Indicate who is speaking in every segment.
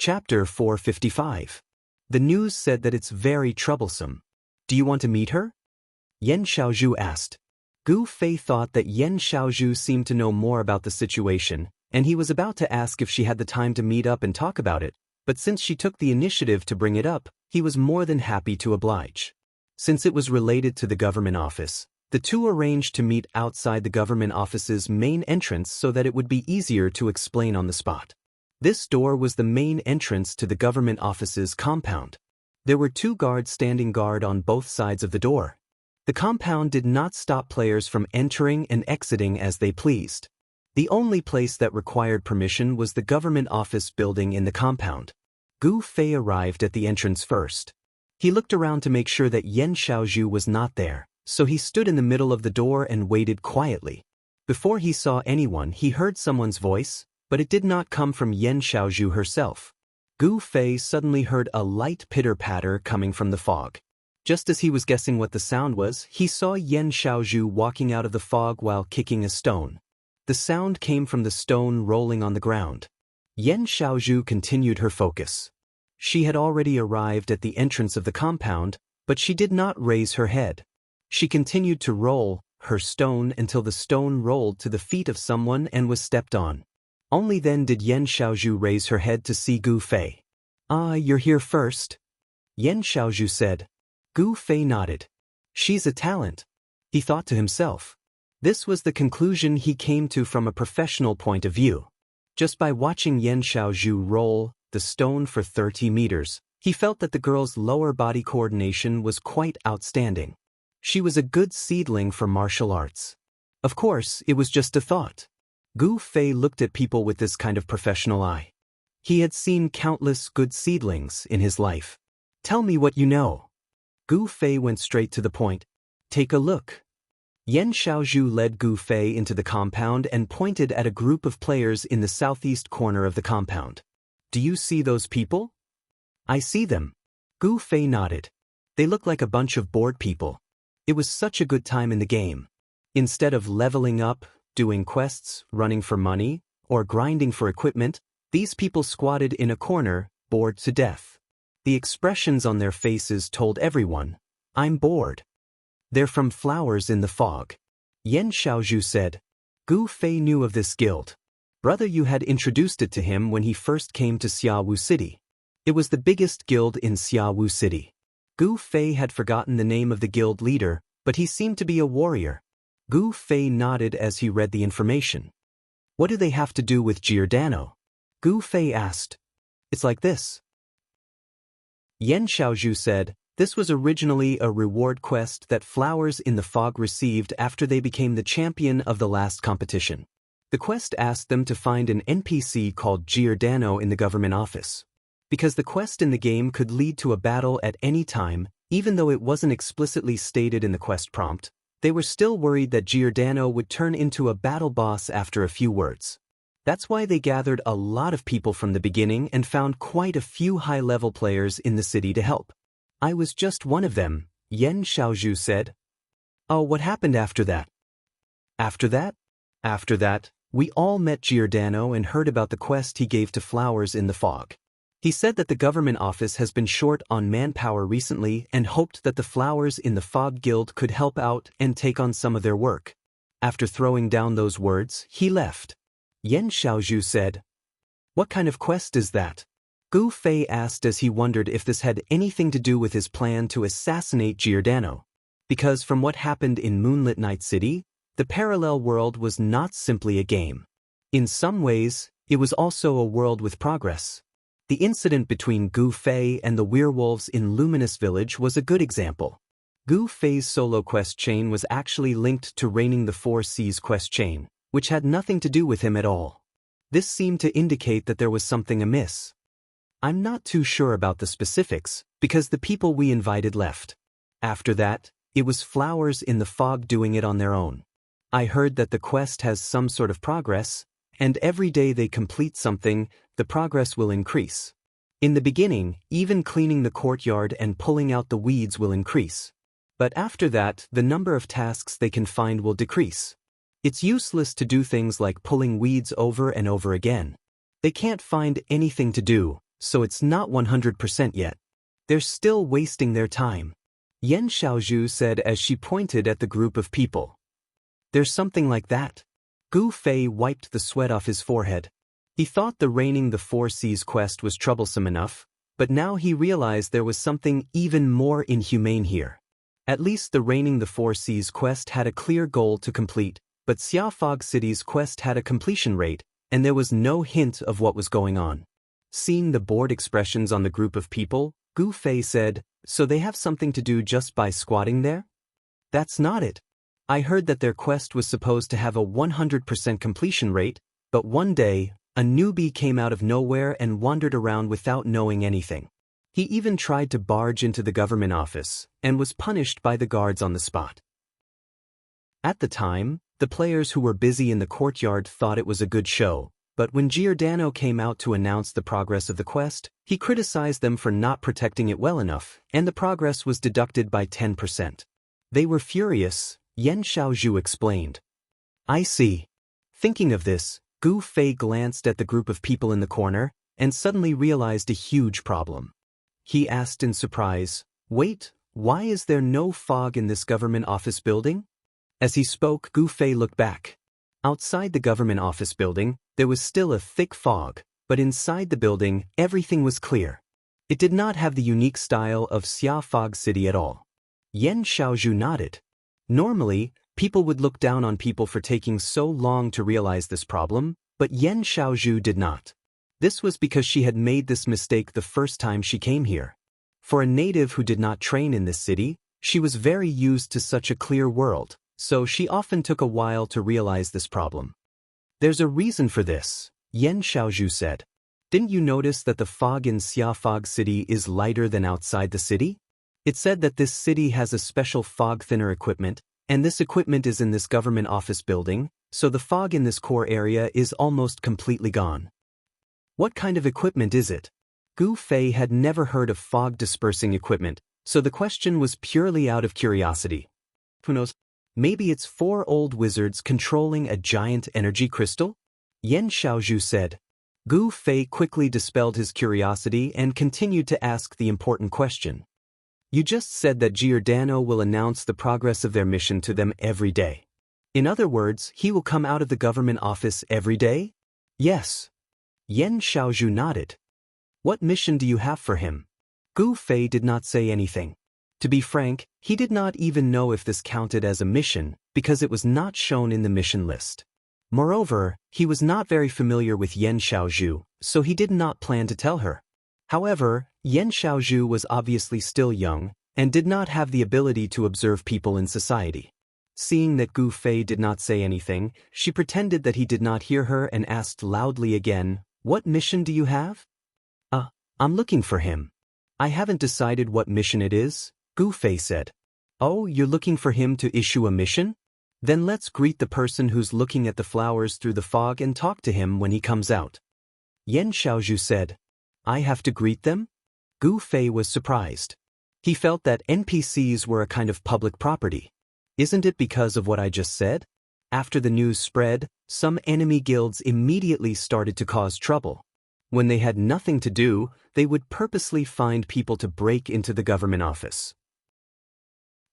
Speaker 1: Chapter 455. The news said that it's very troublesome. Do you want to meet her? Yan Xiaozhu asked. Gu Fei thought that Yan Xiaozhu seemed to know more about the situation, and he was about to ask if she had the time to meet up and talk about it, but since she took the initiative to bring it up, he was more than happy to oblige. Since it was related to the government office, the two arranged to meet outside the government office's main entrance so that it would be easier to explain on the spot. This door was the main entrance to the government office's compound. There were two guards standing guard on both sides of the door. The compound did not stop players from entering and exiting as they pleased. The only place that required permission was the government office building in the compound. Gu Fei arrived at the entrance first. He looked around to make sure that Yan Xiaozhu was not there, so he stood in the middle of the door and waited quietly. Before he saw anyone, he heard someone's voice, but it did not come from Yan Xiaozhu herself. Gu Fei suddenly heard a light pitter-patter coming from the fog. Just as he was guessing what the sound was, he saw Yan Xiaozhu walking out of the fog while kicking a stone. The sound came from the stone rolling on the ground. Yan Xiaozhu continued her focus. She had already arrived at the entrance of the compound, but she did not raise her head. She continued to roll her stone until the stone rolled to the feet of someone and was stepped on. Only then did Yan Xiaozhu raise her head to see Gu Fei. "Ah, you're here first?" Yan Xiaozhu said. Gu Fei nodded. "She's a talent," he thought to himself. This was the conclusion he came to from a professional point of view. Just by watching Yan Xiaozhu roll the stone for 30 meters, he felt that the girl's lower body coordination was quite outstanding. She was a good seedling for martial arts. Of course, it was just a thought. Gu Fei looked at people with this kind of professional eye. He had seen countless good seedlings in his life. "Tell me what you know." Gu Fei went straight to the point. "Take a look." Yan Xiaozhu led Gu Fei into the compound and pointed at a group of players in the southeast corner of the compound. "Do you see those people?" "I see them." Gu Fei nodded. "They look like a bunch of bored people. It was such a good time in the game. Instead of leveling up, doing quests, running for money, or grinding for equipment, these people squatted in a corner, bored to death. The expressions on their faces told everyone, 'I'm bored.' They're from Flowers in the Fog," Yan Xiaozhu said. Gu Fei knew of this guild. Brother Yu had introduced it to him when he first came to Xiaowu City. It was the biggest guild in Xiaowu City. Gu Fei had forgotten the name of the guild leader, but he seemed to be a warrior. Gu Fei nodded as he read the information. "What do they have to do with Giordano?" Gu Fei asked. "It's like this." Yan Xiaozhu said, "This was originally a reward quest that Flowers in the Fog received after they became the champion of the last competition. The quest asked them to find an NPC called Giordano in the government office. Because the quest in the game could lead to a battle at any time, even though it wasn't explicitly stated in the quest prompt, they were still worried that Giordano would turn into a battle boss after a few words. That's why they gathered a lot of people from the beginning and found quite a few high-level players in the city to help. I was just one of them," Yan Xiaozhu said. "Oh, what happened after that?" After that, we all met Giordano and heard about the quest he gave to Flowers in the Fog. He said that the government office has been short on manpower recently and hoped that the Flowers in the Fog Guild could help out and take on some of their work. After throwing down those words, he left." Yan Xiaozhu said. "What kind of quest is that?" Gu Fei asked as he wondered if this had anything to do with his plan to assassinate Giordano. Because from what happened in Moonlit Night City, the parallel world was not simply a game. In some ways, it was also a world with progress. The incident between Gu Fei and the werewolves in Luminous Village was a good example. Gu Fei's solo quest chain was actually linked to Reigning the Four Seas quest chain, which had nothing to do with him at all. This seemed to indicate that there was something amiss. I'm not too sure about the specifics, because the people we invited left. After that, it was Flowers in the Fog doing it on their own. I heard that the quest has some sort of progress, and every day they complete something, the progress will increase. In the beginning, even cleaning the courtyard and pulling out the weeds will increase. But after that, the number of tasks they can find will decrease. It's useless to do things like pulling weeds over and over again. They can't find anything to do, so it's not 100% yet. They're still wasting their time. Yan Xiaozhu said as she pointed at the group of people. There's something like that. Gu Fei wiped the sweat off his forehead. He thought the Reigning the Four Seas quest was troublesome enough, but now he realized there was something even more inhumane here. At least the Reigning the Four Seas quest had a clear goal to complete, but Xia Fog City's quest had a completion rate, and there was no hint of what was going on. Seeing the bored expressions on the group of people, Gu Fei said, "So they have something to do just by squatting there?" "That's not it. I heard that their quest was supposed to have a 100% completion rate, but one day, a newbie came out of nowhere and wandered around without knowing anything. He even tried to barge into the government office, and was punished by the guards on the spot." At the time, the players who were busy in the courtyard thought it was a good show, but when Giordano came out to announce the progress of the quest, he criticized them for not protecting it well enough, and the progress was deducted by 10%. They were furious, Yan Xiaozhu explained. "I see." Thinking of this, Gu Fei glanced at the group of people in the corner, and suddenly realized a huge problem. He asked in surprise, "Wait, why is there no fog in this government office building?" As he spoke, Gu Fei looked back. Outside the government office building, there was still a thick fog, but inside the building, everything was clear. It did not have the unique style of Xia Fog City at all. Yan Xiaozhu nodded. Normally, people would look down on people for taking so long to realize this problem, but Yan Xiaozhu did not. This was because she had made this mistake the first time she came here. For a native who did not train in this city, she was very used to such a clear world, so she often took a while to realize this problem. "There's a reason for this," Yan Xiaozhu said. "Didn't you notice that the fog in Xia Fog City is lighter than outside the city? It said that this city has a special fog thinner equipment, and this equipment is in this government office building, so the fog in this core area is almost completely gone." "What kind of equipment is it?" Gu Fei had never heard of fog dispersing equipment, so the question was purely out of curiosity. Who knows? Maybe it's 4 old wizards controlling a giant energy crystal? Yan Xiaozhu said. Gu Fei quickly dispelled his curiosity and continued to ask the important question. "You just said that Giordano will announce the progress of their mission to them every day. In other words, he will come out of the government office every day?" "Yes." Yan Xiaozhu nodded. "What mission do you have for him?" Gu Fei did not say anything. To be frank, he did not even know if this counted as a mission, because it was not shown in the mission list. Moreover, he was not very familiar with Yan Xiaozhu, so he did not plan to tell her. However, Yan Xiaozhu was obviously still young, and did not have the ability to observe people in society. Seeing that Gu Fei did not say anything, she pretended that he did not hear her and asked loudly again, "What mission do you have?" I'm looking for him." "I haven't decided what mission it is," Gu Fei said. "Oh, you're looking for him to issue a mission? Then let's greet the person who's looking at the flowers through the fog and talk to him when he comes out." Yan Xiaozhu said. "I have to greet them?" Gu Fei was surprised. He felt that NPCs were a kind of public property. Isn't it because of what I just said? After the news spread, some enemy guilds immediately started to cause trouble. When they had nothing to do, they would purposely find people to break into the government office.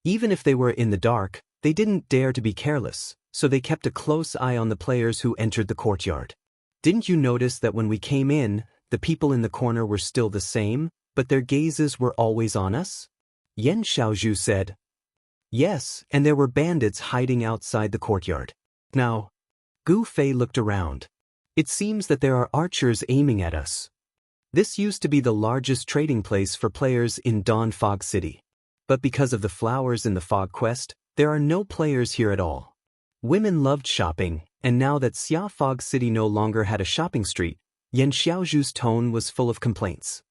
Speaker 1: Even if they were in the dark, they didn't dare to be careless, so they kept a close eye on the players who entered the courtyard. "Didn't you notice that when we came in, the people in the corner were still the same, but their gazes were always on us?" Yan Xiaozhu said. "Yes, and there were bandits hiding outside the courtyard." Now, Gu Fei looked around. "It seems that there are archers aiming at us." This used to be the largest trading place for players in Dawn Fog City. But because of the flowers in the Fog Quest, there are no players here at all. Women loved shopping, and now that Xia Fog City no longer had a shopping street, Yan Xiaozhu's tone was full of complaints.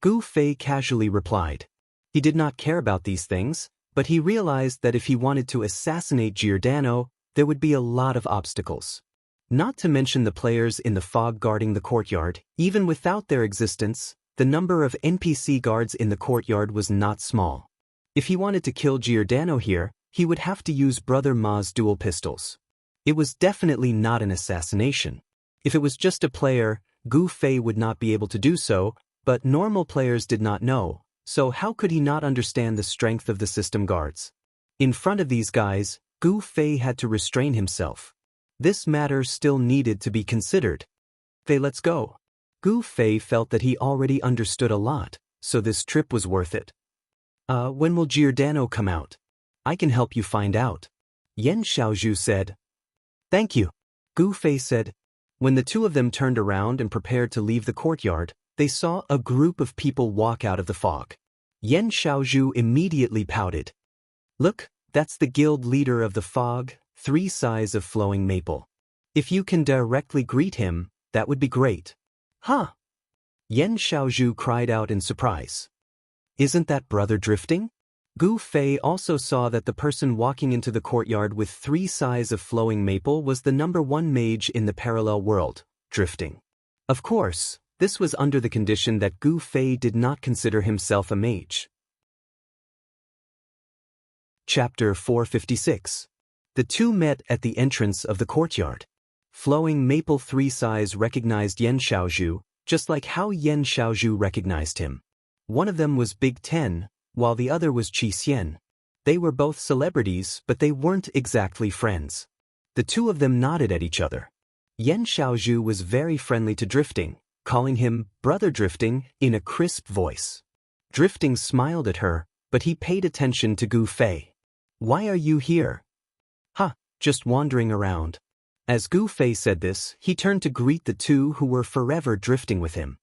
Speaker 1: Gu Fei casually replied. He did not care about these things, but he realized that if he wanted to assassinate Giordano, there would be a lot of obstacles. Not to mention the players in the fog guarding the courtyard. Even without their existence, the number of NPC guards in the courtyard was not small. If he wanted to kill Giordano here, he would have to use Brother Ma's dual pistols. It was definitely not an assassination. If it was just a player, Gu Fei would not be able to do so, but normal players did not know, so how could he not understand the strength of the system guards? In front of these guys, Gu Fei had to restrain himself. This matter still needed to be considered. Let's go. Gu Fei felt that he already understood a lot, so this trip was worth it. When will Giordano come out? I can help you find out. Yan Xiaozhu said. Thank you. Gu Fei said. When the two of them turned around and prepared to leave the courtyard, they saw a group of people walk out of the fog. Yan Xiaozhu immediately pouted. Look, that's the guild leader of the fog, 3 size of flowing maple. If you can directly greet him, that would be great. Huh? Yan Xiaozhu cried out in surprise. Isn't that brother drifting? Gu Fei also saw that the person walking into the courtyard with 3 size of flowing maple was the #1 mage in the parallel world, drifting. Of course, this was under the condition that Gu Fei did not consider himself a mage. Chapter 456. The two met at the entrance of the courtyard. Flowing maple 3 size recognized Yan Xiaozhu, just like how Yan Xiaozhu recognized him. One of them was Big Ten, while the other was Qi Xian. They were both celebrities, but they weren't exactly friends. The two of them nodded at each other. Yan Xiaozhu was very friendly to Drifting, calling him Brother Drifting in a crisp voice. Drifting smiled at her, but he paid attention to Gu Fei. Why are you here? Just wandering around. As Gu Fei said this, he turned to greet the two who were forever drifting with him.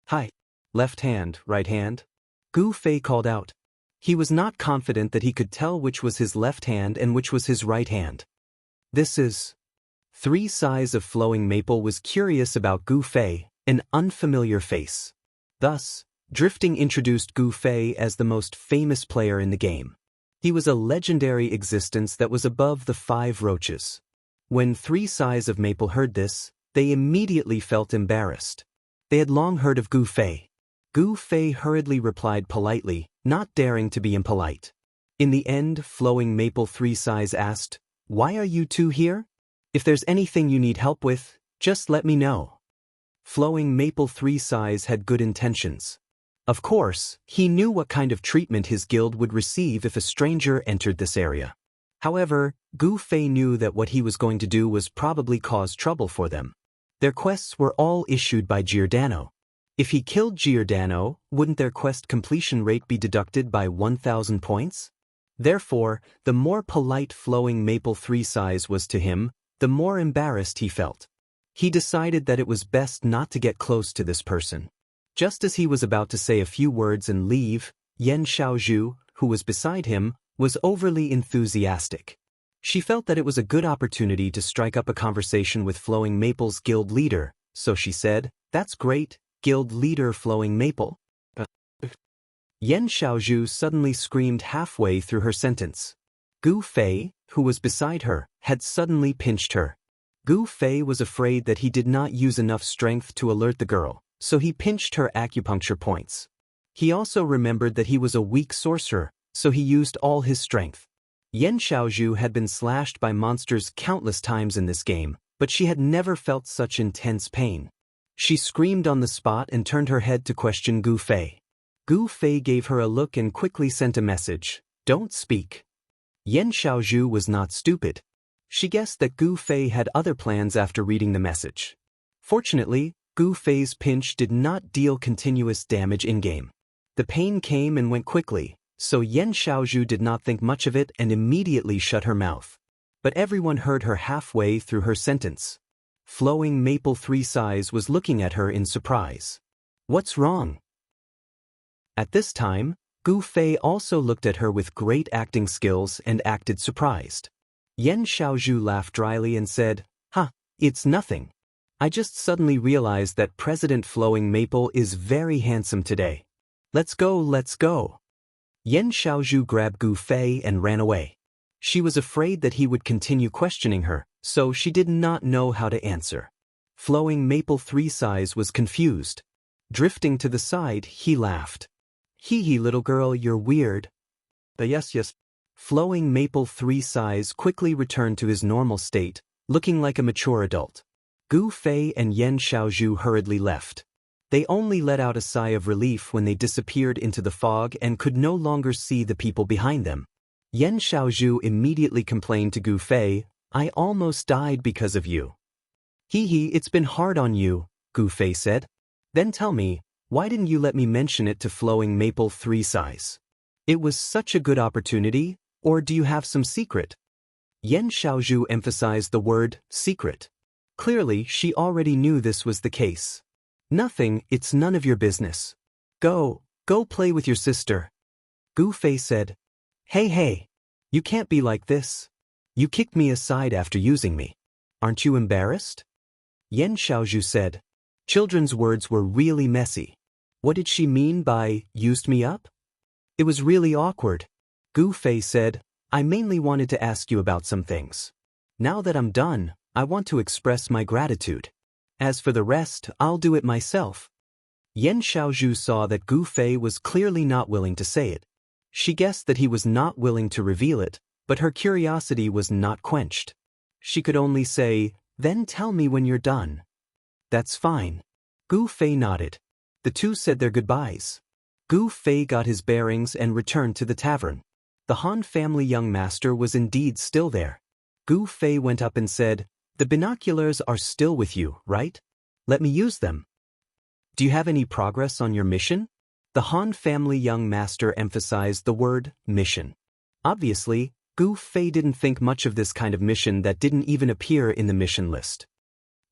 Speaker 1: Hi. Left hand, right hand? Gu Fei called out. He was not confident that he could tell which was his left hand and which was his right hand. This is... 3 size of flowing maple was curious about Gu Fei, an unfamiliar face. Thus, Drifting introduced Gu Fei as the most famous player in the game. He was a legendary existence that was above the 5 roaches. When 3 size of maple heard this, they immediately felt embarrassed. They had long heard of Gu Fei. Gu Fei hurriedly replied politely, not daring to be impolite. In the end, Flowing Maple 3 size asked, Why are you two here? If there's anything you need help with, just let me know. Flowing Maple 3 size had good intentions. Of course, he knew what kind of treatment his guild would receive if a stranger entered this area. However, Gu Fei knew that what he was going to do was probably cause trouble for them. Their quests were all issued by Giordano. If he killed Giordano, wouldn't their quest completion rate be deducted by 1,000 points? Therefore, the more polite Flowing Maple 3 size was to him, the more embarrassed he felt. He decided that it was best not to get close to this person. Just as he was about to say a few words and leave, Yan Xiaozhu, who was beside him, was overly enthusiastic. She felt that it was a good opportunity to strike up a conversation with Flowing Maple's guild leader, so she said, That's great, guild leader Flowing Maple. Yan Xiaozhu suddenly screamed halfway through her sentence. Gu Fei, who was beside her, had suddenly pinched her. Gu Fei was afraid that he did not use enough strength to alert the girl, so he pinched her acupuncture points. He also remembered that he was a weak sorcerer, so he used all his strength. Yan Xiaozhu had been slashed by monsters countless times in this game, but she had never felt such intense pain. She screamed on the spot and turned her head to question Gu Fei. Gu Fei gave her a look and quickly sent a message, Don't speak. Yan Xiaozhu was not stupid. She guessed that Gu Fei had other plans after reading the message. Fortunately, Gu Fei's pinch did not deal continuous damage in-game. The pain came and went quickly, so Yan Xiaozhu did not think much of it and immediately shut her mouth. But everyone heard her halfway through her sentence. Flowing Maple 3 size was looking at her in surprise. What's wrong? At this time, Gu Fei also looked at her with great acting skills and acted surprised. Yan Xiaozhu laughed dryly and said, It's nothing. I just suddenly realized that President Flowing Maple is very handsome today. Let's go, let's go. Yan Xiaozhu grabbed Gu Fei and ran away. She was afraid that he would continue questioning her, so she did not know how to answer. Flowing Maple 3 size was confused. Drifting to the side, he laughed. Hee little girl, you're weird. Yes. Flowing Maple 3 size quickly returned to his normal state, looking like a mature adult. Gu Fei and Yan Xiaozhu hurriedly left. They only let out a sigh of relief when they disappeared into the fog and could no longer see the people behind them. Yan Xiaozhu immediately complained to Gu Fei, "I almost died because of you." "Hee, it's been hard on you," Gu Fei said. "Then tell me, why didn't you let me mention it to Flowing Maple 3 size? It was such a good opportunity, or do you have some secret?" Yan Xiaozhu emphasized the word secret. Clearly, she already knew this was the case. "Nothing, it's none of your business. Go play with your sister." Gu Fei said, Hey, you can't be like this. You kicked me aside after using me. Aren't you embarrassed?" Yan Xiaozhu said. Children's words were really messy. What did she mean by used me up? It was really awkward. Gu Fei said, "I mainly wanted to ask you about some things. Now that I'm done, I want to express my gratitude. As for the rest, I'll do it myself." Yan Xiaozhu saw that Gu Fei was clearly not willing to say it. She guessed that he was not willing to reveal it, but her curiosity was not quenched. She could only say, "Then tell me when you're done." "That's fine." Gu Fei nodded. The two said their goodbyes. Gu Fei got his bearings and returned to the tavern. The Han family young master was indeed still there. Gu Fei went up and said, "The binoculars are still with you, right? Let me use them." "Do you have any progress on your mission?" The Han family young master emphasized the word mission. Obviously, Gu Fei didn't think much of this kind of mission that didn't even appear in the mission list.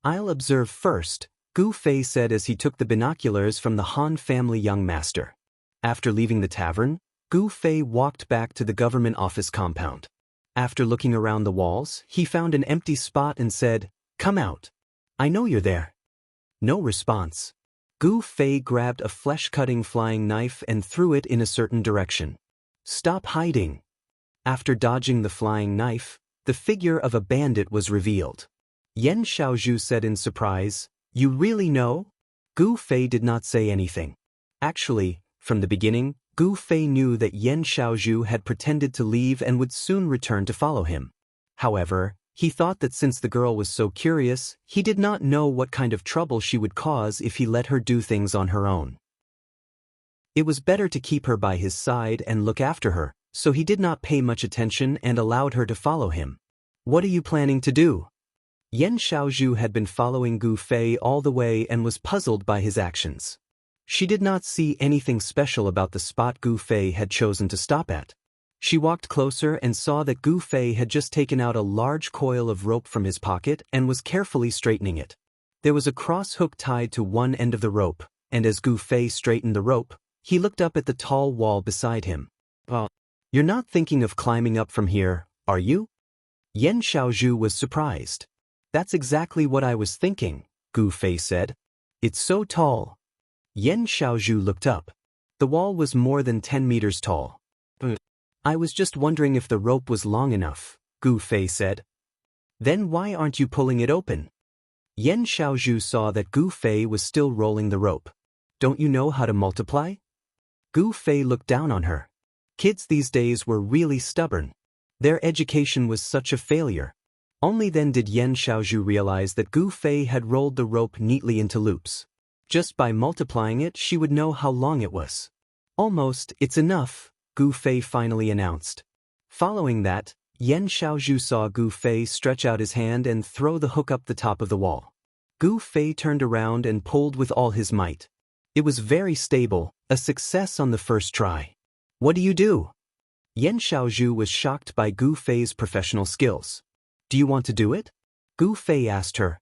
Speaker 1: "I'll observe first," Gu Fei said as he took the binoculars from the Han family young master. After leaving the tavern, Gu Fei walked back to the government office compound. After looking around the walls, he found an empty spot and said, "Come out. I know you're there." No response. Gu Fei grabbed a flesh-cutting flying knife and threw it in a certain direction. "Stop hiding." After dodging the flying knife, the figure of a bandit was revealed. Yan Xiaozhu said in surprise, "You really know?" Gu Fei did not say anything. Actually, from the beginning, Gu Fei knew that Yan Xiaozhu had pretended to leave and would soon return to follow him. However, he thought that since the girl was so curious, he did not know what kind of trouble she would cause if he let her do things on her own. It was better to keep her by his side and look after her, so he did not pay much attention and allowed her to follow him. "What are you planning to do?" Yan Xiaozhu had been following Gu Fei all the way and was puzzled by his actions. She did not see anything special about the spot Gu Fei had chosen to stop at. She walked closer and saw that Gu Fei had just taken out a large coil of rope from his pocket and was carefully straightening it. There was a cross hook tied to one end of the rope, and as Gu Fei straightened the rope, he looked up at the tall wall beside him. "You're not thinking of climbing up from here, are you?" Yan Xiaozhu was surprised. "That's exactly what I was thinking," Gu Fei said. "It's so tall." Yan Xiaozhu looked up. The wall was more than 10 meters tall. "I was just wondering if the rope was long enough," Gu Fei said. "Then why aren't you pulling it open?" Yan Xiaozhu saw that Gu Fei was still rolling the rope. "Don't you know how to multiply?" Gu Fei looked down on her. Kids these days were really stubborn. Their education was such a failure. Only then did Yan Xiaozhu realize that Gu Fei had rolled the rope neatly into loops. Just by multiplying it, she would know how long it was. "Almost, it's enough," Gu Fei finally announced. Following that, Yan Xiaozhu saw Gu Fei stretch out his hand and throw the hook up the top of the wall. Gu Fei turned around and pulled with all his might. It was very stable, a success on the first try. "What do you do?" Yan Xiaozhu was shocked by Gu Fei's professional skills. "Do you want to do it?" Gu Fei asked her.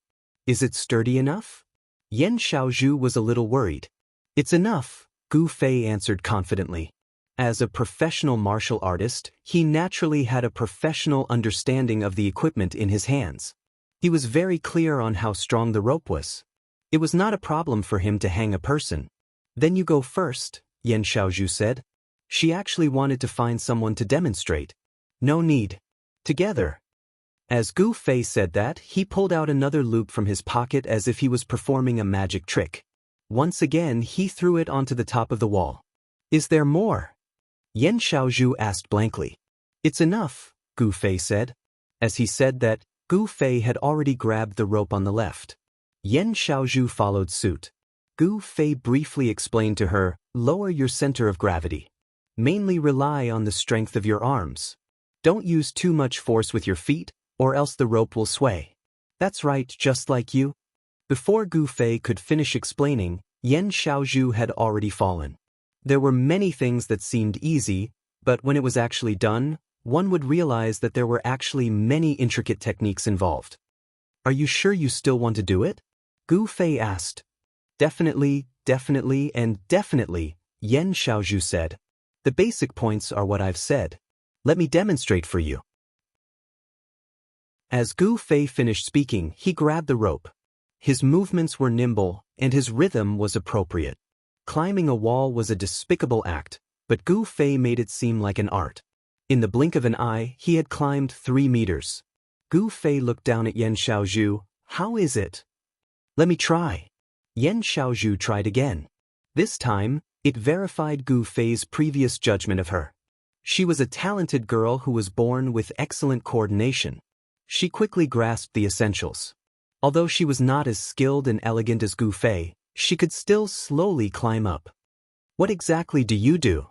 Speaker 1: "Is it sturdy enough?" Yan Xiaozhu was a little worried. "It's enough," Gu Fei answered confidently. As a professional martial artist, he naturally had a professional understanding of the equipment in his hands. He was very clear on how strong the rope was. It was not a problem for him to hang a person. "Then you go first," Yan Xiaozhu said. She actually wanted to find someone to demonstrate. "No need. Together." As Gu Fei said that, he pulled out another loop from his pocket as if he was performing a magic trick. Once again, he threw it onto the top of the wall. "Is there more?" Yan Xiaozhu asked blankly. "It's enough," Gu Fei said. As he said that, Gu Fei had already grabbed the rope on the left. Yan Xiaozhu followed suit. Gu Fei briefly explained to her, lower your center of gravity. Mainly rely on the strength of your arms. Don't use too much force with your feet, or else the rope will sway. That's right, just like you. Before Gu Fei could finish explaining, Yan Xiaozhu had already fallen. There were many things that seemed easy, but when it was actually done, one would realize that there were actually many intricate techniques involved. Are you sure you still want to do it? Gu Fei asked. Definitely, and definitely, Yan Xiaozhu said. The basic points are what I've said. Let me demonstrate for you. As Gu Fei finished speaking, he grabbed the rope. His movements were nimble, and his rhythm was appropriate. Climbing a wall was a despicable act, but Gu Fei made it seem like an art. In the blink of an eye, he had climbed 3 meters. Gu Fei looked down at Yan Xiaozhu. How is it? Let me try. Yan Xiaozhu tried again. This time, it verified Gu Fei's previous judgment of her. She was a talented girl who was born with excellent coordination. She quickly grasped the essentials. Although she was not as skilled and elegant as Gu Fei, she could still slowly climb up. What exactly do you do?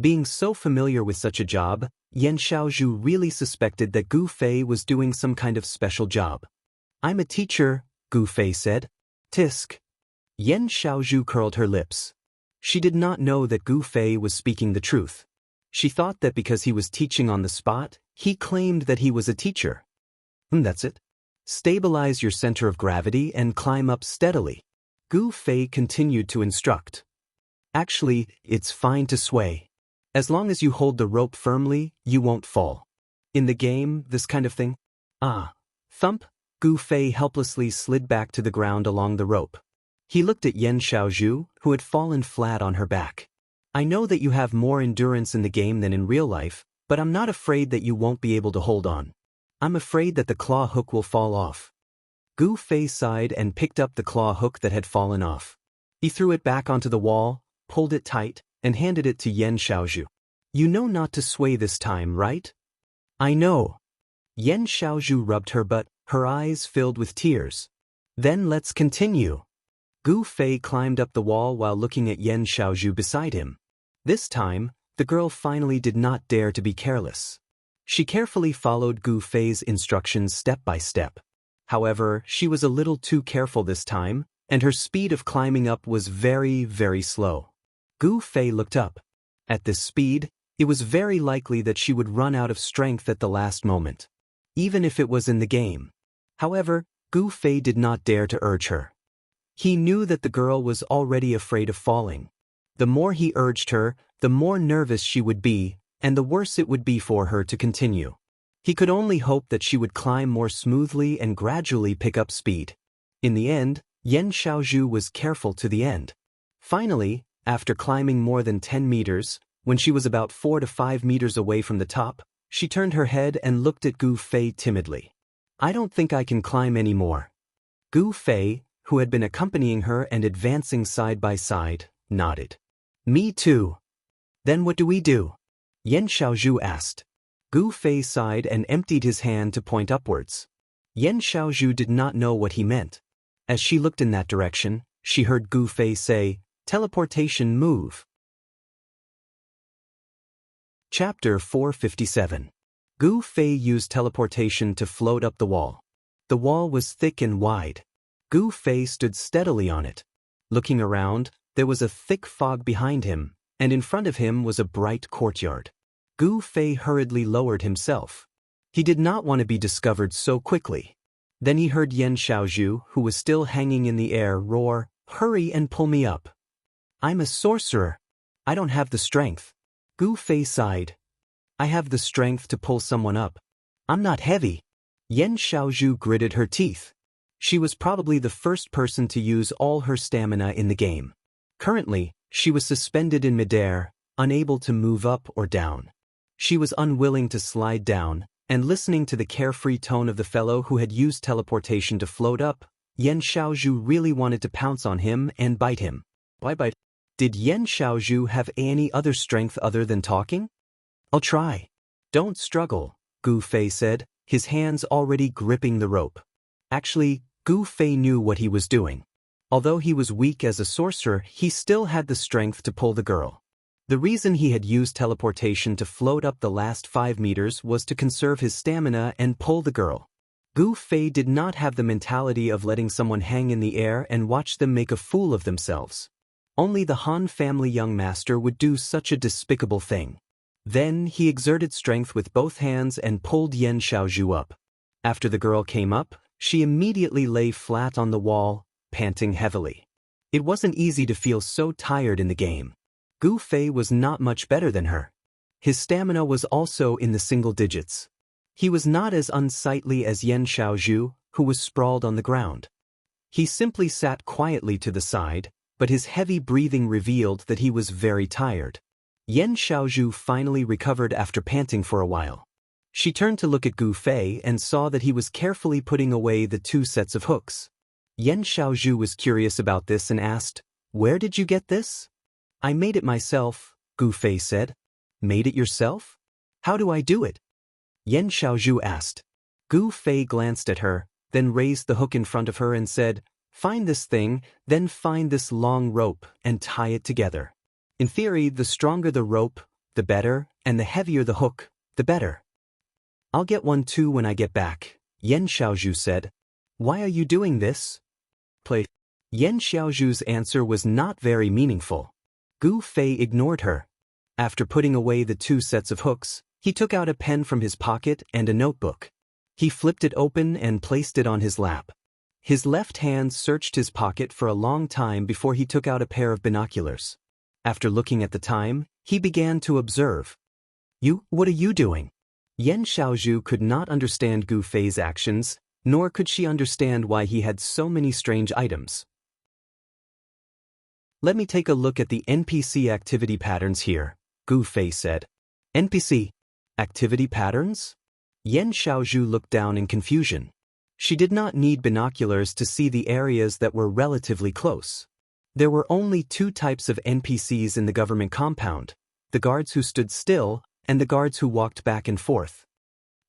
Speaker 1: Being so familiar with such a job, Yan Xiaozhu really suspected that Gu Fei was doing some kind of special job. I'm a teacher, Gu Fei said. Tisk. Yan Xiaozhu curled her lips. She did not know that Gu Fei was speaking the truth. She thought that because he was teaching on the spot, he claimed that he was a teacher. That's it. Stabilize your center of gravity and climb up steadily. Gu Fei continued to instruct. Actually, it's fine to sway. As long as you hold the rope firmly, you won't fall. In the game, this kind of thing. Thump, Gu Fei helplessly slid back to the ground along the rope. He looked at Yan Xiaozhu, who had fallen flat on her back. I know that you have more endurance in the game than in real life, but I'm not afraid that you won't be able to hold on. I'm afraid that the claw hook will fall off. Gu Fei sighed and picked up the claw hook that had fallen off. He threw it back onto the wall, pulled it tight, and handed it to Yan Xiaozhu. You know not to sway this time, right? I know. Yan Xiaozhu rubbed her butt, her eyes filled with tears. Then let's continue. Gu Fei climbed up the wall while looking at Yan Xiaozhu beside him. This time, the girl finally did not dare to be careless. She carefully followed Gu Fei's instructions step by step. However, she was a little too careful this time, and her speed of climbing up was very, very slow. Gu Fei looked up. At this speed, it was very likely that she would run out of strength at the last moment, even if it was in the game. However, Gu Fei did not dare to urge her. He knew that the girl was already afraid of falling. The more he urged her, the more nervous she would be, and the worse it would be for her to continue. He could only hope that she would climb more smoothly and gradually pick up speed. In the end, Yan Xiaozhu was careful to the end. Finally, after climbing more than 10 meters, when she was about 4 to 5 meters away from the top, she turned her head and looked at Gu Fei timidly. I don't think I can climb anymore. Gu Fei, who had been accompanying her and advancing side by side, nodded. Me too. Then what do we do? Yan Xiaozhu asked. Gu Fei sighed and emptied his hand to point upwards. Yan Xiaozhu did not know what he meant. As she looked in that direction, she heard Gu Fei say, Teleportation move. Chapter 457. Gu Fei used teleportation to float up the wall. The wall was thick and wide. Gu Fei stood steadily on it. Looking around, there was a thick fog behind him, and in front of him was a bright courtyard. Gu Fei hurriedly lowered himself. He did not want to be discovered so quickly. Then he heard Yan Xiaozhu, who was still hanging in the air, roar, Hurry and pull me up. I'm a sorcerer. I don't have the strength. Gu Fei sighed. I have the strength to pull someone up. I'm not heavy. Yan Xiaozhu gritted her teeth. She was probably the first person to use all her stamina in the game. Currently, she was suspended in midair, unable to move up or down. She was unwilling to slide down, and listening to the carefree tone of the fellow who had used teleportation to float up, Yan Xiaozhu really wanted to pounce on him and bite him. Why bite? Did Yan Xiaozhu have any other strength other than talking? I'll try. Don't struggle, Gu Fei said, his hands already gripping the rope. Actually, Gu Fei knew what he was doing. Although he was weak as a sorcerer, he still had the strength to pull the girl. The reason he had used teleportation to float up the last 5 meters was to conserve his stamina and pull the girl. Gu Fei did not have the mentality of letting someone hang in the air and watch them make a fool of themselves. Only the Han family young master would do such a despicable thing. Then he exerted strength with both hands and pulled Yan Xiaozhu up. After the girl came up, she immediately lay flat on the wall, panting heavily. It wasn't easy to feel so tired in the game. Gu Fei was not much better than her. His stamina was also in the single digits. He was not as unsightly as Yan Xiaozhu, who was sprawled on the ground. He simply sat quietly to the side, but his heavy breathing revealed that he was very tired. Yan Xiaozhu finally recovered after panting for a while. She turned to look at Gu Fei and saw that he was carefully putting away the 2 sets of hooks. Yan Xiaozhu was curious about this and asked, "Where did you get this?" "I made it myself," Gu Fei said. "Made it yourself? How do I do it?" Yan Xiaozhu asked. Gu Fei glanced at her, then raised the hook in front of her and said, "Find this thing, then find this long rope and tie it together. In theory, the stronger the rope, the better, and the heavier the hook, the better." "I'll get one too when I get back," Yan Xiaozhu said. "Why are you doing this?" "Play." Yan Xiaozhu's answer was not very meaningful. Gu Fei ignored her. After putting away the 2 sets of hooks, he took out a pen from his pocket and a notebook. He flipped it open and placed it on his lap. His left hand searched his pocket for a long time before he took out a pair of binoculars. After looking at the time, he began to observe. What are you doing?" Yan Xiaozhu could not understand Gu Fei's actions, nor could she understand why he had so many strange items. "Let me take a look at the NPC activity patterns here," Gu Fei said. "NPC activity patterns?" Yan Xiaozhu looked down in confusion. She did not need binoculars to see the areas that were relatively close. There were only 2 types of NPCs in the government compound: the guards who stood still and the guards who walked back and forth.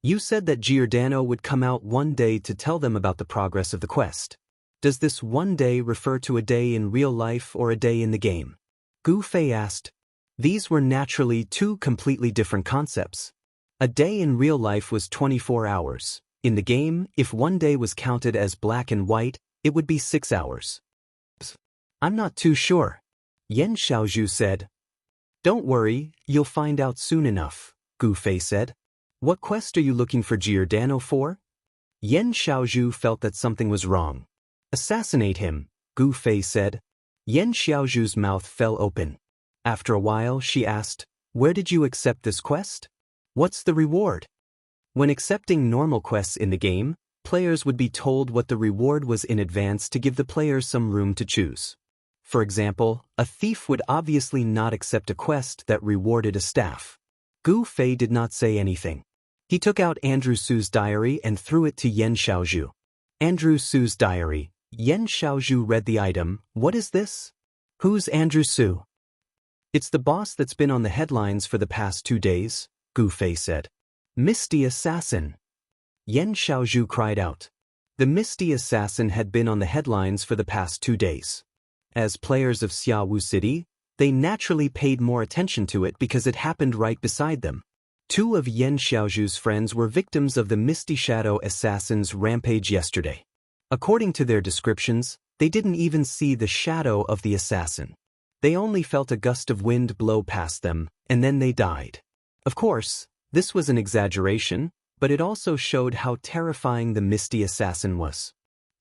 Speaker 1: "You said that Giordano would come out one day to tell them about the progress of the quest. Does this one day refer to a day in real life or a day in the game?" Gu Fei asked. These were naturally 2 completely different concepts. A day in real life was 24 hours. In the game, if one day was counted as black and white, it would be 6 hours. "I'm not too sure," Yan Xiaozhu said. "Don't worry, you'll find out soon enough," Gu Fei said. "What quest are you looking for Giordano for?" Yan Xiaozhu felt that something was wrong. "Assassinate him," Gu Fei said. Yan Xiaozhu's mouth fell open. After a while, she asked, "Where did you accept this quest? What's the reward?" When accepting normal quests in the game, players would be told what the reward was in advance to give the players some room to choose. For example, a thief would obviously not accept a quest that rewarded a staff. Gu Fei did not say anything. He took out Andrew Su's diary and threw it to Yan Xiaozhu. Andrew Su's diary. Yan Xiaozhu read the item. "What is this?" "Who's Andrew Su?" "It's the boss that's been on the headlines for the past 2 days, Gu Fei said. "Misty Assassin!" Yan Xiaozhu cried out. The Misty Assassin had been on the headlines for the past 2 days. As players of Xiaowu City, they naturally paid more attention to it because it happened right beside them. 2 of Yan Xiaozhu's friends were victims of the Misty Shadow Assassin's rampage yesterday. According to their descriptions, they didn't even see the shadow of the assassin. They only felt a gust of wind blow past them, and then they died. Of course, this was an exaggeration, but it also showed how terrifying the Misty Assassin was.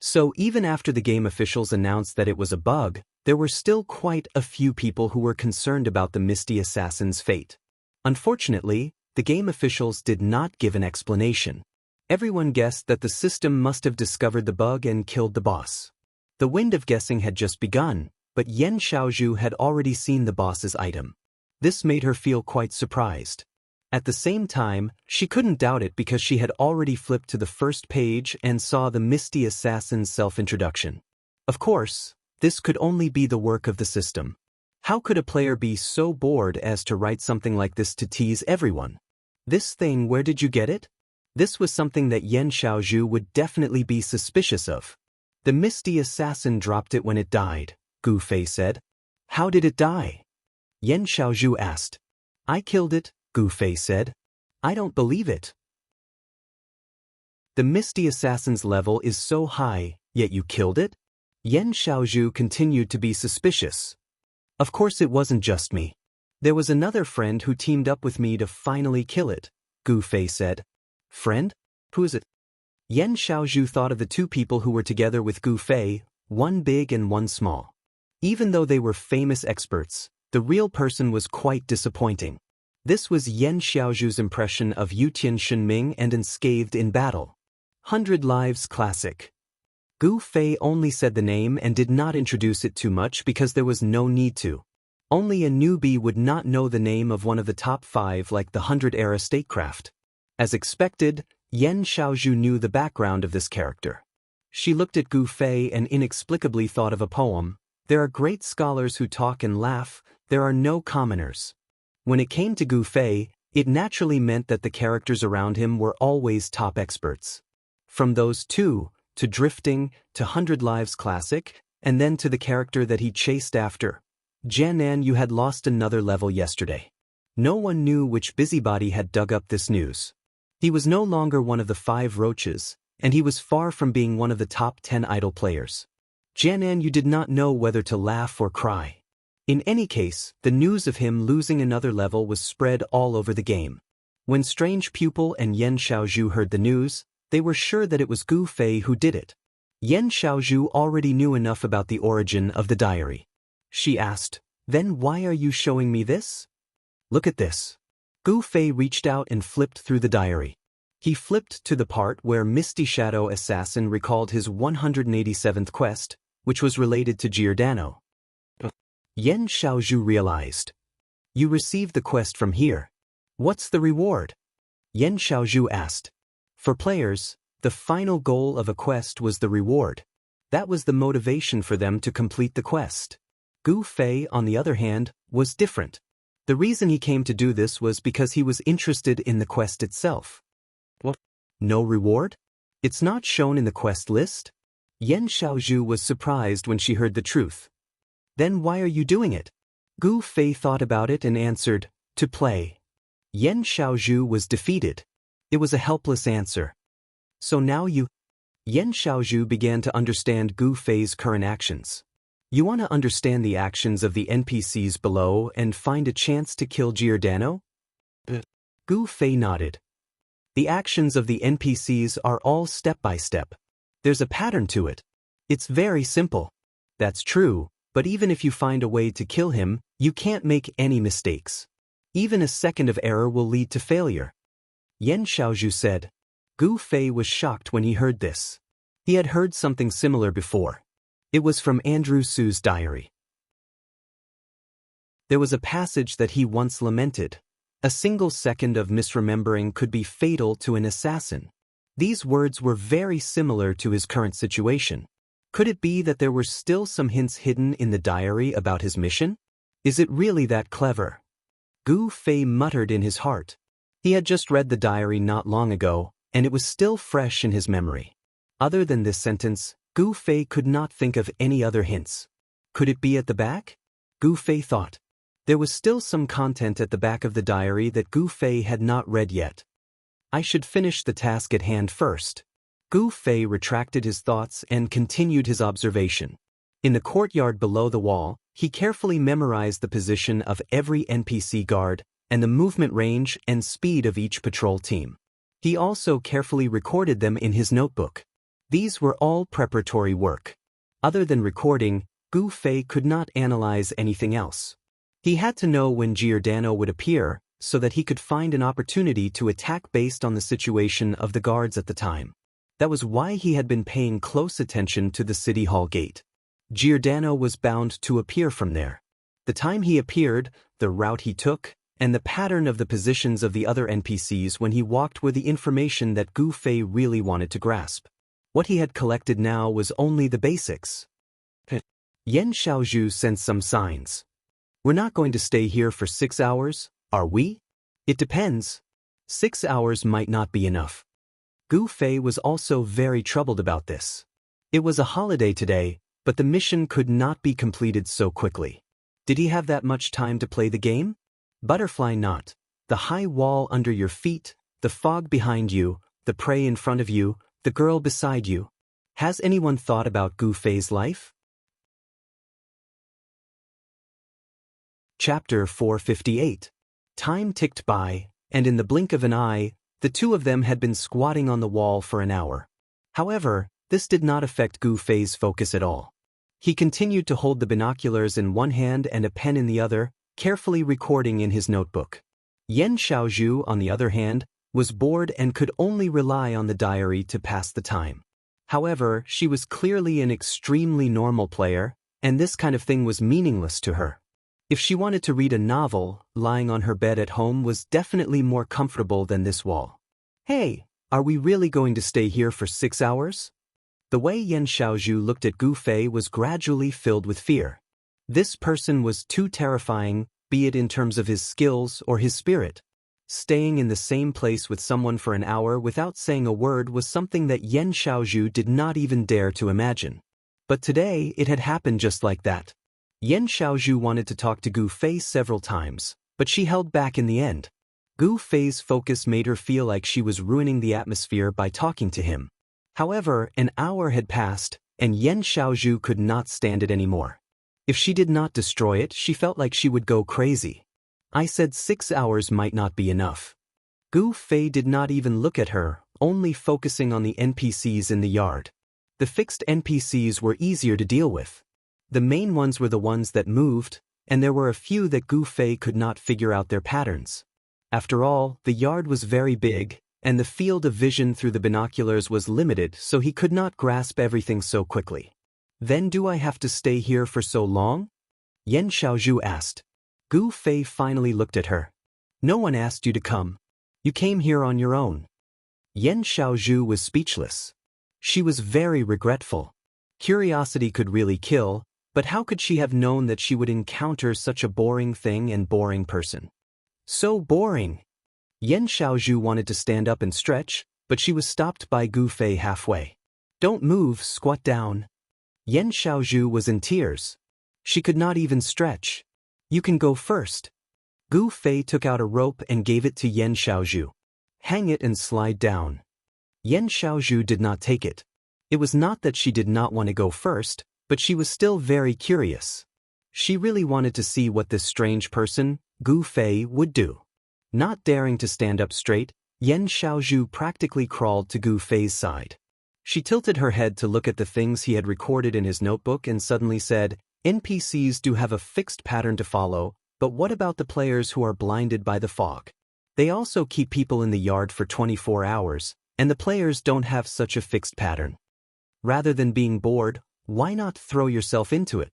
Speaker 1: So even after the game officials announced that it was a bug, there were still quite a few people who were concerned about the Misty Assassin's fate. Unfortunately, the game officials did not give an explanation. Everyone guessed that the system must have discovered the bug and killed the boss. The wind of guessing had just begun, but Yan Xiaozhu had already seen the boss's item. This made her feel quite surprised. At the same time, she couldn't doubt it because she had already flipped to the first page and saw the Misty Assassin's self-introduction. Of course, this could only be the work of the system. How could a player be so bored as to write something like this to tease everyone? "This thing, where did you get it?" This was something that Yan Xiaozhu would definitely be suspicious of. The misty assassin dropped it when it died, Gu Fei said. How did it die? Yan Xiaozhu asked. I killed it, Gu Fei said. I don't believe it. The misty assassin's level is so high, yet you killed it? Yan Xiaozhu continued to be suspicious. Of course it wasn't just me. There was another friend who teamed up with me to finally kill it, Gu Fei said. Friend? Who is it? Yan Xiaozhu thought of the two people who were together with Gu Fei, one big and one small. Even though they were famous experts, the real person was quite disappointing. This was Yan Xiaozhu's impression of Yutian Shenming and Unscathed in Battle. 100 Lives Classic. Gu Fei only said the name and did not introduce it too much because there was no need to. Only a newbie would not know the name of one of the top 5 like the 100-era statecraft. As expected, Yan Xiaozhu knew the background of this character. She looked at Gu Fei and inexplicably thought of a poem. There are great scholars who talk and laugh, there are no commoners. When it came to Gu Fei, it naturally meant that the characters around him were always top experts. From those two, to drifting, to 100 Lives Classic, and then to the character that he chased after. Jianan, you had lost another level yesterday. No one knew which busybody had dug up this news. He was no longer one of the 5 roaches, and he was far from being one of the top 10 idol players. Jianan, you did not know whether to laugh or cry. In any case, the news of him losing another level was spread all over the game. When Strange Pupil and Yan Xiaozhu heard the news, they were sure that it was Gu Fei who did it. Yan Xiaozhu already knew enough about the origin of the diary. She asked, Then why are you showing me this? Look at this. Gu Fei reached out and flipped through the diary. He flipped to the part where Misty Shadow Assassin recalled his 187th quest, which was related to Giordano. Yan Xiaozhu realized. You received the quest from here. What's the reward? Yan Xiaozhu asked. For players, the final goal of a quest was the reward. That was the motivation for them to complete the quest. Gu Fei, on the other hand, was different. The reason he came to do this was because he was interested in the quest itself. What? No reward? It's not shown in the quest list? Yan Xiaozhu was surprised when she heard the truth. Then why are you doing it? Gu Fei thought about it and answered, to play. Yan Xiaozhu was defeated. It was a helpless answer. So now you... Yan Xiaozhu began to understand Gu Fei's current actions. You want to understand the actions of the NPCs below and find a chance to kill Giordano? Gu Fei nodded. The actions of the NPCs are all step-by-step. There's a pattern to it. It's very simple. That's true, but even if you find a way to kill him, you can't make any mistakes. Even a second of error will lead to failure. Yan Xiaozhu said. Gu Fei was shocked when he heard this. He had heard something similar before. It was from Andrew Su's diary. There was a passage that he once lamented. A single second of misremembering could be fatal to an assassin. These words were very similar to his current situation. Could it be that there were still some hints hidden in the diary about his mission? Is it really that clever? Gu Fei muttered in his heart. He had just read the diary not long ago, and it was still fresh in his memory. Other than this sentence, Gu Fei could not think of any other hints. Could it be at the back? Gu Fei thought. There was still some content at the back of the diary that Gu Fei had not read yet. I should finish the task at hand first. Gu Fei retracted his thoughts and continued his observation. In the courtyard below the wall, he carefully memorized the position of every NPC guard and the movement range and speed of each patrol team. He also carefully recorded them in his notebook. These were all preparatory work. Other than recording, Gu Fei could not analyze anything else. He had to know when Giordano would appear, so that he could find an opportunity to attack based on the situation of the guards at the time. That was why he had been paying close attention to the City Hall gate. Giordano was bound to appear from there. The time he appeared, the route he took, and the pattern of the positions of the other NPCs when he walked were the information that Gu Fei really wanted to grasp. What he had collected now was only the basics. Yan Xiaozhu sensed some signs. We're not going to stay here for 6 hours, are we? It depends. 6 hours might not be enough. Gu Fei was also very troubled about this. It was a holiday today, but the mission could not be completed so quickly. Did he have that much time to play the game? Butterfly knot. The high wall under your feet, the fog behind you, the prey in front of you, the girl beside you. Has anyone thought about Gu Fei's life? Chapter 458. Time ticked by, and in the blink of an eye, the two of them had been squatting on the wall for an hour. However, this did not affect Gu Fei's focus at all. He continued to hold the binoculars in one hand and a pen in the other, carefully recording in his notebook. Yan Xiaozhu, on the other hand, was bored and could only rely on the diary to pass the time. However, she was clearly an extremely normal player, and this kind of thing was meaningless to her. If she wanted to read a novel, lying on her bed at home was definitely more comfortable than this wall. Hey, are we really going to stay here for 6 hours? The way Yan Xiaozhu looked at Gu Fei was gradually filled with fear. This person was too terrifying, be it in terms of his skills or his spirit. Staying in the same place with someone for an hour without saying a word was something that Yan Xiaozhu did not even dare to imagine. But today it had happened just like that. Yan Xiaozhu wanted to talk to Gu Fei several times, but she held back in the end. Gu Fei's focus made her feel like she was ruining the atmosphere by talking to him. However, an hour had passed, and Yan Xiaozhu could not stand it anymore. If she did not destroy it, she felt like she would go crazy. I said 6 hours might not be enough. Gu Fei did not even look at her, only focusing on the NPCs in the yard. The fixed NPCs were easier to deal with. The main ones were the ones that moved, and there were a few that Gu Fei could not figure out their patterns. After all, the yard was very big, and the field of vision through the binoculars was limited, so he could not grasp everything so quickly. Then do I have to stay here for so long? Yan Xiaozhu asked. Gu Fei finally looked at her. No one asked you to come. You came here on your own. Yan Xiaozhu was speechless. She was very regretful. Curiosity could really kill, but how could she have known that she would encounter such a boring thing and boring person? So boring. Yan Xiaozhu wanted to stand up and stretch, but she was stopped by Gu Fei halfway. Don't move, squat down. Yan Xiaozhu was in tears. She could not even stretch. You can go first. Gu Fei took out a rope and gave it to Yan Xiaozhu. Hang it and slide down. Yan Xiaozhu did not take it. It was not that she did not want to go first, but she was still very curious. She really wanted to see what this strange person, Gu Fei, would do. Not daring to stand up straight, Yan Xiaozhu practically crawled to Gu Fei's side. She tilted her head to look at the things he had recorded in his notebook and suddenly said, NPCs do have a fixed pattern to follow, but what about the players who are blinded by the fog? They also keep people in the yard for 24 hours, and the players don't have such a fixed pattern. Rather than being bored, why not throw yourself into it?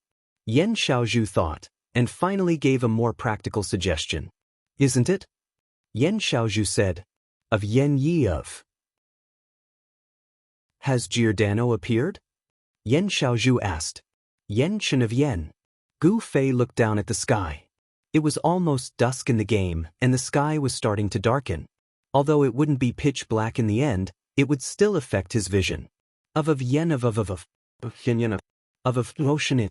Speaker 1: Yan Xiaozhu thought, and finally gave a more practical suggestion. Isn't it? Yan Xiaozhu said. Of Yan Yi of. Has Giordano appeared? Yan Xiaozhu asked. Yan Chen of Yan. Gu Fei looked down at the sky. It was almost dusk in the game, and the sky was starting to darken. Although it wouldn't be pitch black in the end, it would still affect his vision. Of Yan of Ocean it.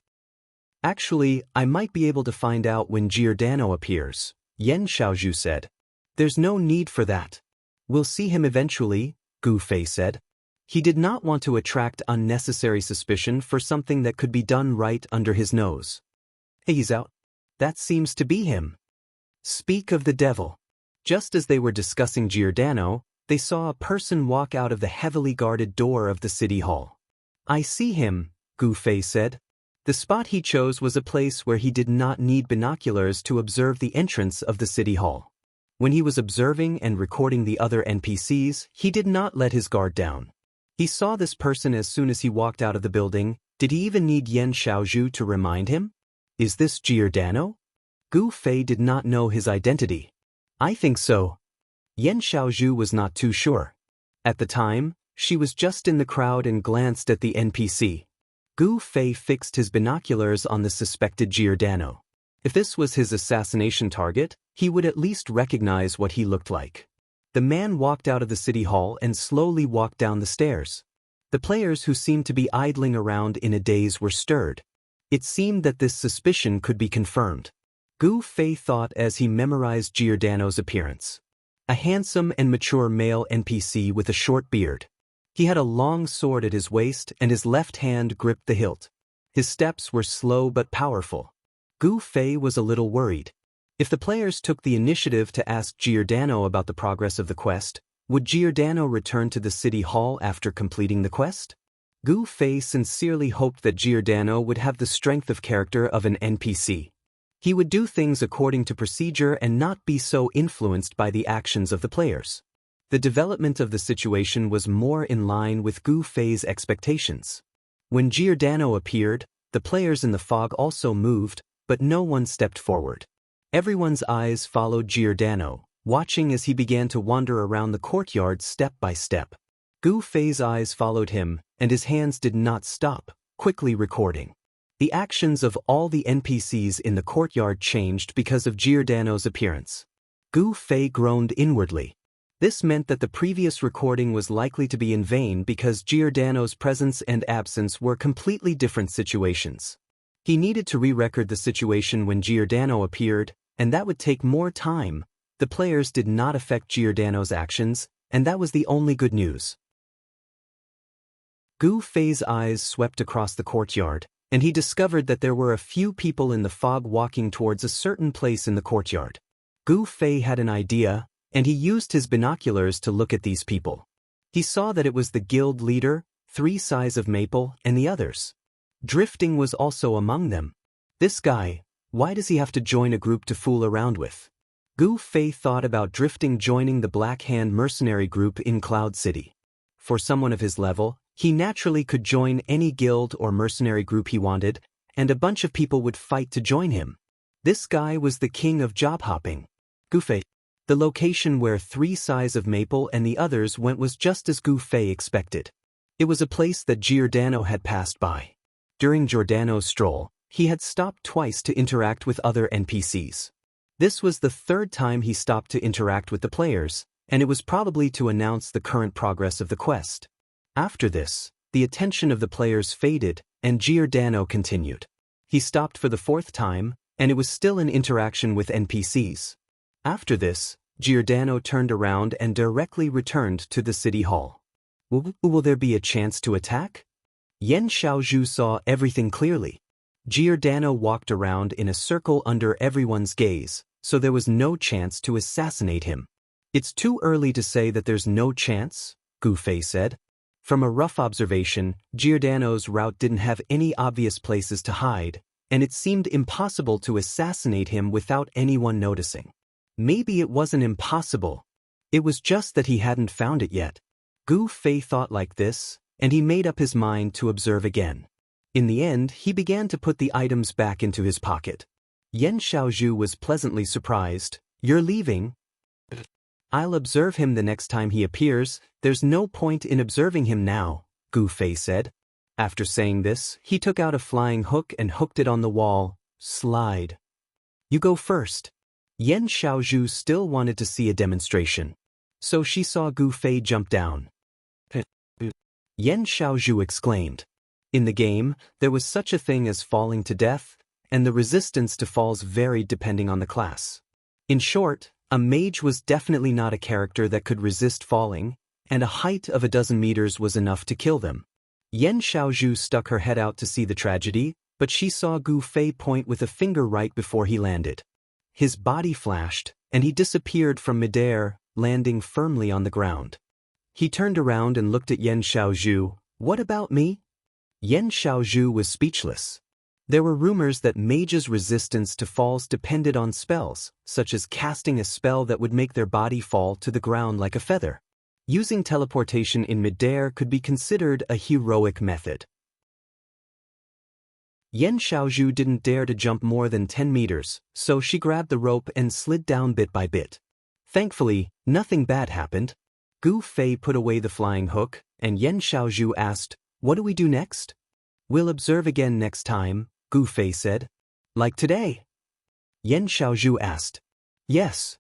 Speaker 1: Actually, I might be able to find out when Giordano appears, Yan Xiaozhu said. There's no need for that. We'll see him eventually, Gu Fei said. He did not want to attract unnecessary suspicion for something that could be done right under his nose. Hey, he's out. That seems to be him. Speak of the devil. Just as they were discussing Giordano, they saw a person walk out of the heavily guarded door of the city hall. I see him, Gu Fei said. The spot he chose was a place where he did not need binoculars to observe the entrance of the city hall. When he was observing and recording the other NPCs, he did not let his guard down. He saw this person as soon as he walked out of the building. Did he even need Yan Xiaozhu to remind him? Is this Giordano? Gu Fei did not know his identity. I think so. Yan Xiaozhu was not too sure. At the time, she was just in the crowd and glanced at the NPC. Gu Fei fixed his binoculars on the suspected Giordano. If this was his assassination target, he would at least recognize what he looked like. The man walked out of the city hall and slowly walked down the stairs. The players who seemed to be idling around in a daze were stirred. It seemed that this suspicion could be confirmed. Gu Fei thought as he memorized Giordano's appearance. A handsome and mature male NPC with a short beard. He had a long sword at his waist and his left hand gripped the hilt. His steps were slow but powerful. Gu Fei was a little worried. If the players took the initiative to ask Giordano about the progress of the quest, would Giordano return to the city hall after completing the quest? Gu Fei sincerely hoped that Giordano would have the strength of character of an NPC. He would do things according to procedure and not be so influenced by the actions of the players. The development of the situation was more in line with Gu Fei's expectations. When Giordano appeared, the players in the fog also moved, but no one stepped forward. Everyone's eyes followed Giordano, watching as he began to wander around the courtyard step by step. Gu Fei's eyes followed him, and his hands did not stop, quickly recording. The actions of all the NPCs in the courtyard changed because of Giordano's appearance. Gu Fei groaned inwardly. This meant that the previous recording was likely to be in vain because Giordano's presence and absence were completely different situations. He needed to re-record the situation when Giordano appeared, and that would take more time. The players did not affect Giordano's actions, and that was the only good news. Gu Fei's eyes swept across the courtyard, and he discovered that there were a few people in the fog walking towards a certain place in the courtyard. Gu Fei had an idea, and he used his binoculars to look at these people. He saw that it was the guild leader, 3 Sighs of Maple, and the others. Drifting was also among them. This guy, why does he have to join a group to fool around with? Gu Fei thought about Drifting joining the Black Hand mercenary group in Cloud City. For someone of his level, he naturally could join any guild or mercenary group he wanted, and a bunch of people would fight to join him. This guy was the king of job hopping. Gu Fei. The location where 3 Sighs of Maple and the others went was just as Gu Fei expected. It was a place that Giordano had passed by. During Giordano's stroll, he had stopped twice to interact with other NPCs. This was the 3rd time he stopped to interact with the players, and it was probably to announce the current progress of the quest. After this, the attention of the players faded, and Giordano continued. He stopped for the 4th time, and it was still an interaction with NPCs. After this, Giordano turned around and directly returned to the city hall. Will there be a chance to attack? Yan Xiaozhu saw everything clearly. Giordano walked around in a circle under everyone's gaze, so there was no chance to assassinate him. It's too early to say that there's no chance, Gu Fei said. From a rough observation, Giordano's route didn't have any obvious places to hide, and it seemed impossible to assassinate him without anyone noticing. Maybe it wasn't impossible. It was just that he hadn't found it yet. Gu Fei thought like this, and he made up his mind to observe again. In the end, he began to put the items back into his pocket. Yan Xiaozhu was pleasantly surprised. You're leaving? I'll observe him the next time he appears. There's no point in observing him now, Gu Fei said. After saying this, he took out a flying hook and hooked it on the wall. Slide. You go first. Yan Xiaozhu still wanted to see a demonstration. So she saw Gu Fei jump down. Yan Xiaozhu exclaimed. In the game, there was such a thing as falling to death, and the resistance to falls varied depending on the class. In short, a mage was definitely not a character that could resist falling, and a height of 12 meters was enough to kill them. Yan Xiaozhu stuck her head out to see the tragedy, but she saw Gu Fei point with a finger right before he landed. His body flashed, and he disappeared from midair, landing firmly on the ground. He turned around and looked at Yan Xiaozhu. What about me? Yan Xiaozhu was speechless. There were rumors that mages' resistance to falls depended on spells, such as casting a spell that would make their body fall to the ground like a feather. Using teleportation in midair could be considered a heroic method. Yan Xiaozhu didn't dare to jump more than 10 meters, so she grabbed the rope and slid down bit by bit. Thankfully, nothing bad happened. Gu Fei put away the flying hook, and Yan Xiaozhu asked, "What do we do next?" "We'll observe again next time," Gu Fei said. "Like today?" Yan Xiaozhu asked. "Yes."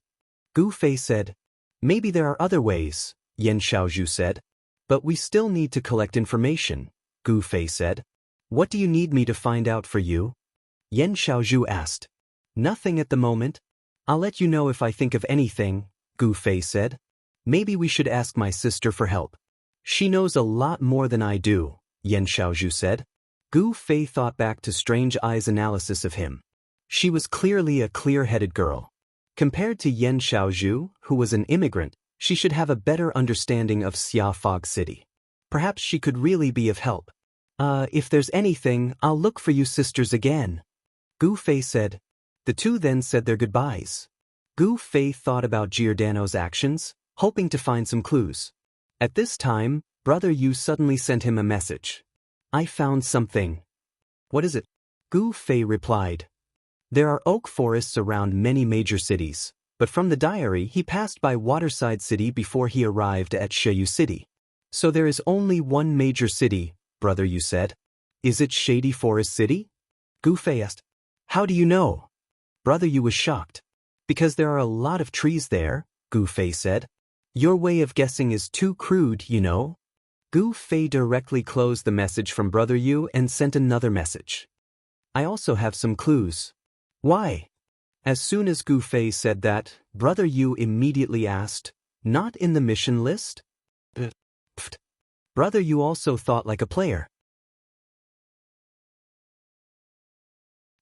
Speaker 1: Gu Fei said. "Maybe there are other ways," Yan Xiaozhu said. But we still need to collect information, Gu Fei said. What do you need me to find out for you? Yan Xiaozhu asked. Nothing at the moment. I'll let you know if I think of anything, Gu Fei said. Maybe we should ask my sister for help. She knows a lot more than I do, Yan Xiaozhu said. Gu Fei thought back to Strange Eye's analysis of him. She was clearly a clear-headed girl. Compared to Yan Xiaozhu, who was an immigrant, she should have a better understanding of Xia Fog City. Perhaps she could really be of help. If there's anything, I'll look for you sisters again, Gu Fei said. The two then said their goodbyes. Gu Fei thought about Giordano's actions, hoping to find some clues. At this time, Brother Yu suddenly sent him a message. I found something. What is it? Gu Fei replied. There are oak forests around many major cities, but from the diary he passed by Waterside City before he arrived at Sheyu City. So there is only one major city, Brother Yu said. Is it Shady Forest City? Gu Fei asked. How do you know? Brother Yu was shocked. Because there are a lot of trees there, Gu Fei said. Your way of guessing is too crude, you know. Gu Fei directly closed the message from Brother Yu and sent another message. I also have some clues. Why? As soon as Gu Fei said that, Brother Yu immediately asked, Not in the mission list? Pfft. Brother Yu also thought like a player.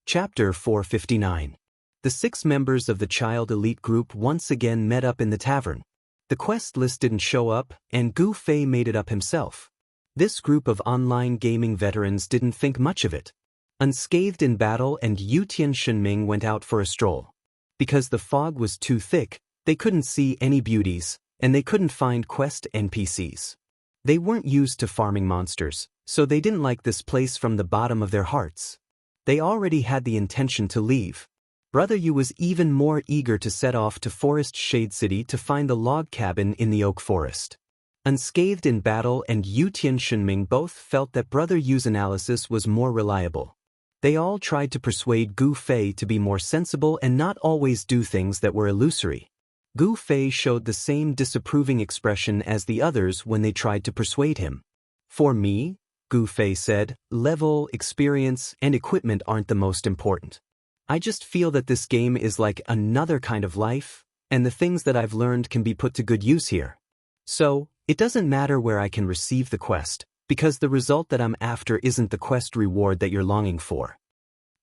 Speaker 1: Chapter 459. The 6 members of the child elite group once again met up in the tavern. The quest list didn't show up, and Gu Fei made it up himself. This group of online gaming veterans didn't think much of it. Unscathed in battle and Yutian Shenming went out for a stroll. Because the fog was too thick, they couldn't see any beauties, and they couldn't find quest NPCs. They weren't used to farming monsters, so they didn't like this place from the bottom of their hearts. They already had the intention to leave. Brother Yu was even more eager to set off to Forest Shade City to find the log cabin in the oak forest. Unscathed in battle and Yutian Shenming both felt that Brother Yu's analysis was more reliable. They all tried to persuade Gu Fei to be more sensible and not always do things that were illusory. Gu Fei showed the same disapproving expression as the others when they tried to persuade him. For me, Gu Fei said, level, experience, and equipment aren't the most important. I just feel that this game is like another kind of life, and the things that I've learned can be put to good use here. So, it doesn't matter where I can receive the quest, because the result that I'm after isn't the quest reward that you're longing for.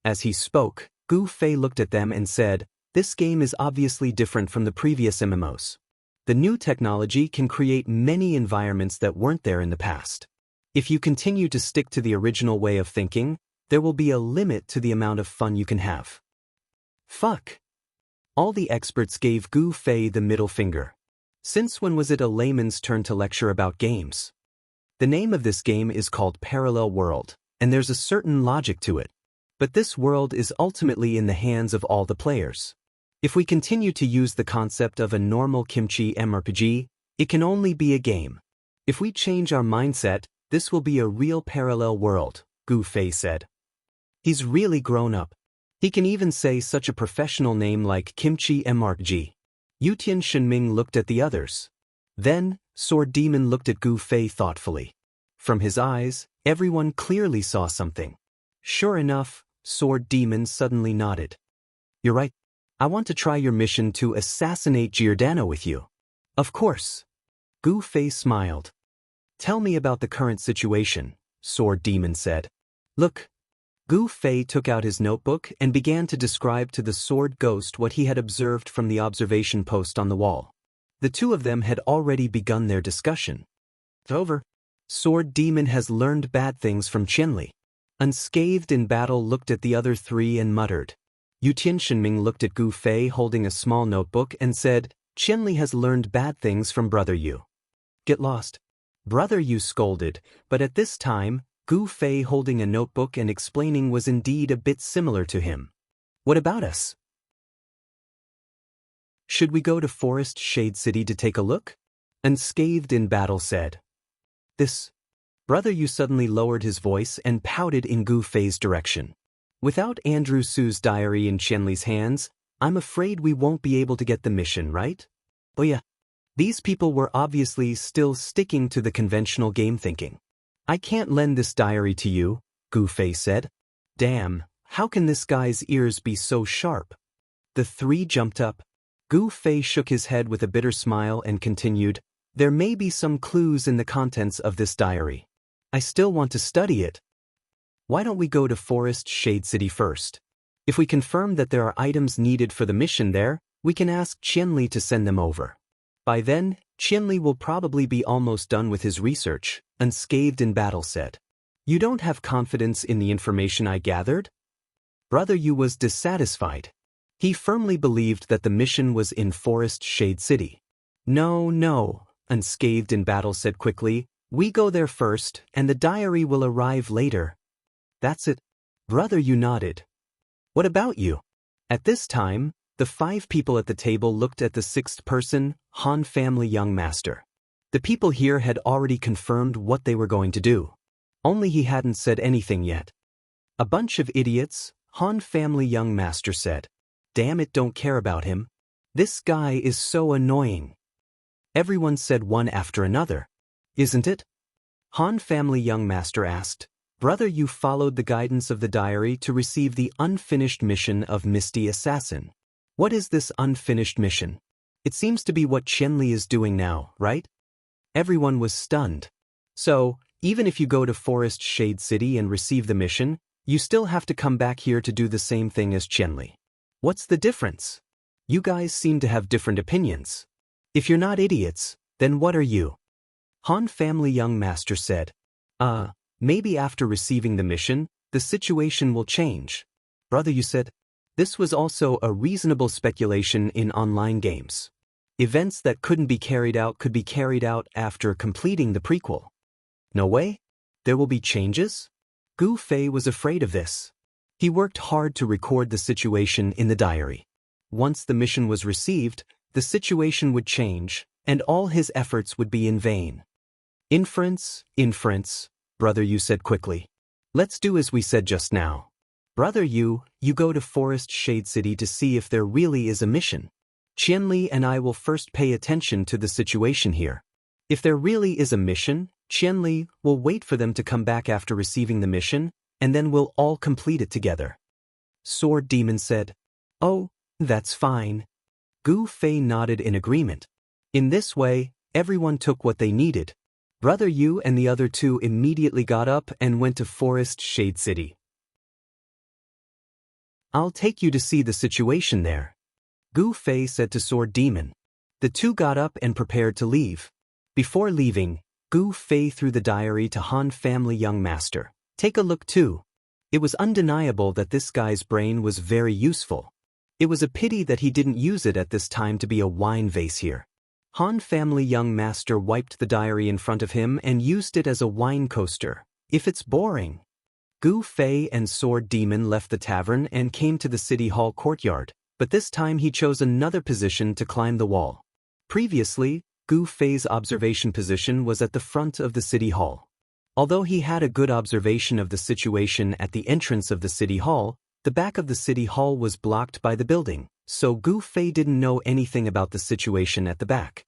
Speaker 1: As he spoke, Gu Fei looked at them and said, This game is obviously different from the previous MMOs. The new technology can create many environments that weren't there in the past. If you continue to stick to the original way of thinking, there will be a limit to the amount of fun you can have. Fuck. All the experts gave Gu Fei the middle finger. Since when was it a layman's turn to lecture about games? The name of this game is called Parallel World, and there's a certain logic to it. But this world is ultimately in the hands of all the players. If we continue to use the concept of a normal kimchi MRPG, it can only be a game. If we change our mindset, this will be a real parallel world, Gu Fei said. He's really grown up. He can even say such a professional name like Kimchi MRPG. Yutian Shenming looked at the others. Then, Sword Demon looked at Gu Fei thoughtfully. From his eyes, everyone clearly saw something. Sure enough, Sword Demon suddenly nodded. You're right. I want to try your mission to assassinate Giordano with you. Of course. Gu Fei smiled. Tell me about the current situation, Sword Demon said. Look. Gu Fei took out his notebook and began to describe to the sword ghost what he had observed from the observation post on the wall. The two of them had already begun their discussion. It's over. Sword Demon has learned bad things from Qianli. Unscathed in battle looked at the other 3 and muttered. Yutian Shenming looked at Gu Fei holding a small notebook and said, Qianli has learned bad things from Brother Yu. Get lost. Brother Yu scolded, but at this time, Gu Fei holding a notebook and explaining was indeed a bit similar to him. What about us? Should we go to Forest Shade City to take a look? Unscathed in battle said. This. Brother Yu suddenly lowered his voice and pouted in Gu Fei's direction. Without Andrew Su's diary in Qianli's hands, I'm afraid we won't be able to get the mission, right? Oh yeah. These people were obviously still sticking to the conventional game thinking. I can't lend this diary to you, Gu Fei said. Damn, how can this guy's ears be so sharp? The three jumped up. Gu Fei shook his head with a bitter smile and continued, there may be some clues in the contents of this diary. I still want to study it. Why don't we go to Forest Shade City first? If we confirm that there are items needed for the mission there, we can ask Qianli to send them over. By then, Qianli will probably be almost done with his research, Unscathed in Battle said. You don't have confidence in the information I gathered? Brother Yu was dissatisfied. He firmly believed that the mission was in Forest Shade City. No, Unscathed in Battle said quickly, we go there first, and the diary will arrive later. That's it. Brother Yu nodded. What about you? At this time, the 5 people at the table looked at the 6th person, Han family young master. The people here had already confirmed what they were going to do. Only he hadn't said anything yet. A bunch of idiots, Han family young master said. Damn it, don't care about him. This guy is so annoying. Everyone said one after another. Isn't it? Han family young master asked. Brother, you followed the guidance of the diary to receive the unfinished mission of Misty Assassin. What is this unfinished mission? It seems to be what Qianli is doing now, right? Everyone was stunned. So, even if you go to Forest Shade City and receive the mission, you still have to come back here to do the same thing as Qianli. What's the difference? You guys seem to have different opinions. If you're not idiots, then what are you? Han family young master said. Maybe after receiving the mission, the situation will change. Brother, you said. This was also a reasonable speculation in online games. Events that couldn't be carried out could be carried out after completing the prequel. No way? There will be changes? Gu Fei was afraid of this. He worked hard to record the situation in the diary. Once the mission was received, the situation would change, and all his efforts would be in vain. Inference, Brother Yu said quickly. Let's do as we said just now. Brother Yu, you go to Forest Shade City to see if there really is a mission. Qianli and I will first pay attention to the situation here. If there really is a mission, Qianli will wait for them to come back after receiving the mission, and then we'll all complete it together. Sword Demon said. Oh, that's fine. Gu Fei nodded in agreement. In this way, everyone took what they needed. Brother Yu and the other 2 immediately got up and went to Forest Shade City. I'll take you to see the situation there, Gu Fei said to Sword Demon. The 2 got up and prepared to leave. Before leaving, Gu Fei threw the diary to Han family young master. Take a look too. It was undeniable that this guy's brain was very useful. It was a pity that he didn't use it at this time to be a wine vase here. Han family young master wiped the diary in front of him and used it as a wine coaster. If it's boring. Gu Fei and Sword Demon left the tavern and came to the city hall courtyard, but this time he chose another position to climb the wall. Previously, Gu Fei's observation position was at the front of the city hall. Although he had a good observation of the situation at the entrance of the city hall, the back of the city hall was blocked by the building, so Gu Fei didn't know anything about the situation at the back.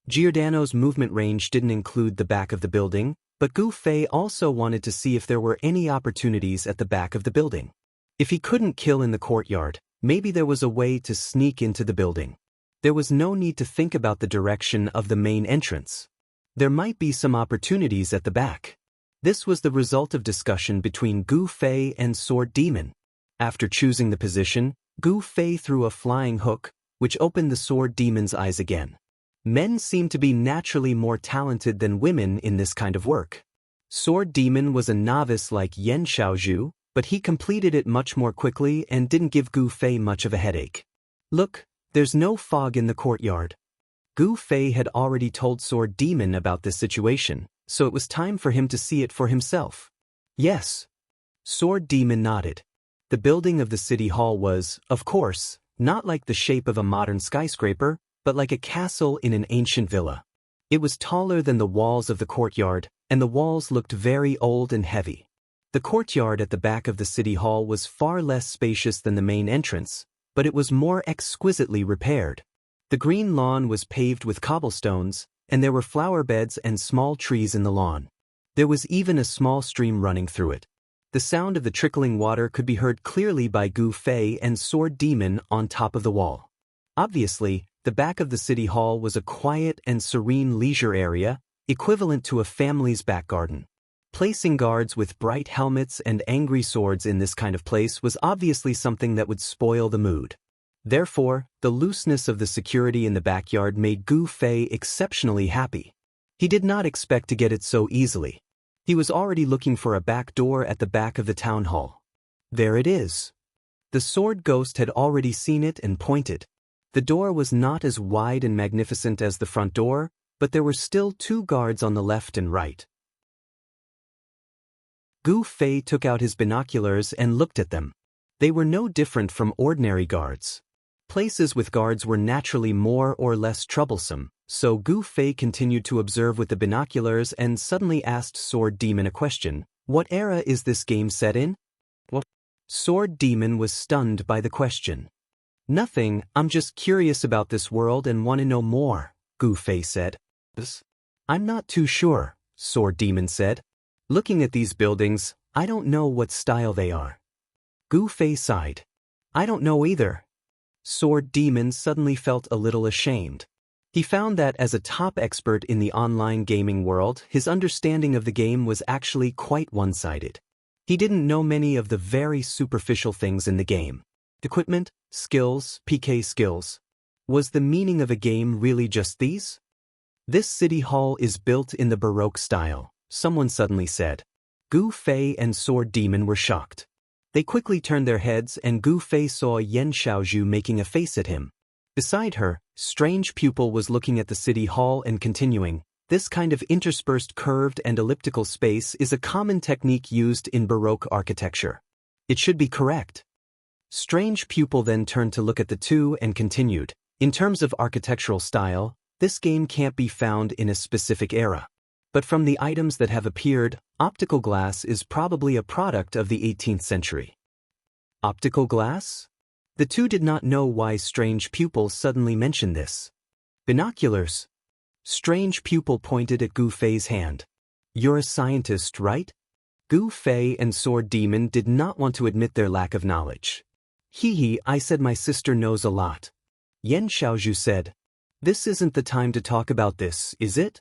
Speaker 1: Giordano's movement range didn't include the back of the building, but Gu Fei also wanted to see if there were any opportunities at the back of the building. If he couldn't kill in the courtyard, maybe there was a way to sneak into the building. There was no need to think about the direction of the main entrance. There might be some opportunities at the back. This was the result of discussion between Gu Fei and Sword Demon. After choosing the position, Gu Fei threw a flying hook, which opened the Sword Demon's eyes again. Men seem to be naturally more talented than women in this kind of work. Sword Demon was a novice like Yan Xiaozhu, but he completed it much more quickly and didn't give Gu Fei much of a headache. Look, there's no fog in the courtyard. Gu Fei had already told Sword Demon about this situation, so it was time for him to see it for himself. Yes. Sword Demon nodded. The building of the city hall was, of course, not like the shape of a modern skyscraper, but like a castle in an ancient villa. It was taller than the walls of the courtyard, and the walls looked very old and heavy. The courtyard at the back of the city hall was far less spacious than the main entrance, but it was more exquisitely repaired. The green lawn was paved with cobblestones, and there were flower beds and small trees in the lawn. There was even a small stream running through it. The sound of the trickling water could be heard clearly by Gu Fei and Sword Demon on top of the wall. Obviously, the back of the city hall was a quiet and serene leisure area, equivalent to a family's back garden. Placing guards with bright helmets and angry swords in this kind of place was obviously something that would spoil the mood. Therefore, the looseness of the security in the backyard made Gu Fei exceptionally happy. He did not expect to get it so easily. He was already looking for a back door at the back of the town hall. There it is. The sword ghost had already seen it and pointed. The door was not as wide and magnificent as the front door, but there were still 2 guards on the left and right. Gu Fei took out his binoculars and looked at them. They were no different from ordinary guards. Places with guards were naturally more or less troublesome, so Gu Fei continued to observe with the binoculars and suddenly asked Sword Demon a question. What era is this game set in? What? Sword Demon was stunned by the question. Nothing, I'm just curious about this world and want to know more, Gu Fei said. I'm not too sure, Sword Demon said. Looking at these buildings, I don't know what style they are. Gu Fei sighed. I don't know either. Sword Demon suddenly felt a little ashamed. He found that as a top expert in the online gaming world, his understanding of the game was actually quite one-sided. He didn't know many of the very superficial things in the game. Equipment, skills, PK skills. Was the meaning of a game really just these? This city hall is built in the Baroque style, someone suddenly said. Gu Fei and Sword Demon were shocked. They quickly turned their heads and Gu Fei saw Yen Xiaozhu making a face at him. Beside her, Strange Pupil was looking at the city hall and continuing, this kind of interspersed curved and elliptical space is a common technique used in Baroque architecture. It should be correct. Strange Pupil then turned to look at the two and continued, in terms of architectural style, this game can't be found in a specific era. But from the items that have appeared, optical glass is probably a product of the 18th century. Optical glass? The two did not know why Strange Pupil suddenly mentioned this. Binoculars. Strange Pupil pointed at Gu Fei's hand. You're a scientist, right? Gu Fei and Sword Demon did not want to admit their lack of knowledge. Hee, I said my sister knows a lot. Yen Xiaozhu said. This isn't the time to talk about this, is it?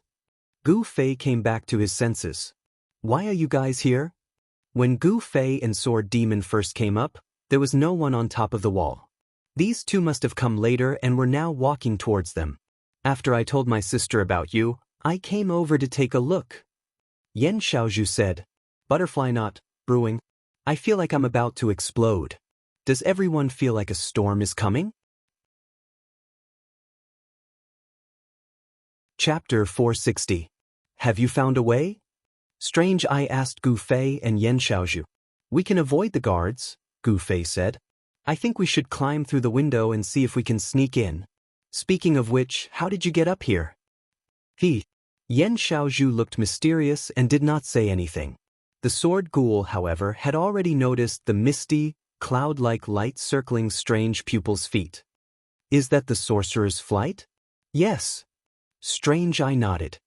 Speaker 1: Gu Fei came back to his senses. Why are you guys here? When Gu Fei and Sword Demon first came up, there was no one on top of the wall. These two must have come later and were now walking towards them. After I told my sister about you, I came over to take a look. Yen Xiaozhu said. Butterfly knot, brewing. I feel like I'm about to explode. Does everyone feel like a storm is coming? Chapter 460. Have you found a way? Strange Eye asked Gu Fei and Yen Xiaozhu. We can avoid the guards, Gu Fei said. I think we should climb through the window and see if we can sneak in. Speaking of which, how did you get up here? Yen Xiaozhu looked mysterious and did not say anything. The sword ghoul, however, had already noticed the misty, cloud-like light circling Strange Pupil's feet. Is that the sorcerer's flight? Yes. Strange Eye nodded.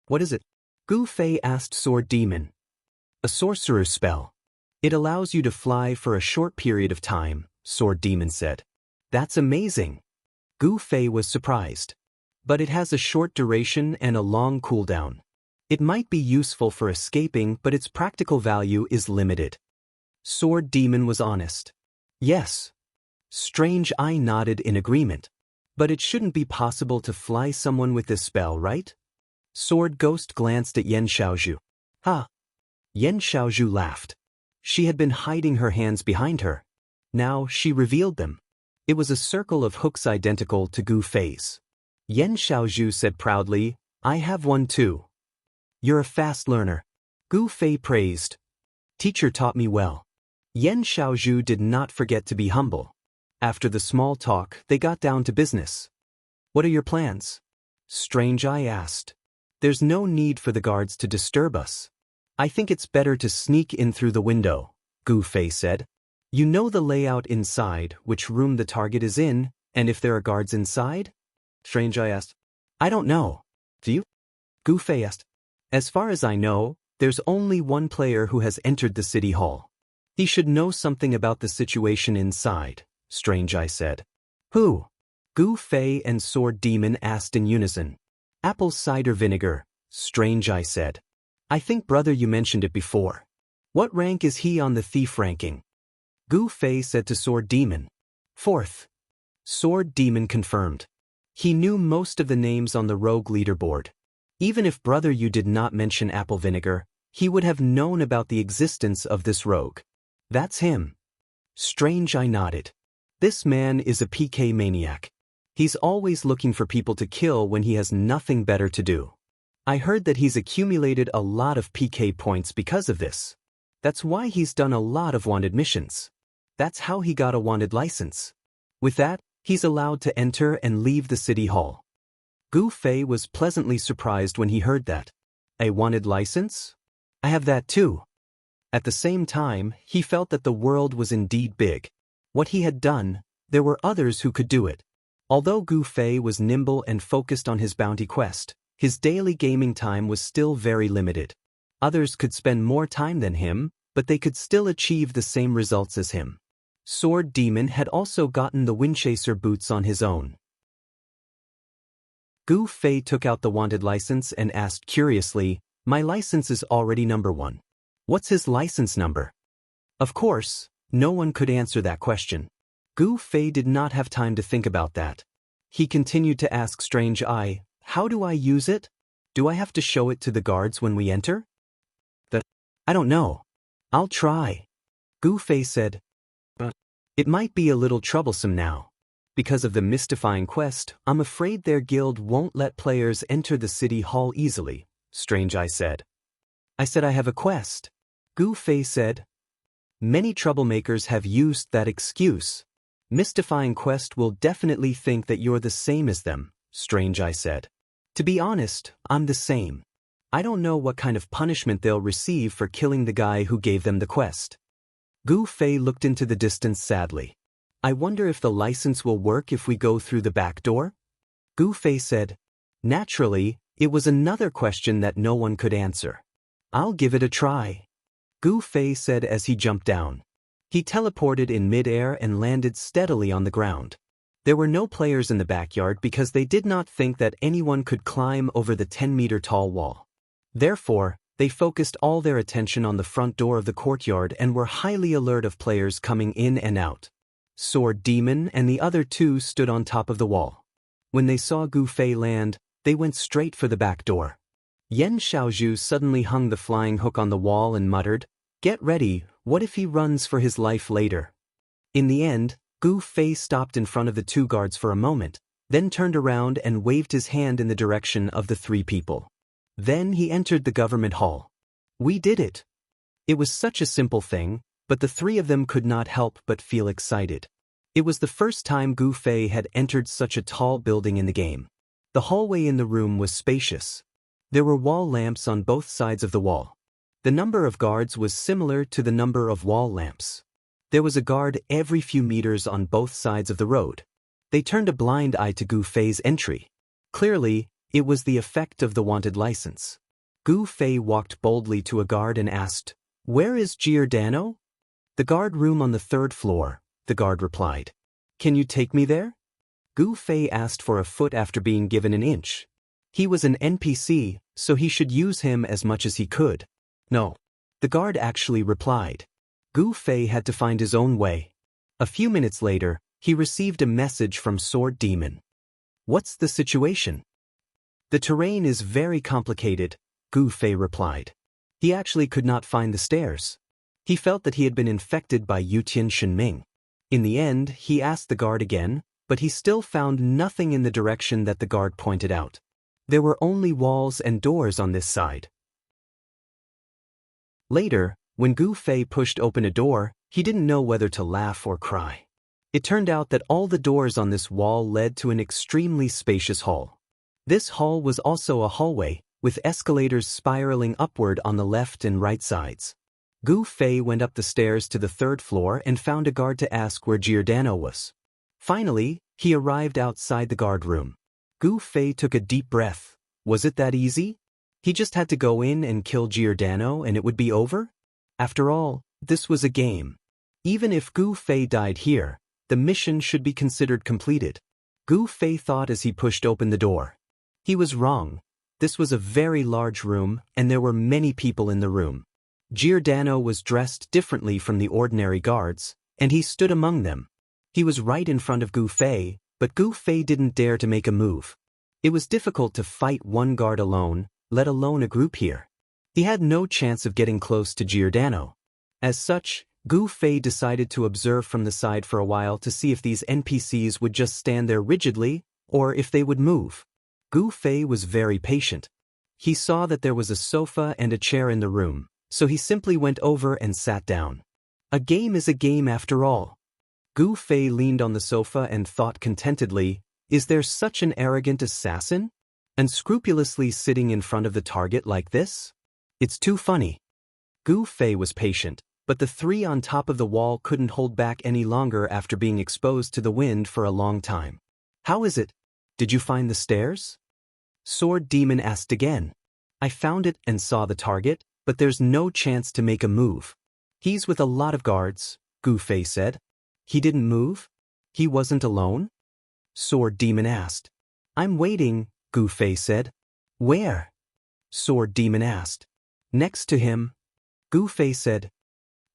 Speaker 1: What is it? Gu Fei asked Sword Demon. A sorcerer's spell. It allows you to fly for a short period of time, Sword Demon said. That's amazing. Gu Fei was surprised. But it has a short duration and a long cooldown. It might be useful for escaping, but its practical value is limited. Sword Demon was honest. Yes. Strange Eye nodded in agreement. But it shouldn't be possible to fly someone with this spell, right? Sword Ghost glanced at Yen Xiaozhu. Ha! Yen Xiaozhu laughed. She had been hiding her hands behind her. Now she revealed them. It was a circle of hooks identical to Gu Fei's. Yen Xiaozhu said proudly, I have one too. You're a fast learner. Gu Fei praised. Teacher taught me well. Yen Xiaozhu did not forget to be humble. After the small talk, they got down to business. What are your plans? Strange Eye asked. There's no need for the guards to disturb us. I think it's better to sneak in through the window, Gu Fei said. You know the layout inside, which room the target is in, and if there are guards inside? Strange Eye asked. I don't know. Do you? Gu Fei asked. As far as I know, there's only one player who has entered the city hall. He should know something about the situation inside, Strange Eye said. Who? Gu Fei and Sword Demon asked in unison. Apple cider vinegar, Strange Eye said. I think brother you mentioned it before. What rank is he on the thief ranking? Gu Fei said to Sword Demon. 4th. Sword Demon confirmed. He knew most of the names on the rogue leaderboard. Even if brother you did not mention apple vinegar, he would have known about the existence of this rogue. That's him. Strange Eye nodded. This man is a PK maniac. He's always looking for people to kill when he has nothing better to do. I heard that he's accumulated a lot of PK points because of this. That's why he's done a lot of wanted missions. That's how he got a wanted license. With that, he's allowed to enter and leave the city hall. Gu Fei was pleasantly surprised when he heard that. A wanted license? I have that too. At the same time, he felt that the world was indeed big. What he had done, there were others who could do it. Although Gu Fei was nimble and focused on his bounty quest, his daily gaming time was still very limited. Others could spend more time than him, but they could still achieve the same results as him. Sword Demon had also gotten the Windchaser boots on his own. Gu Fei took out the wanted license and asked curiously, my license is already number 1. What's his license number? Of course, no one could answer that question. Gu Fei did not have time to think about that. He continued to ask Strange Eye, how do I use it? Do I have to show it to the guards when we enter? I don't know. I'll try. Gu Fei said. But it might be a little troublesome now. Because of the mystifying quest, I'm afraid their guild won't let players enter the city hall easily, Strange Eye said. I said I have a quest. Gu Fei said. Many troublemakers have used that excuse. Mystifying quest will definitely think that you're the same as them, Strange Eye said. To be honest, I'm the same. I don't know what kind of punishment they'll receive for killing the guy who gave them the quest. Gu Fei looked into the distance sadly. I wonder if the license will work if we go through the back door? Gu Fei said. Naturally, it was another question that no one could answer. I'll give it a try. Gu Fei said as he jumped down. He teleported in mid-air and landed steadily on the ground. There were no players in the backyard because they did not think that anyone could climb over the 10-meter-tall wall. Therefore, they focused all their attention on the front door of the courtyard and were highly alert of players coming in and out. Sword Demon and the other 2 stood on top of the wall. When they saw Gu Fei land, they went straight for the back door. Yen Xiaozhu suddenly hung the flying hook on the wall and muttered, "Get ready, what if he runs for his life later?" In the end, Gu Fei stopped in front of the 2 guards for a moment, then turned around and waved his hand in the direction of the 3 people. Then he entered the government hall. We did it. It was such a simple thing, but the 3 of them could not help but feel excited. It was the first time Gu Fei had entered such a tall building in the game. The hallway in the room was spacious. There were wall lamps on both sides of the wall. The number of guards was similar to the number of wall lamps. There was a guard every few meters on both sides of the road. They turned a blind eye to Gu Fei's entry. Clearly, it was the effect of the wanted license. Gu Fei walked boldly to a guard and asked, "Where is Giordano?" "The guard room on the 3rd floor," the guard replied. "Can you take me there?" Gu Fei asked for a foot after being given an inch. He was an NPC, so he should use him as much as he could. "No." The guard actually replied. Gu Fei had to find his own way. A few minutes later, he received a message from Sword Demon. "What's the situation?" "The terrain is very complicated," Gu Fei replied. He actually could not find the stairs. He felt that he had been infected by Yutian Shenming. In the end, he asked the guard again, but he still found nothing in the direction that the guard pointed out. There were only walls and doors on this side. Later, when Gu Fei pushed open a door, he didn't know whether to laugh or cry. It turned out that all the doors on this wall led to an extremely spacious hall. This hall was also a hallway, with escalators spiraling upward on the left and right sides. Gu Fei went up the stairs to the 3rd floor and found a guard to ask where Giordano was. Finally, he arrived outside the guard room. Gu Fei took a deep breath. Was it that easy? He just had to go in and kill Giordano and it would be over? After all, this was a game. Even if Gu Fei died here, the mission should be considered completed. Gu Fei thought as he pushed open the door. He was wrong. This was a very large room, and there were many people in the room. Giordano was dressed differently from the ordinary guards, and he stood among them. He was right in front of Gu Fei, but Gu Fei didn't dare to make a move. It was difficult to fight one guard alone, let alone a group here. He had no chance of getting close to Giordano. As such, Gu Fei decided to observe from the side for a while to see if these NPCs would just stand there rigidly, or if they would move. Gu Fei was very patient. He saw that there was a sofa and a chair in the room, so he simply went over and sat down. A game is a game after all. Gu Fei leaned on the sofa and thought contentedly, is there such an arrogant assassin? Unscrupulously sitting in front of the target like this? It's too funny. Gu Fei was patient, but the three on top of the wall couldn't hold back any longer after being exposed to the wind for a long time. How is it? Did you find the stairs? Sword Demon asked again. I found it and saw the target, but there's no chance to make a move. He's with a lot of guards, Gu Fei said. He didn't move? He wasn't alone? Sword Demon asked. I'm waiting, Gu Fei said. Where? Sword Demon asked. Next to him. Gu Fei said.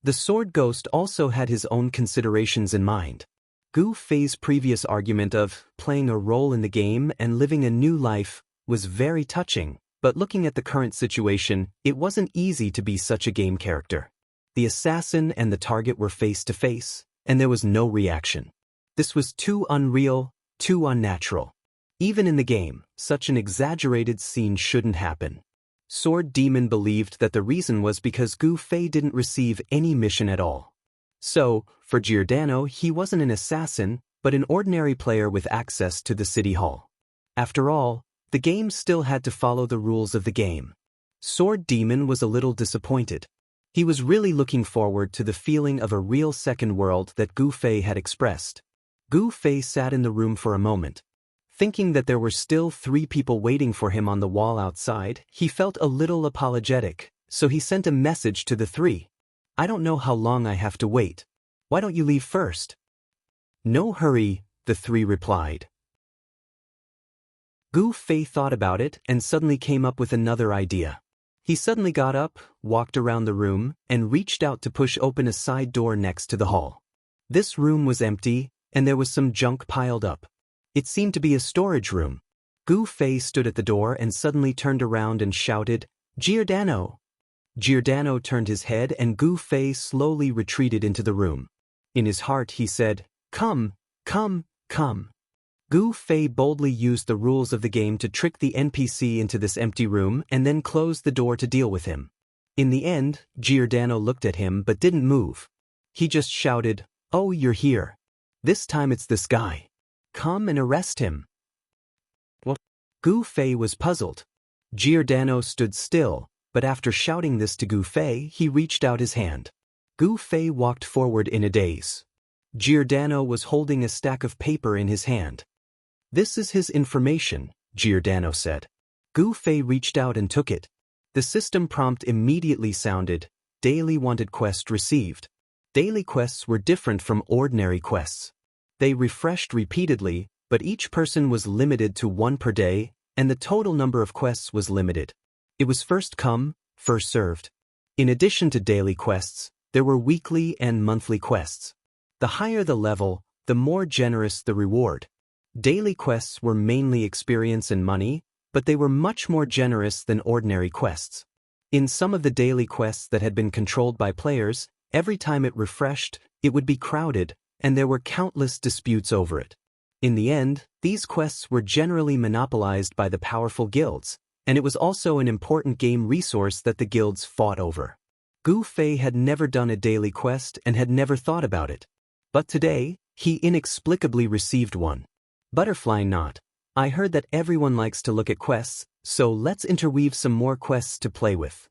Speaker 1: The sword ghost also had his own considerations in mind. Gu Fei's previous argument of playing a role in the game and living a new life was very touching, but looking at the current situation, it wasn't easy to be such a game character. The assassin and the target were face to face, and there was no reaction. This was too unreal, too unnatural. Even in the game, such an exaggerated scene shouldn't happen. Sword Demon believed that the reason was because Gu Fei didn't receive any mission at all. So, for Giordano, he wasn't an assassin, but an ordinary player with access to the city hall. After all, the game still had to follow the rules of the game. Sword Demon was a little disappointed. He was really looking forward to the feeling of a real second world that Gu Fei had expressed. Gu Fei sat in the room for a moment. Thinking that there were still 3 people waiting for him on the wall outside, he felt a little apologetic, so he sent a message to the 3. I don't know how long I have to wait. Why don't you leave first? No hurry, the 3 replied. Gu Fei thought about it and suddenly came up with another idea. He suddenly got up, walked around the room, and reached out to push open a side door next to the hall. This room was empty, and there was some junk piled up. It seemed to be a storage room. Gu Fei stood at the door and suddenly turned around and shouted, Giordano! Giordano turned his head and Gu Fei slowly retreated into the room. In his heart he said, Come, come, come. Gu Fei boldly used the rules of the game to trick the NPC into this empty room and then closed the door to deal with him. In the end, Giordano looked at him but didn't move. He just shouted, Oh, you're here. This time it's this guy. Come and arrest him. What? Gu Fei was puzzled. Giordano stood still, but after shouting this to Gu Fei, he reached out his hand. Gu Fei walked forward in a daze. Giordano was holding a stack of paper in his hand. This is his information, Giordano said. Gu Fei reached out and took it. The system prompt immediately sounded, Daily Wanted Quest Received. Daily quests were different from ordinary quests. They refreshed repeatedly, but each person was limited to 1 per day, and the total number of quests was limited. It was first come, first served. In addition to daily quests, there were weekly and monthly quests. The higher the level, the more generous the reward. Daily quests were mainly experience and money, but they were much more generous than ordinary quests. In some of the daily quests that had been controlled by players, every time it refreshed, it would be crowded, and there were countless disputes over it. In the end, these quests were generally monopolized by the powerful guilds, and it was also an important game resource that the guilds fought over. Gu Fei had never done a daily quest and had never thought about it. But today, he inexplicably received one. Butterfly knot. I heard that everyone likes to look at quests, so let's interweave some more quests to play with.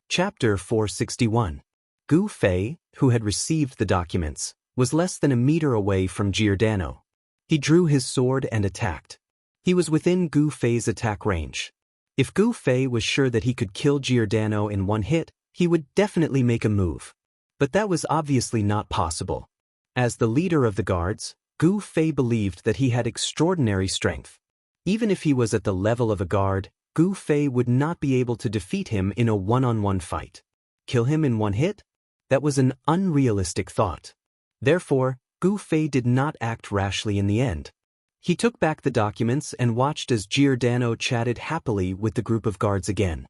Speaker 1: Chapter 461. Gu Fei, who had received the documents, was less than a meter away from Giordano. He drew his sword and attacked. He was within Gu Fei's attack range. If Gu Fei was sure that he could kill Giordano in one hit, he would definitely make a move. But that was obviously not possible. As the leader of the guards, Gu Fei believed that he had extraordinary strength. Even if he was at the level of a guard, Gu Fei would not be able to defeat him in a one-on-one fight. Kill him in one hit? That was an unrealistic thought. Therefore, Gu Fei did not act rashly in the end. He took back the documents and watched as Giordano chatted happily with the group of guards again.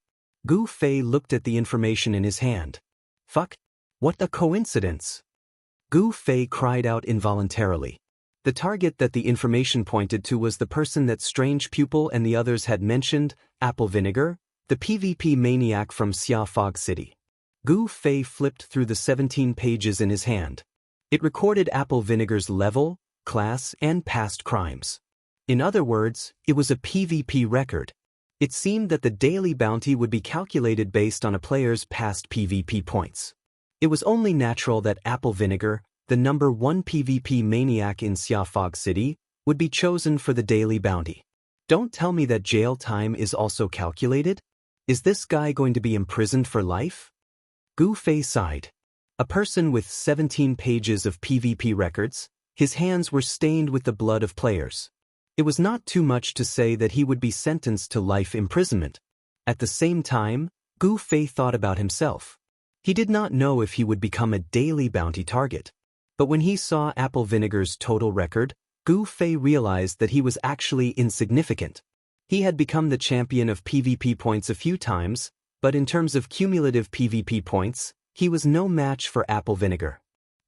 Speaker 1: Gu Fei looked at the information in his hand. Fuck! What a coincidence! Gu Fei cried out involuntarily. The target that the information pointed to was the person that Strange Pupil and the others had mentioned, Apple Vinegar, the PvP maniac from Xia Fog City. Gu Fei flipped through the 17 pages in his hand. It recorded Apple Vinegar's level, class, and past crimes. In other words, it was a PvP record. It seemed that the daily bounty would be calculated based on a player's past PvP points. It was only natural that Apple Vinegar, the number 1 PvP maniac in Xia Fog City, would be chosen for the daily bounty. Don't tell me that jail time is also calculated? Is this guy going to be imprisoned for life? Gu Fei sighed. A person with 17 pages of PvP records, his hands were stained with the blood of players. It was not too much to say that he would be sentenced to life imprisonment. At the same time, Gu Fei thought about himself. He did not know if he would become a daily bounty target. But when he saw Apple Vinegar's total record, Gu Fei realized that he was actually insignificant. He had become the champion of PvP points a few times, but in terms of cumulative PvP points, he was no match for Apple Vinegar.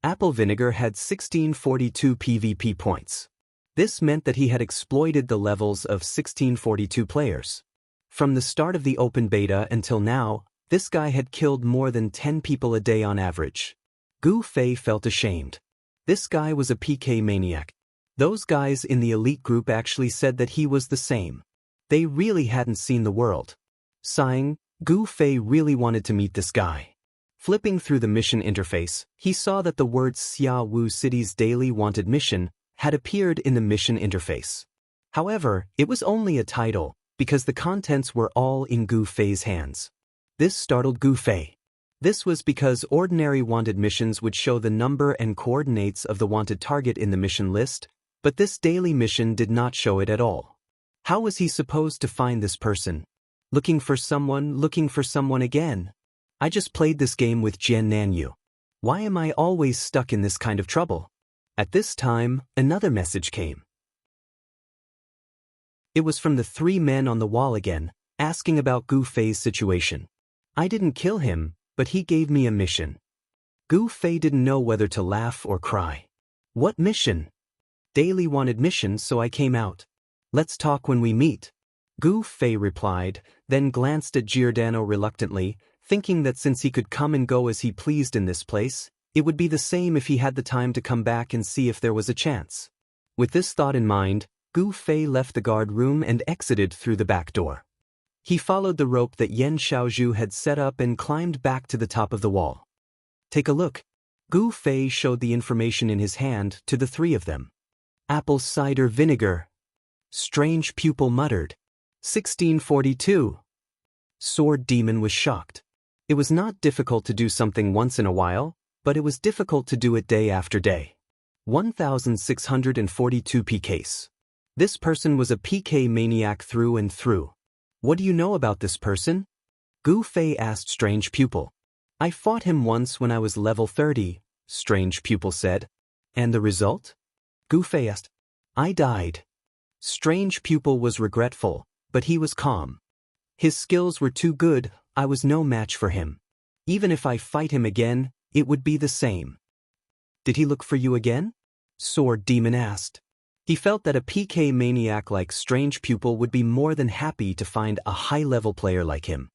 Speaker 1: Apple Vinegar had 1642 PvP points. This meant that he had exploited the levels of 1642 players. From the start of the open beta until now, this guy had killed more than 10 people a day on average. Gu Fei felt ashamed. This guy was a PK maniac. Those guys in the elite group actually said that he was the same. They really hadn't seen the world. Sighing, Gu Fei really wanted to meet this guy. Flipping through the mission interface, he saw that the words Xia Wu City's Daily Wanted Mission had appeared in the mission interface. However, it was only a title, because the contents were all in Gu Fei's hands. This startled Gu Fei. This was because ordinary wanted missions would show the number and coordinates of the wanted target in the mission list, but this daily mission did not show it at all. How was he supposed to find this person? Looking for someone again? I just played this game with Jian Nanyu. Why am I always stuck in this kind of trouble? At this time, another message came. It was from the 3 men on the wall again, asking about Gu Fei's situation. I didn't kill him, but he gave me a mission. Gu Fei didn't know whether to laugh or cry. What mission? Daily wanted mission, so I came out. Let's talk when we meet. Gu Fei replied, then glanced at Giordano reluctantly, thinking that since he could come and go as he pleased in this place, it would be the same if he had the time to come back and see if there was a chance. With this thought in mind, Gu Fei left the guard room and exited through the back door. He followed the rope that Yan Xiaozhu had set up and climbed back to the top of the wall. Take a look. Gu Fei showed the information in his hand to the 3 of them. Apple cider vinegar. Strange Pupil muttered. 1642. Sword Demon was shocked. It was not difficult to do something once in a while, but it was difficult to do it day after day. 1642 PKs. This person was a PK maniac through and through. What do you know about this person? Gu Fei asked Strange Pupil. I fought him once when I was level 30, Strange Pupil said. And the result? Gu Fei asked. I died. Strange Pupil was regretful, but he was calm. His skills were too good, I was no match for him. Even if I fight him again, it would be the same. Did he look for you again? Sword Demon asked. He felt that a PK maniac like Strange Pupil would be more than happy to find a high-level player like him.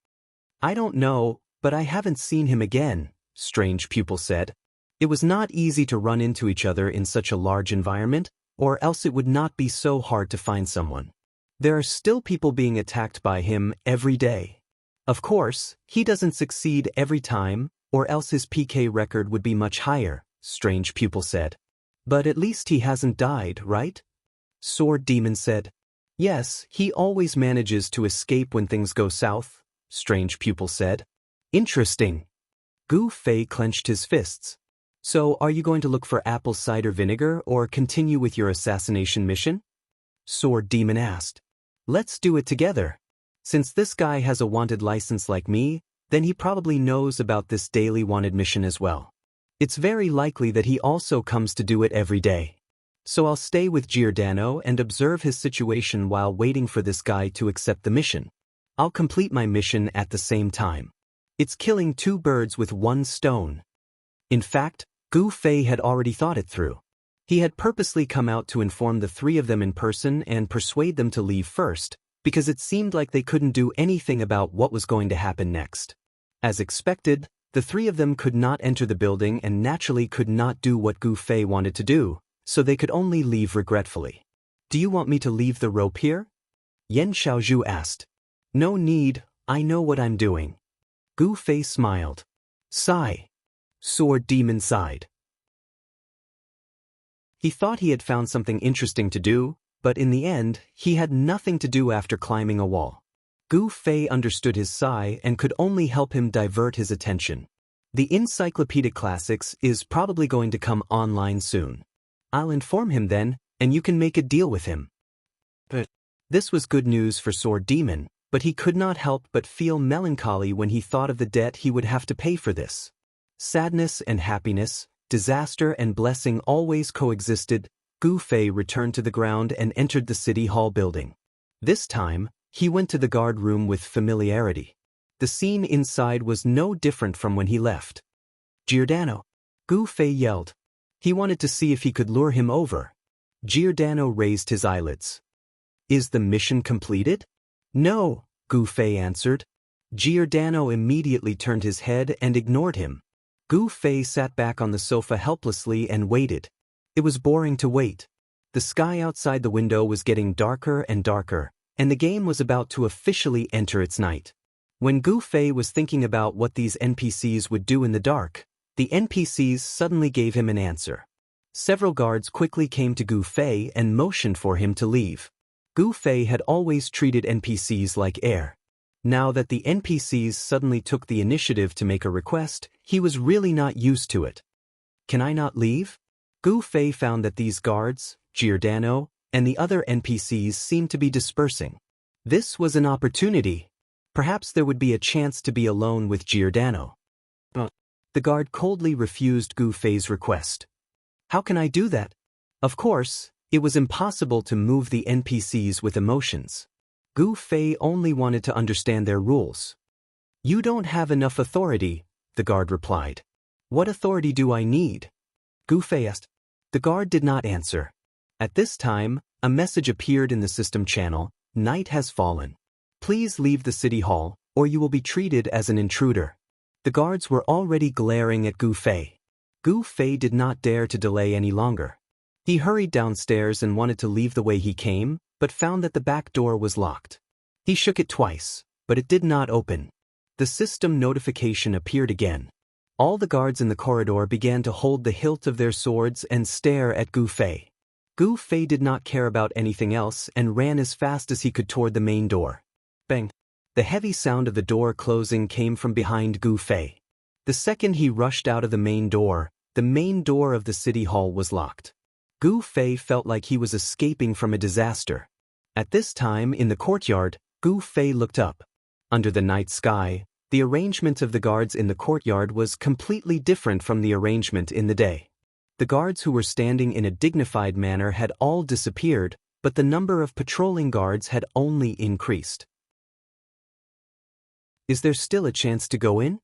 Speaker 1: I don't know, but I haven't seen him again, Strange Pupil said. It was not easy to run into each other in such a large environment, or else it would not be so hard to find someone. There are still people being attacked by him every day. Of course, he doesn't succeed every time, or else his PK record would be much higher, Strange Pupil said. But at least he hasn't died, right? Sword Demon said. Yes, he always manages to escape when things go south, Strange Pupil said. Interesting. Gu Fei clenched his fists. So are you going to look for apple cider vinegar or continue with your assassination mission? Sword Demon asked. Let's do it together. Since this guy has a wanted license like me, then he probably knows about this daily wanted mission as well. It's very likely that he also comes to do it every day. So I'll stay with Giordano and observe his situation while waiting for this guy to accept the mission. I'll complete my mission at the same time. It's killing two birds with one stone. In fact, Gu Fei had already thought it through. He had purposely come out to inform the three of them in person and persuade them to leave first, because it seemed like they couldn't do anything about what was going to happen next. As expected, the three of them could not enter the building and naturally could not do what Gu Fei wanted to do, so they could only leave regretfully. Do you want me to leave the rope here? Yan Xiaozhu asked. No need, I know what I'm doing. Gu Fei smiled. Sigh. Sword Demon sighed. He thought he had found something interesting to do, but in the end, he had nothing to do after climbing a wall. Gu Fei understood his sigh and could only help him divert his attention. The Encyclopedic Classics is probably going to come online soon. I'll inform him then, and you can make a deal with him. But this was good news for Sword Demon, but he could not help but feel melancholy when he thought of the debt he would have to pay for this. Sadness and happiness, disaster and blessing always coexisted. Gu Fei returned to the ground and entered the City Hall building. This time, he went to the guard room with familiarity. The scene inside was no different from when he left. Giordano! Gu Fei yelled. He wanted to see if he could lure him over. Giordano raised his eyelids. Is the mission completed? No, Gu Fei answered. Giordano immediately turned his head and ignored him. Gu Fei sat back on the sofa helplessly and waited. It was boring to wait. The sky outside the window was getting darker and darker, and the game was about to officially enter its night. When Gu Fei was thinking about what these NPCs would do in the dark, the NPCs suddenly gave him an answer. Several guards quickly came to Gu Fei and motioned for him to leave. Gu Fei had always treated NPCs like air. Now that the NPCs suddenly took the initiative to make a request, he was really not used to it. Can I not leave? Gu Fei found that these guards, Giordano, and the other NPCs seemed to be dispersing. This was an opportunity. Perhaps there would be a chance to be alone with Giordano. But the guard coldly refused Gu Fei's request. How can I do that? Of course, it was impossible to move the NPCs with emotions. Gu Fei only wanted to understand their rules. You don't have enough authority, the guard replied. What authority do I need? Gu Fei asked. The guard did not answer. At this time, a message appeared in the system channel. Night has fallen. Please leave the city hall, or you will be treated as an intruder. The guards were already glaring at Gu Fei. Gu Fei did not dare to delay any longer. He hurried downstairs and wanted to leave the way he came, but found that the back door was locked. He shook it twice, but it did not open. The system notification appeared again. All the guards in the corridor began to hold the hilt of their swords and stare at Gu Fei. Gu Fei did not care about anything else and ran as fast as he could toward the main door. Bang! The heavy sound of the door closing came from behind Gu Fei. The second he rushed out of the main door of the city hall was locked. Gu Fei felt like he was escaping from a disaster. At this time in the courtyard, Gu Fei looked up. Under the night sky, the arrangement of the guards in the courtyard was completely different from the arrangement in the day. The guards who were standing in a dignified manner had all disappeared, but the number of patrolling guards had only increased. Is there still a chance to go in?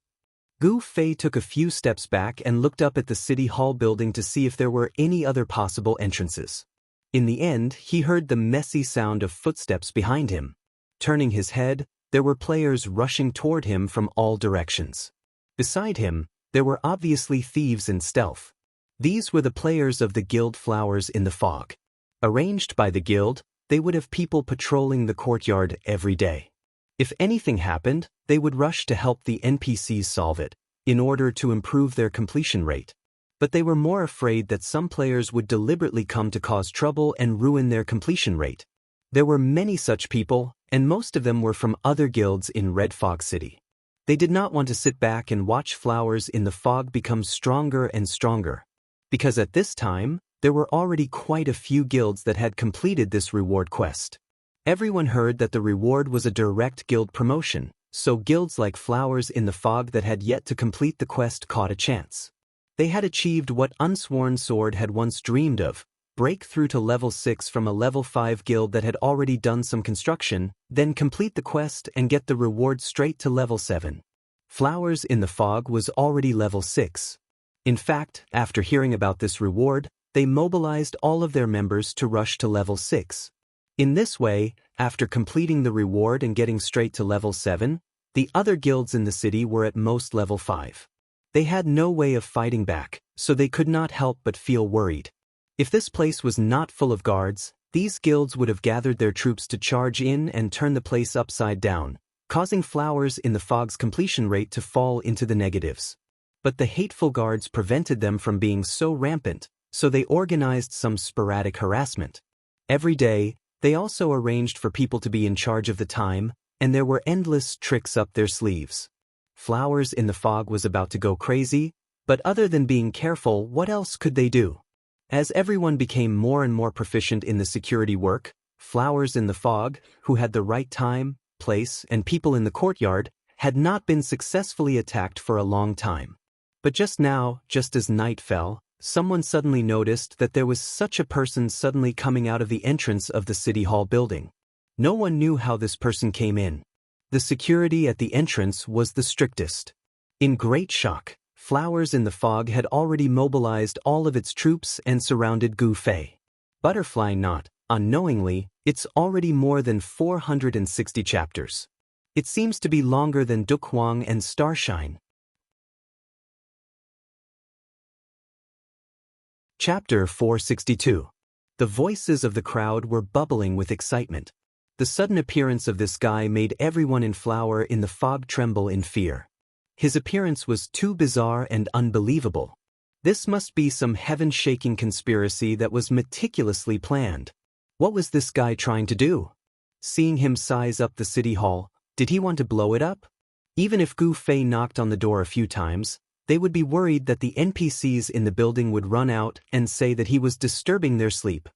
Speaker 1: Gu Fei took a few steps back and looked up at the city hall building to see if there were any other possible entrances. In the end, he heard the messy sound of footsteps behind him. Turning his head, there were players rushing toward him from all directions. Beside him, there were obviously thieves in stealth. These were the players of the guild Flowers in the Fog. Arranged by the guild, they would have people patrolling the courtyard every day. If anything happened, they would rush to help the NPCs solve it, in order to improve their completion rate. but they were more afraid that some players would deliberately come to cause trouble and ruin their completion rate. There were many such people, and most of them were from other guilds in Red Fog City. They did not want to sit back and watch flowers in the fog become stronger and stronger, because at this time, there were already quite a few guilds that had completed this reward quest. Everyone heard that the reward was a direct guild promotion, so guilds like Flowers in the Fog that had yet to complete the quest caught a chance. They had achieved what Unsworn Sword had once dreamed of: break through to level 6 from a level 5 guild that had already done some construction, then complete the quest and get the reward straight to level 7. Flowers in the Fog was already level 6. In fact, after hearing about this reward, they mobilized all of their members to rush to level 6. In this way, after completing the reward and getting straight to level 7, the other guilds in the city were at most level 5. They had no way of fighting back, so they could not help but feel worried. If this place was not full of guards, these guilds would have gathered their troops to charge in and turn the place upside down, causing Flowers in the Fog's completion rate to fall into the negatives. But the hateful guards prevented them from being so rampant, so they organized some sporadic harassment. Every day, they also arranged for people to be in charge of the time, and there were endless tricks up their sleeves. Flowers in the Fog was about to go crazy, but other than being careful, what else could they do? As everyone became more and more proficient in the security work, Flowers in the Fog, who had the right time, place, and people in the courtyard, had not been successfully attacked for a long time. But just now, just as night fell, someone suddenly noticed that there was such a person suddenly coming out of the entrance of the City Hall building. No one knew how this person came in. The security at the entrance was the strictest. In great shock, Flowers in the Fog had already mobilized all of its troops and surrounded Gu Fei. Butterfly Knot, unknowingly, it's already more than 460 chapters. It seems to be longer than Dukwang and Starshine. Chapter 462. The voices of the crowd were bubbling with excitement. The sudden appearance of this guy made everyone in Flower in the Fog tremble in fear. His appearance was too bizarre and unbelievable. This must be some heaven-shaking conspiracy that was meticulously planned. What was this guy trying to do? Seeing him size up the city hall, did he want to blow it up? Even if Gu Fei knocked on the door a few times, they would be worried that the NPCs in the building would run out and say that he was disturbing their sleep.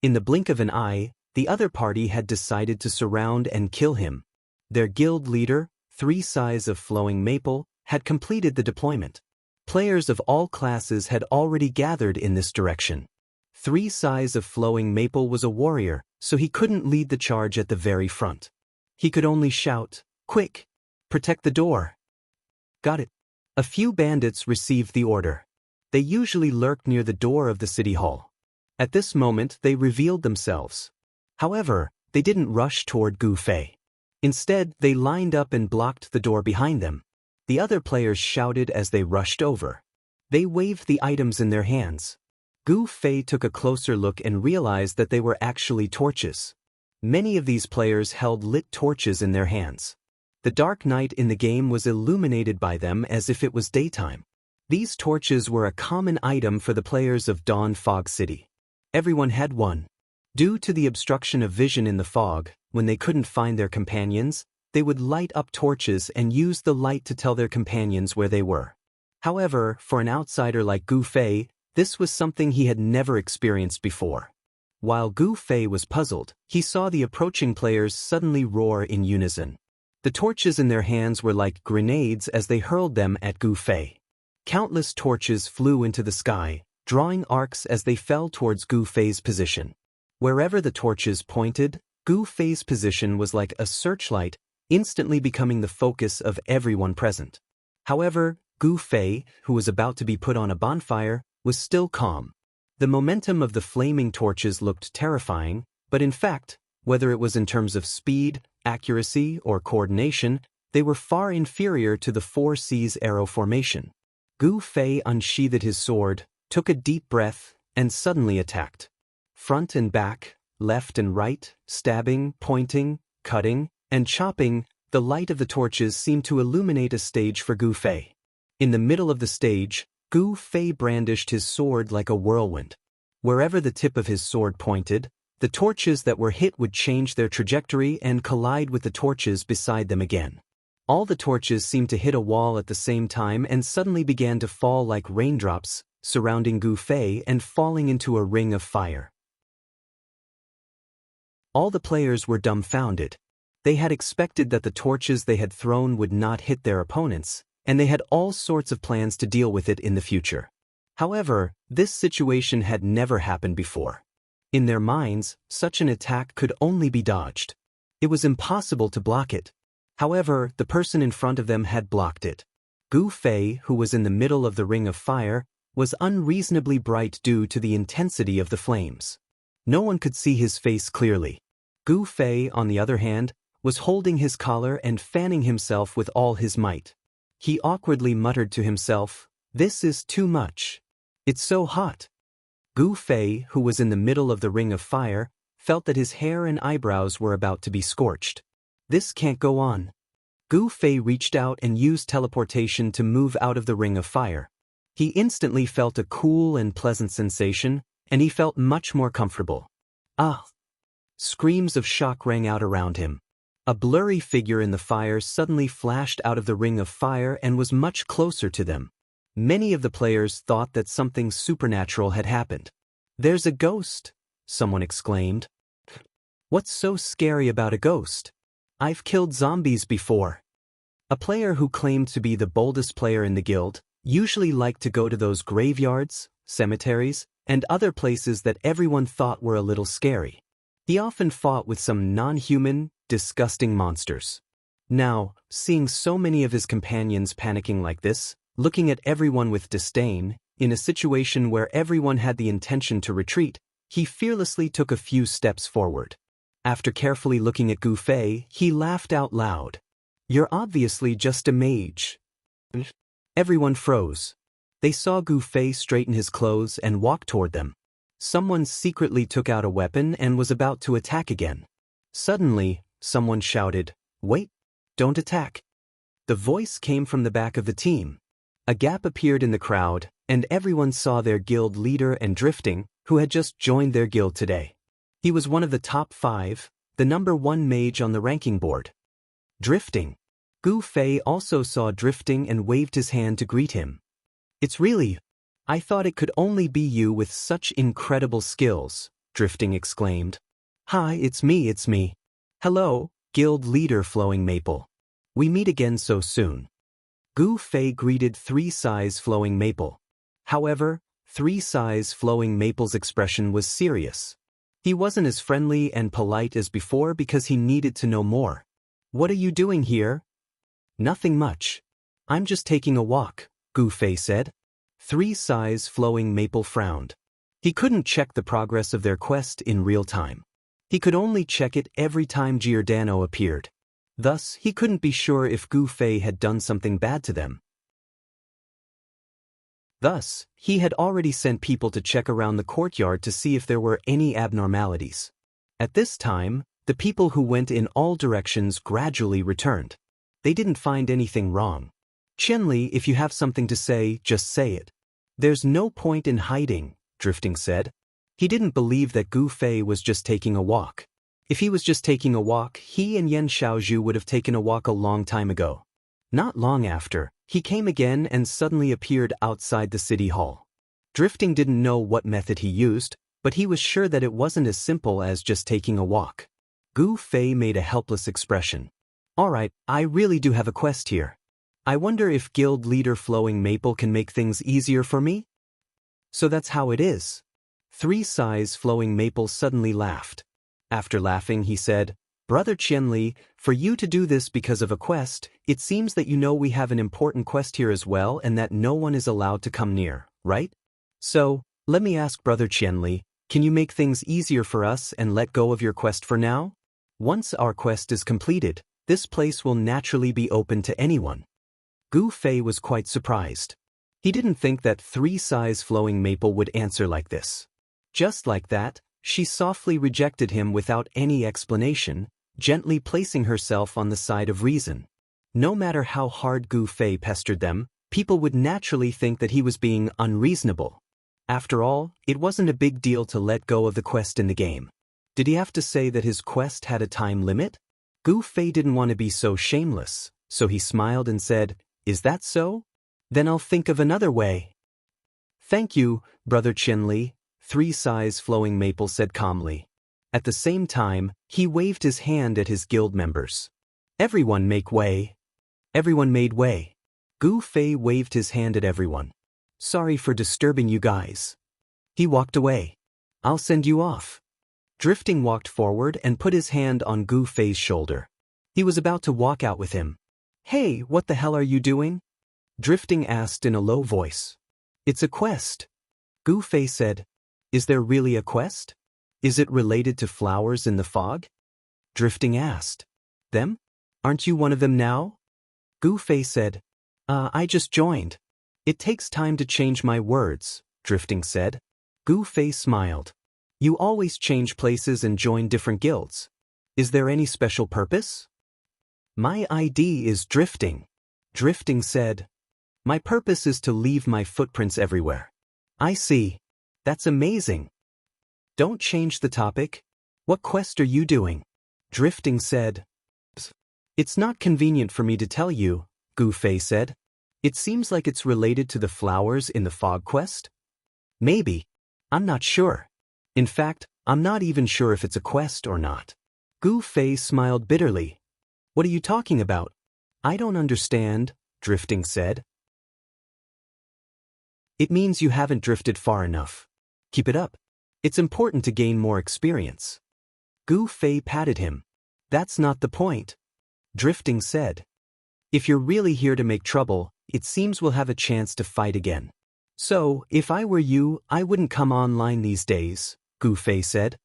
Speaker 1: In the blink of an eye, the other party had decided to surround and kill him. Their guild leader, 3 Sighs of Flowing Maple, had completed the deployment. Players of all classes had already gathered in this direction. 3 Sighs of Flowing Maple was a warrior, so he couldn't lead the charge at the very front. He could only shout, "Quick! Protect the door!" Got it. A few bandits received the order. They usually lurked near the door of the city hall. At this moment they revealed themselves. However, they didn't rush toward Gu Fei. Instead, they lined up and blocked the door behind them. The other players shouted as they rushed over. They waved the items in their hands. Gu Fei took a closer look and realized that they were actually torches. Many of these players held lit torches in their hands. The dark night in the game was illuminated by them as if it was daytime. These torches were a common item for the players of Dawn Fog City. Everyone had one. Due to the obstruction of vision in the fog, when they couldn't find their companions, they would light up torches and use the light to tell their companions where they were. However, for an outsider like Gu Fei, this was something he had never experienced before. While Gu Fei was puzzled, he saw the approaching players suddenly roar in unison. The torches in their hands were like grenades as they hurled them at Gu Fei. Countless torches flew into the sky, drawing arcs as they fell towards Gu Fei's position. Wherever the torches pointed, Gu Fei's position was like a searchlight, instantly becoming the focus of everyone present. However, Gu Fei, who was about to be put on a bonfire, was still calm. The momentum of the flaming torches looked terrifying, but in fact, whether it was in terms of speed, accuracy, or coordination, they were far inferior to the 4 C's arrow formation. Gu Fei unsheathed his sword, took a deep breath, and suddenly attacked. Front and back, left and right, stabbing, pointing, cutting, and chopping, the light of the torches seemed to illuminate a stage for Gu Fei. In the middle of the stage, Gu Fei brandished his sword like a whirlwind. Wherever the tip of his sword pointed, the torches that were hit would change their trajectory and collide with the torches beside them again. All the torches seemed to hit a wall at the same time and suddenly began to fall like raindrops, surrounding Gu Fei and falling into a ring of fire. All the players were dumbfounded. They had expected that the torches they had thrown would not hit their opponents, and they had all sorts of plans to deal with it in the future. However, this situation had never happened before. In their minds, such an attack could only be dodged. It was impossible to block it. However, the person in front of them had blocked it. Gu Fei, who was in the middle of the ring of fire, was unreasonably bright due to the intensity of the flames. No one could see his face clearly. Gu Fei, on the other hand, was holding his collar and fanning himself with all his might. He awkwardly muttered to himself, "This is too much. It's so hot." Gu Fei, who was in the middle of the ring of fire, felt that his hair and eyebrows were about to be scorched. This can't go on. Gu Fei reached out and used teleportation to move out of the ring of fire. He instantly felt a cool and pleasant sensation, and he felt much more comfortable. Ah! Screams of shock rang out around him. A blurry figure in the fire suddenly flashed out of the ring of fire and was much closer to them. Many of the players thought that something supernatural had happened. "There's a ghost!" someone exclaimed. "What's so scary about a ghost? I've killed zombies before." A player who claimed to be the boldest player in the guild usually liked to go to those graveyards, cemeteries, and other places that everyone thought were a little scary. He often fought with some non-human, disgusting monsters. Now, seeing so many of his companions panicking like this, looking at everyone with disdain, in a situation where everyone had the intention to retreat, he fearlessly took a few steps forward. After carefully looking at Gu Fei, he laughed out loud. "You're obviously just a mage." Everyone froze. They saw Gu Fei straighten his clothes and walk toward them. Someone secretly took out a weapon and was about to attack again. Suddenly, someone shouted, "Wait! Don't attack!" The voice came from the back of the team. A gap appeared in the crowd, and everyone saw their guild leader and Drifting, who had just joined their guild today. He was one of the top 5, the #1 mage on the ranking board. Drifting. Gu Fei also saw Drifting and waved his hand to greet him. "It's really... I thought it could only be you with such incredible skills," Drifting exclaimed. "Hi, it's me. Hello, guild leader Flowing Maple. We meet again so soon." Gu Fei greeted 3 Size Flowing Maple. However, 3 Size Flowing Maple's expression was serious. He wasn't as friendly and polite as before because he needed to know more. "What are you doing here?" "Nothing much. I'm just taking a walk," Gu Fei said. 3 Size Flowing Maple frowned. He couldn't check the progress of their quest in real time. He could only check it every time Giordano appeared. Thus, he couldn't be sure if Gu Fei had done something bad to them. Thus, he had already sent people to check around the courtyard to see if there were any abnormalities. At this time, the people who went in all directions gradually returned. They didn't find anything wrong. "Qianli, if you have something to say, just say it. There's no point in hiding," Drifting said. He didn't believe that Gu Fei was just taking a walk. If he was just taking a walk, he and Yan Xiaozhu would have taken a walk a long time ago. Not long after, he came again and suddenly appeared outside the city hall. Drifting didn't know what method he used, but he was sure that it wasn't as simple as just taking a walk. Gu Fei made a helpless expression. "All right, I really do have a quest here. I wonder if guild leader Flowing Maple can make things easier for me?" "So that's how it is." 3 Size Flowing Maple suddenly laughed. After laughing, he said, "Brother Qianli, for you to do this because of a quest, it seems that you know we have an important quest here as well and that no one is allowed to come near, right? So, let me ask Brother Qianli, can you make things easier for us and let go of your quest for now? Once our quest is completed, this place will naturally be open to anyone." Gu Fei was quite surprised. He didn't think that 3 Size Flowing Maple would answer like this. Just like that, she softly rejected him without any explanation, gently placing herself on the side of reason. No matter how hard Gu Fei pestered them, people would naturally think that he was being unreasonable. After all, it wasn't a big deal to let go of the quest in the game. Did he have to say that his quest had a time limit? Gu Fei didn't want to be so shameless, so he smiled and said, "Is that so? Then I'll think of another way." "Thank you, Brother Chenli," Three Sighs Flowing Maple said calmly. At the same time, he waved his hand at his guild members. "Everyone make way." Everyone made way. Gu Fei waved his hand at everyone. "Sorry for disturbing you guys." He walked away. "I'll send you off." Drifting walked forward and put his hand on Gu Fei's shoulder. He was about to walk out with him. "Hey, what the hell are you doing?" Drifting asked in a low voice. "It's a quest." Gu Fei said. "Is there really a quest? Is it related to flowers in the fog?" Drifting asked. "Them? Aren't you one of them now?" Gu Fei said. I just joined." "It takes time to change my words," Drifting said. Gu Fei smiled. "You always change places and join different guilds. Is there any special purpose?" "My ID is Drifting," Drifting said. "My purpose is to leave my footprints everywhere." "I see. That's amazing." "Don't change the topic. What quest are you doing?" Drifting said. "It's not convenient for me to tell you," Gu Fei said. "It seems like it's related to the flowers in the fog quest?" "Maybe. I'm not sure. In fact, I'm not even sure if it's a quest or not." Gu Fei smiled bitterly. "What are you talking about?" "I don't understand," Drifting said. "It means you haven't drifted far enough. Keep it up. It's important to gain more experience." Gu Fei patted him. "That's not the point," Drifting said. "If you're really here to make trouble, it seems we'll have a chance to fight again. So, if I were you, I wouldn't come online these days," Gu Fei said.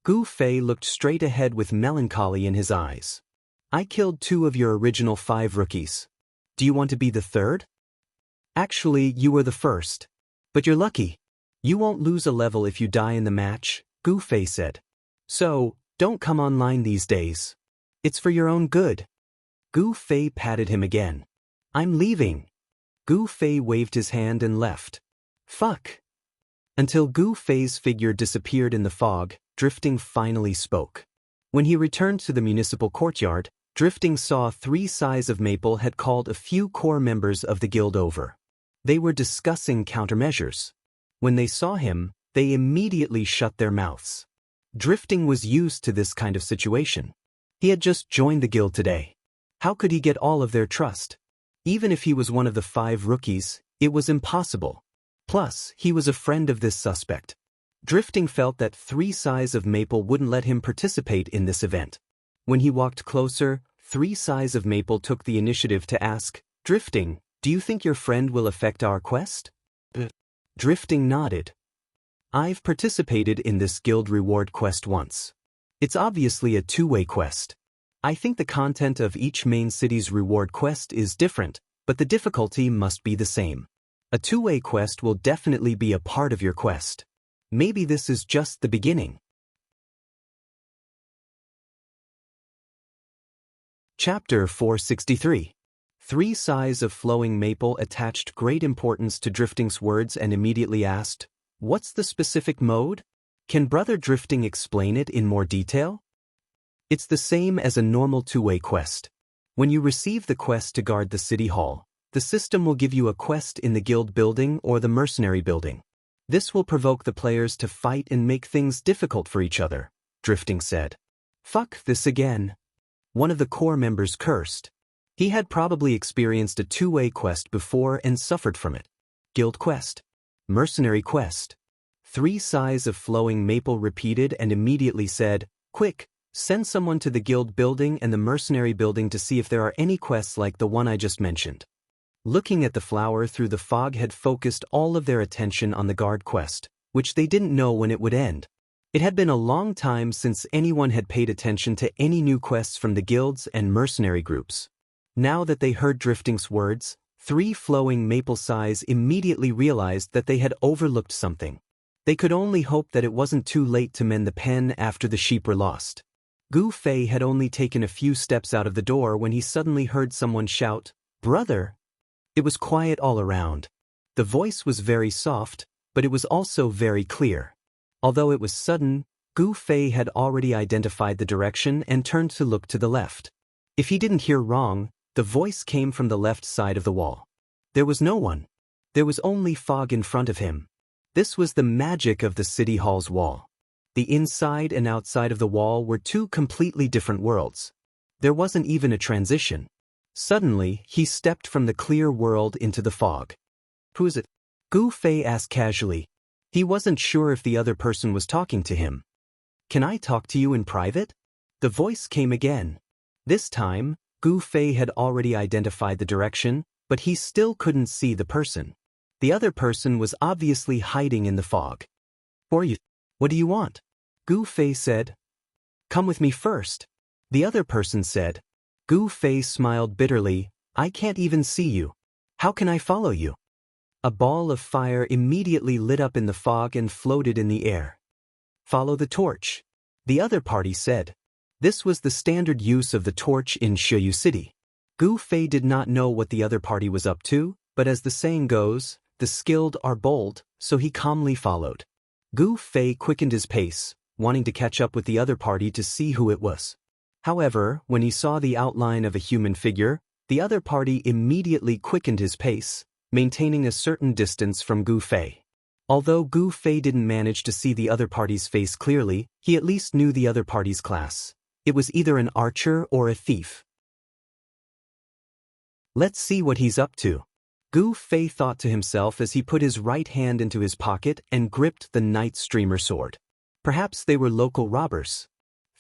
Speaker 1: Gu Fei looked straight ahead with melancholy in his eyes. "I killed 2 of your original 5 rookies. Do you want to be the 3rd? Actually, you were the first. But you're lucky. You won't lose a level if you die in the match," Gu Fei said. "So, don't come online these days. It's for your own good." Gu Fei patted him again. "I'm leaving." Gu Fei waved his hand and left. "Fuck." Until Gu Fei's figure disappeared in the fog, Drifting finally spoke. When he returned to the municipal courtyard, Drifting saw Three Sighs of Maple had called a few core members of the guild over. They were discussing countermeasures. When they saw him, they immediately shut their mouths. Drifting was used to this kind of situation. He had just joined the guild today. How could he get all of their trust? Even if he was one of the 5 rookies, it was impossible. Plus, he was a friend of this suspect. Drifting felt that Three Sighs of Maple wouldn't let him participate in this event. When he walked closer, Three Sighs of Maple took the initiative to ask, "Drifting, do you think your friend will affect our quest?" Drifting nodded. "I've participated in this guild reward quest once. It's obviously a 2-way quest. I think the content of each main city's reward quest is different, but the difficulty must be the same. A 2-way quest will definitely be a part of your quest. Maybe this is just the beginning." Chapter 463. Three Sighs of Flowing Maple attached great importance to Drifting's words and immediately asked, "What's the specific mode? Can Brother Drifting explain it in more detail?" "It's the same as a normal 2-way quest. When you receive the quest to guard the city hall, the system will give you a quest in the guild building or the mercenary building. This will provoke the players to fight and make things difficult for each other," Drifting said. "Fuck this again." One of the core members cursed. He had probably experienced a 2-way quest before and suffered from it. Guild quest. Mercenary quest. Three Sighs of Flowing Maple repeated and immediately said, "Quick, send someone to the guild building and the mercenary building to see if there are any quests like the one I just mentioned." Looking at the flower through the fog had focused all of their attention on the guard quest, which they didn't know when it would end. It had been a long time since anyone had paid attention to any new quests from the guilds and mercenary groups. Now that they heard Drifting's words, Three Flowing Maple Sighs immediately realized that they had overlooked something. They could only hope that it wasn't too late to mend the pen after the sheep were lost. Gu Fei had only taken a few steps out of the door when he suddenly heard someone shout, "Brother!" It was quiet all around. The voice was very soft, but it was also very clear. Although it was sudden, Gu Fei had already identified the direction and turned to look to the left. If he didn't hear wrong, the voice came from the left side of the wall. There was no one. There was only fog in front of him. This was the magic of the city hall's wall. The inside and outside of the wall were two completely different worlds. There wasn't even a transition. Suddenly, he stepped from the clear world into the fog. Who is it? Gu Fei asked casually. He wasn't sure if the other person was talking to him. Can I talk to you in private? The voice came again. This time, Gu Fei had already identified the direction, but he still couldn't see the person. The other person was obviously hiding in the fog. What do you want? Gu Fei said. Come with me first. The other person said. Gu Fei smiled bitterly. I can't even see you. How can I follow you? A ball of fire immediately lit up in the fog and floated in the air. Follow the torch. The other party said. This was the standard use of the torch in Shiyu City. Gu Fei did not know what the other party was up to, but as the saying goes, the skilled are bold, so he calmly followed. Gu Fei quickened his pace, wanting to catch up with the other party to see who it was. However, when he saw the outline of a human figure, the other party immediately quickened his pace, maintaining a certain distance from Gu Fei. Although Gu Fei didn't manage to see the other party's face clearly, he at least knew the other party's class. It was either an archer or a thief. Let's see what he's up to. Gu Fei thought to himself as he put his right hand into his pocket and gripped the Night Streamer sword. Perhaps they were local robbers.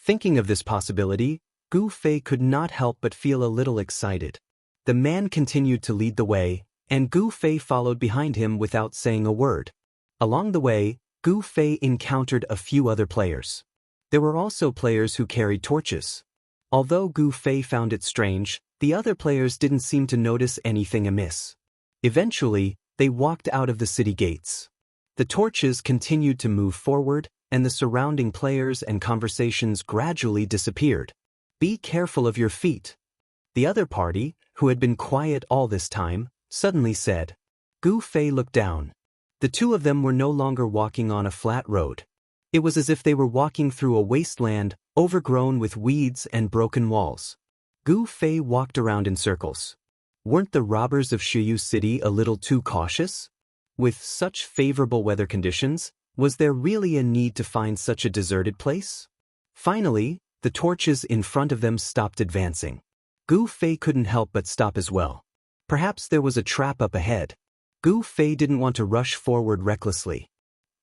Speaker 1: Thinking of this possibility, Gu Fei could not help but feel a little excited. The man continued to lead the way, and Gu Fei followed behind him without saying a word. Along the way, Gu Fei encountered a few other players. There were also players who carried torches. Although Gu Fei found it strange, the other players didn't seem to notice anything amiss. Eventually, they walked out of the city gates. The torches continued to move forward, and the surrounding players and conversations gradually disappeared. Be careful of your feet. The other party, who had been quiet all this time, suddenly said. Gu Fei looked down. The two of them were no longer walking on a flat road. It was as if they were walking through a wasteland, overgrown with weeds and broken walls. Gu Fei walked around in circles. Weren't the robbers of Shiyu City a little too cautious? With such favorable weather conditions, was there really a need to find such a deserted place? Finally, the torches in front of them stopped advancing. Gu Fei couldn't help but stop as well. Perhaps there was a trap up ahead. Gu Fei didn't want to rush forward recklessly.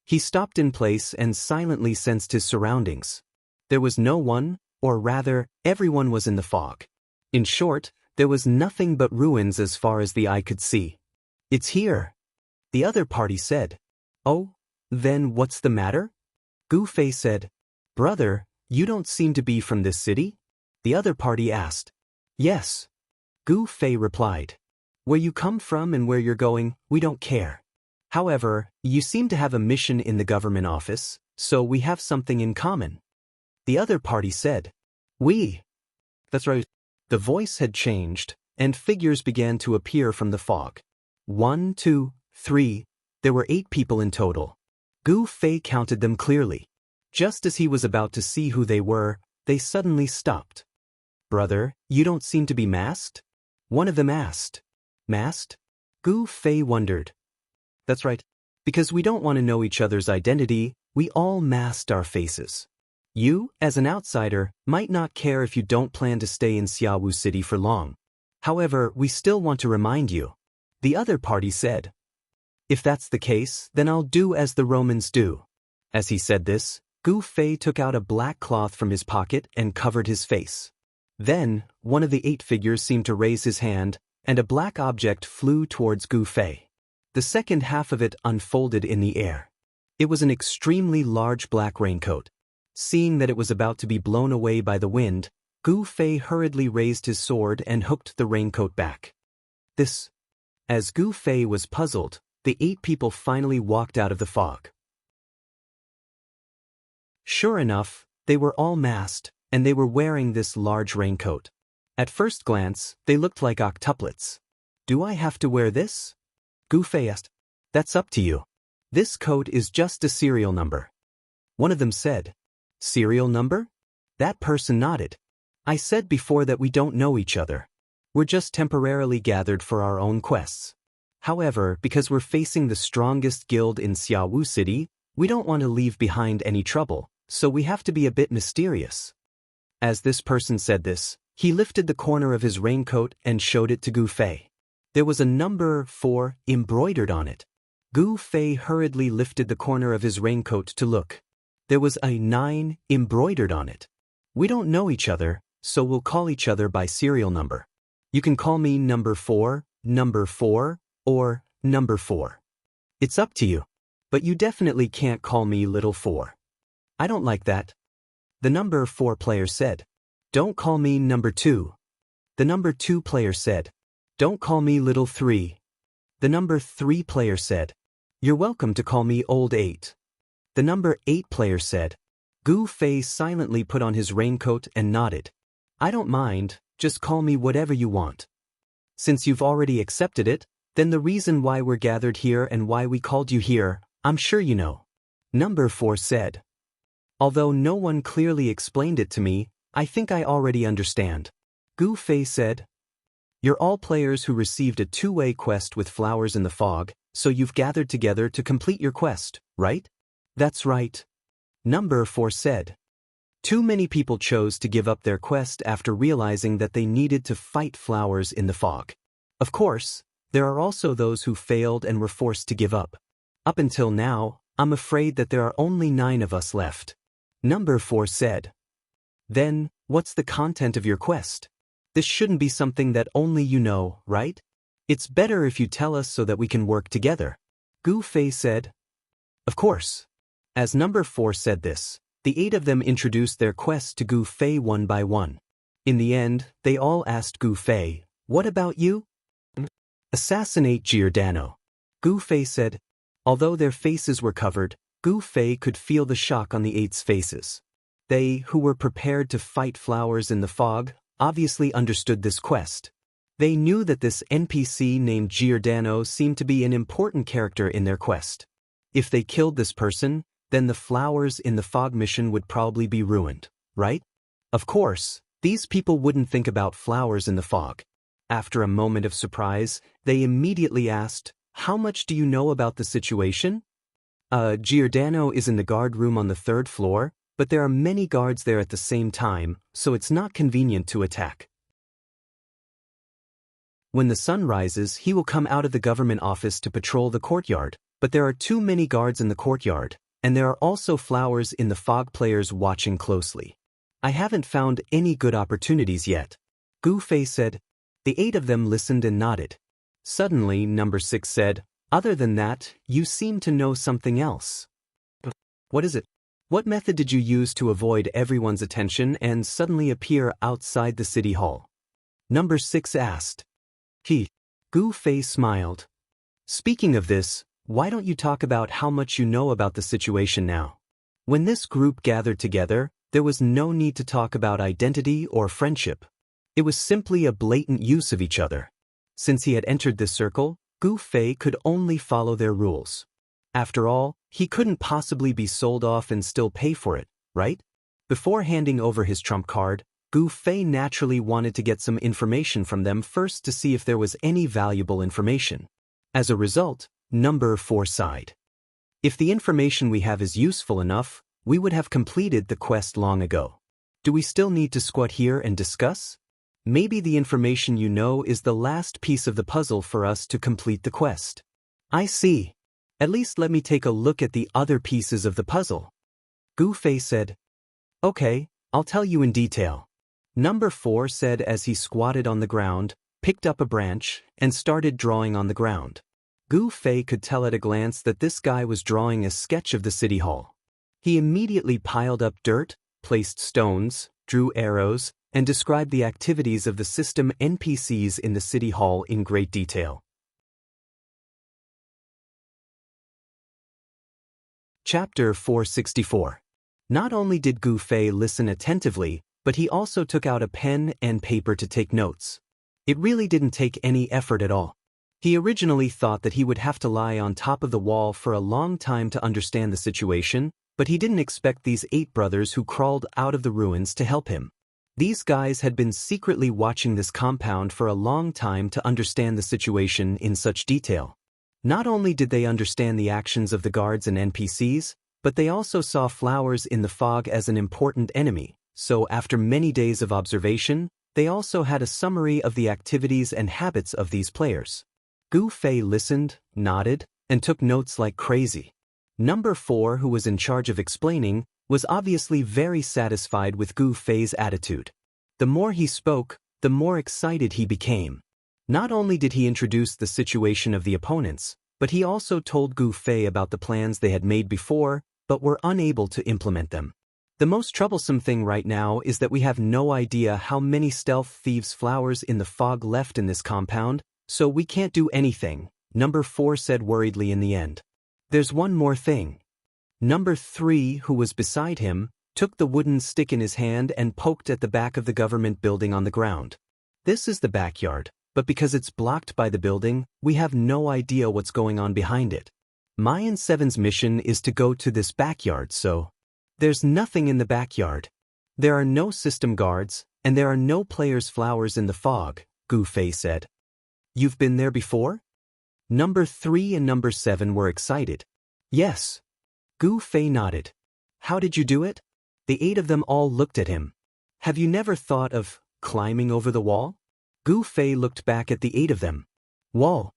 Speaker 1: He stopped in place and silently sensed his surroundings. There was no one, or rather, everyone was in the fog. In short, there was nothing but ruins as far as the eye could see. It's here, the other party said. Oh, then what's the matter? Gu Fei said. Brother, you don't seem to be from this city? The other party asked. Yes. Gu Fei replied. Where you come from and where you're going, we don't care. However, you seem to have a mission in the government office, so we have something in common. The other party said. We. That's right. The voice had changed, and figures began to appear from the fog. 1, 2, 3, there were 8 people in total. Gu Fei counted them clearly. Just as he was about to see who they were, they suddenly stopped. Brother, you don't seem to be masked? One of them asked. Masked? Gu Fei wondered. That's right. Because we don't want to know each other's identity, we all masked our faces. You, as an outsider, might not care if you don't plan to stay in Xiaowu City for long. However, we still want to remind you. The other party said. If that's the case, then I'll do as the Romans do. As he said this, Gu Fei took out a black cloth from his pocket and covered his face. Then, one of the 8 figures seemed to raise his hand, and a black object flew towards Gu Fei. The second half of it unfolded in the air. It was an extremely large black raincoat. Seeing that it was about to be blown away by the wind, Gu Fei hurriedly raised his sword and hooked the raincoat back. This. As Gu Fei was puzzled, the 8 people finally walked out of the fog. Sure enough, they were all masked, and they were wearing this large raincoat. At first glance, they looked like octuplets. Do I have to wear this? Gu Fei asked. That's up to you. This coat is just a serial number. One of them said. Serial number? That person nodded. I said before that we don't know each other. We're just temporarily gathered for our own quests. However, because we're facing the strongest guild in Xiaowu City, we don't want to leave behind any trouble, so we have to be a bit mysterious. As this person said this, he lifted the corner of his raincoat and showed it to Gu Fei. There was a number 4 embroidered on it. Gu Fei hurriedly lifted the corner of his raincoat to look. There was a 9 embroidered on it. We don't know each other, so we'll call each other by serial number. You can call me number 4, or number 4. It's up to you. But you definitely can't call me little 4. I don't like that. The number 4 player said. Don't call me number 2. The number 2 player said. Don't call me little 3. The number 3 player said. You're welcome to call me old 8. The number 8 player said. Gu Fei silently put on his raincoat and nodded. I don't mind, just call me whatever you want. Since you've already accepted it, then the reason why we're gathered here and why we called you here, I'm sure you know. Number 4 said. Although no one clearly explained it to me, I think I already understand. Gu Fei said. You're all players who received a two-way quest with flowers in the fog, so you've gathered together to complete your quest, right? That's right. Number 4 said. Too many people chose to give up their quest after realizing that they needed to fight flowers in the fog. Of course, there are also those who failed and were forced to give up. Up until now, I'm afraid that there are only 9 of us left. Number 4 said. Then, what's the content of your quest? This shouldn't be something that only you know, right? It's better if you tell us so that we can work together. Gu Fei said. Of course. As number 4 said this, the 8 of them introduced their quest to Gu Fei one by one. In the end, they all asked Gu Fei, what about you? Assassinate Giordano. Gu Fei said. Although their faces were covered, Gu Fei could feel the shock on the 8's faces. They, who were prepared to fight flowers in the fog, obviously understood this quest. They knew that this NPC named Giordano seemed to be an important character in their quest. If they killed this person, then the flowers in the fog mission would probably be ruined, right? Of course, these people wouldn't think about flowers in the fog. After a moment of surprise, they immediately asked, how much do you know about the situation? Giordano is in the guard room on the 3rd floor, but there are many guards there at the same time, so it's not convenient to attack. When the sun rises, he will come out of the government office to patrol the courtyard, but there are too many guards in the courtyard, and there are also flowers in the fog players watching closely. I haven't found any good opportunities yet. Gu Fei said. The 8 of them listened and nodded. Suddenly, number 6 said, other than that, you seem to know something else. What is it? What method did you use to avoid everyone's attention and suddenly appear outside the city hall? Number 6 asked. Gu Fei smiled. Speaking of this, why don't you talk about how much you know about the situation now? When this group gathered together, there was no need to talk about identity or friendship. It was simply a blatant use of each other. Since he had entered this circle, Gu Fei could only follow their rules. After all, he couldn't possibly be sold off and still pay for it, right? Before handing over his trump card, Gu Fei naturally wanted to get some information from them first to see if there was any valuable information. As a result, number 4 sighed. If the information we have is useful enough, we would have completed the quest long ago. Do we still need to squat here and discuss? Maybe the information you know is the last piece of the puzzle for us to complete the quest. I see. At least let me take a look at the other pieces of the puzzle. Gu Fei said. Okay, I'll tell you in detail. Number 4 said as he squatted on the ground, picked up a branch, and started drawing on the ground. Gu Fei could tell at a glance that this guy was drawing a sketch of the city hall. He immediately piled up dirt, placed stones, drew arrows, and described the activities of the system NPCs in the city hall in great detail. Chapter 464. Not only did Gu Fei listen attentively, but he also took out a pen and paper to take notes. It really didn't take any effort at all. He originally thought that he would have to lie on top of the wall for a long time to understand the situation, but he didn't expect these 8 brothers who crawled out of the ruins to help him. These guys had been secretly watching this compound for a long time to understand the situation in such detail. Not only did they understand the actions of the guards and NPCs, but they also saw flowers in the fog as an important enemy, so after many days of observation, they also had a summary of the activities and habits of these players. Gu Fei listened, nodded, and took notes like crazy. Number 4, who was in charge of explaining, was obviously very satisfied with Gu Fei's attitude. The more he spoke, the more excited he became. Not only did he introduce the situation of the opponents, but he also told Gu Fei about the plans they had made before, but were unable to implement them. The most troublesome thing right now is that we have no idea how many stealth thieves' flowers in the fog left in this compound, so we can't do anything, Number 4 said worriedly in the end. There's one more thing. Number 3, who was beside him, took the wooden stick in his hand and poked at the back of the government building on the ground. This is the backyard, but because it's blocked by the building, we have no idea what's going on behind it. Mine 7's mission is to go to this backyard, so there's nothing in the backyard. There are no system guards, and there are no players' flowers in the fog, Gu Fei said. You've been there before? Number 3 and Number 7 were excited. Yes. Gu Fei nodded. How did you do it? The 8 of them all looked at him. Have you never thought of climbing over the wall? Gu Fei looked back at the 8 of them. Wall.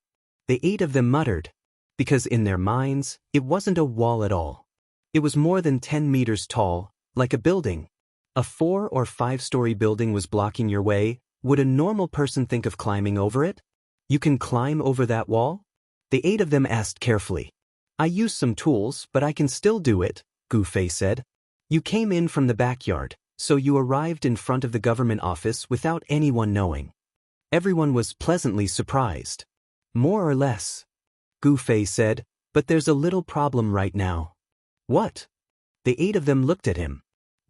Speaker 1: The 8 of them muttered. Because in their minds, it wasn't a wall at all. It was more than 10 meters tall, like a building. A 4 or 5-story building was blocking your way. Would a normal person think of climbing over it? You can climb over that wall? The 8 of them asked carefully. I used some tools, but I can still do it, Gu Fei said. You came in from the backyard, so you arrived in front of the government office without anyone knowing. Everyone was pleasantly surprised. More or less. Gu Fei said, but there's a little problem right now. What? The 8 of them looked at him.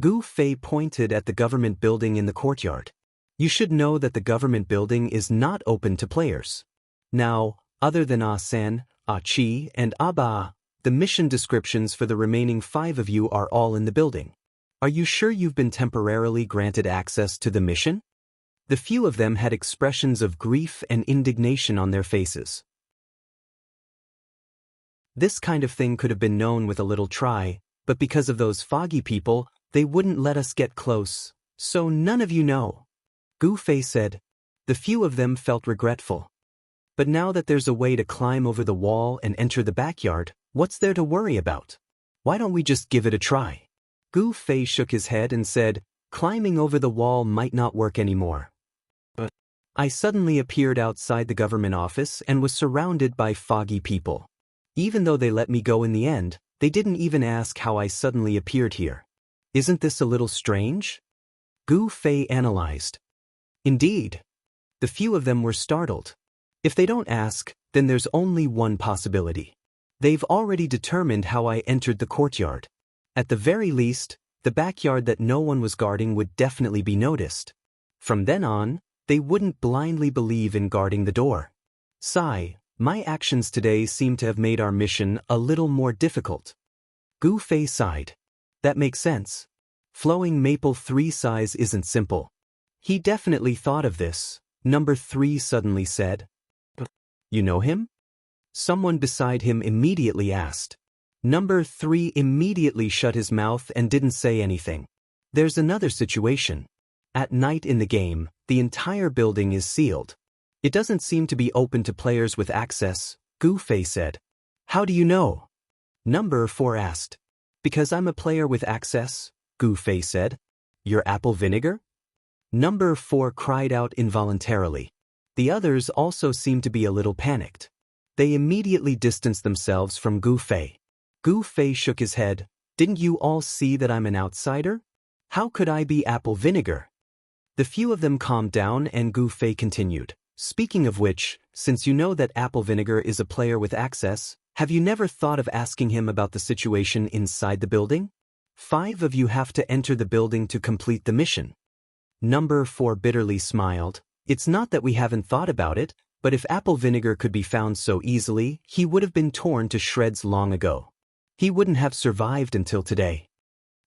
Speaker 1: Gu Fei pointed at the government building in the courtyard. You should know that the government building is not open to players. Now, other than Ah-san, Ah-chi, and Ah-ba, the mission descriptions for the remaining 5 of you are all in the building. Are you sure you've been temporarily granted access to the mission? The few of them had expressions of grief and indignation on their faces. This kind of thing could have been known with a little try, but because of those foggy people, they wouldn't let us get close, so none of you know. Gu Fei said. The few of them felt regretful. But now that there's a way to climb over the wall and enter the backyard, what's there to worry about? Why don't we just give it a try? Gu Fei shook his head and said, climbing over the wall might not work anymore. But I suddenly appeared outside the government office and was surrounded by foggy people. Even though they let me go in the end, they didn't even ask how I suddenly appeared here. Isn't this a little strange? Gu Fei analyzed. Indeed. The few of them were startled. If they don't ask, then there's only one possibility. They've already determined how I entered the courtyard. At the very least, the backyard that no one was guarding would definitely be noticed. From then on, they wouldn't blindly believe in guarding the door. Sigh, my actions today seem to have made our mission a little more difficult. Gu Fei sighed. That makes sense. Flowing Maple 3 size isn't simple. He definitely thought of this, Number 3 suddenly said. You know him? Someone beside him immediately asked. Number 3 immediately shut his mouth and didn't say anything. There's another situation. At night in the game, the entire building is sealed. It doesn't seem to be open to players with access, Gu Fei said. How do you know? Number 4 asked. Because I'm a player with access, Gu Fei said. Your apple vinegar? Number 4 cried out involuntarily. The others also seemed to be a little panicked. They immediately distanced themselves from Gu Fei. Gu Fei shook his head. Didn't you all see that I'm an outsider? How could I be apple vinegar? The few of them calmed down and Gu Fei continued. Speaking of which, since you know that apple vinegar is a player with access, have you never thought of asking him about the situation inside the building? 5 of you have to enter the building to complete the mission. Number 4 bitterly smiled. It's not that we haven't thought about it, but if apple vinegar could be found so easily, he would have been torn to shreds long ago. He wouldn't have survived until today.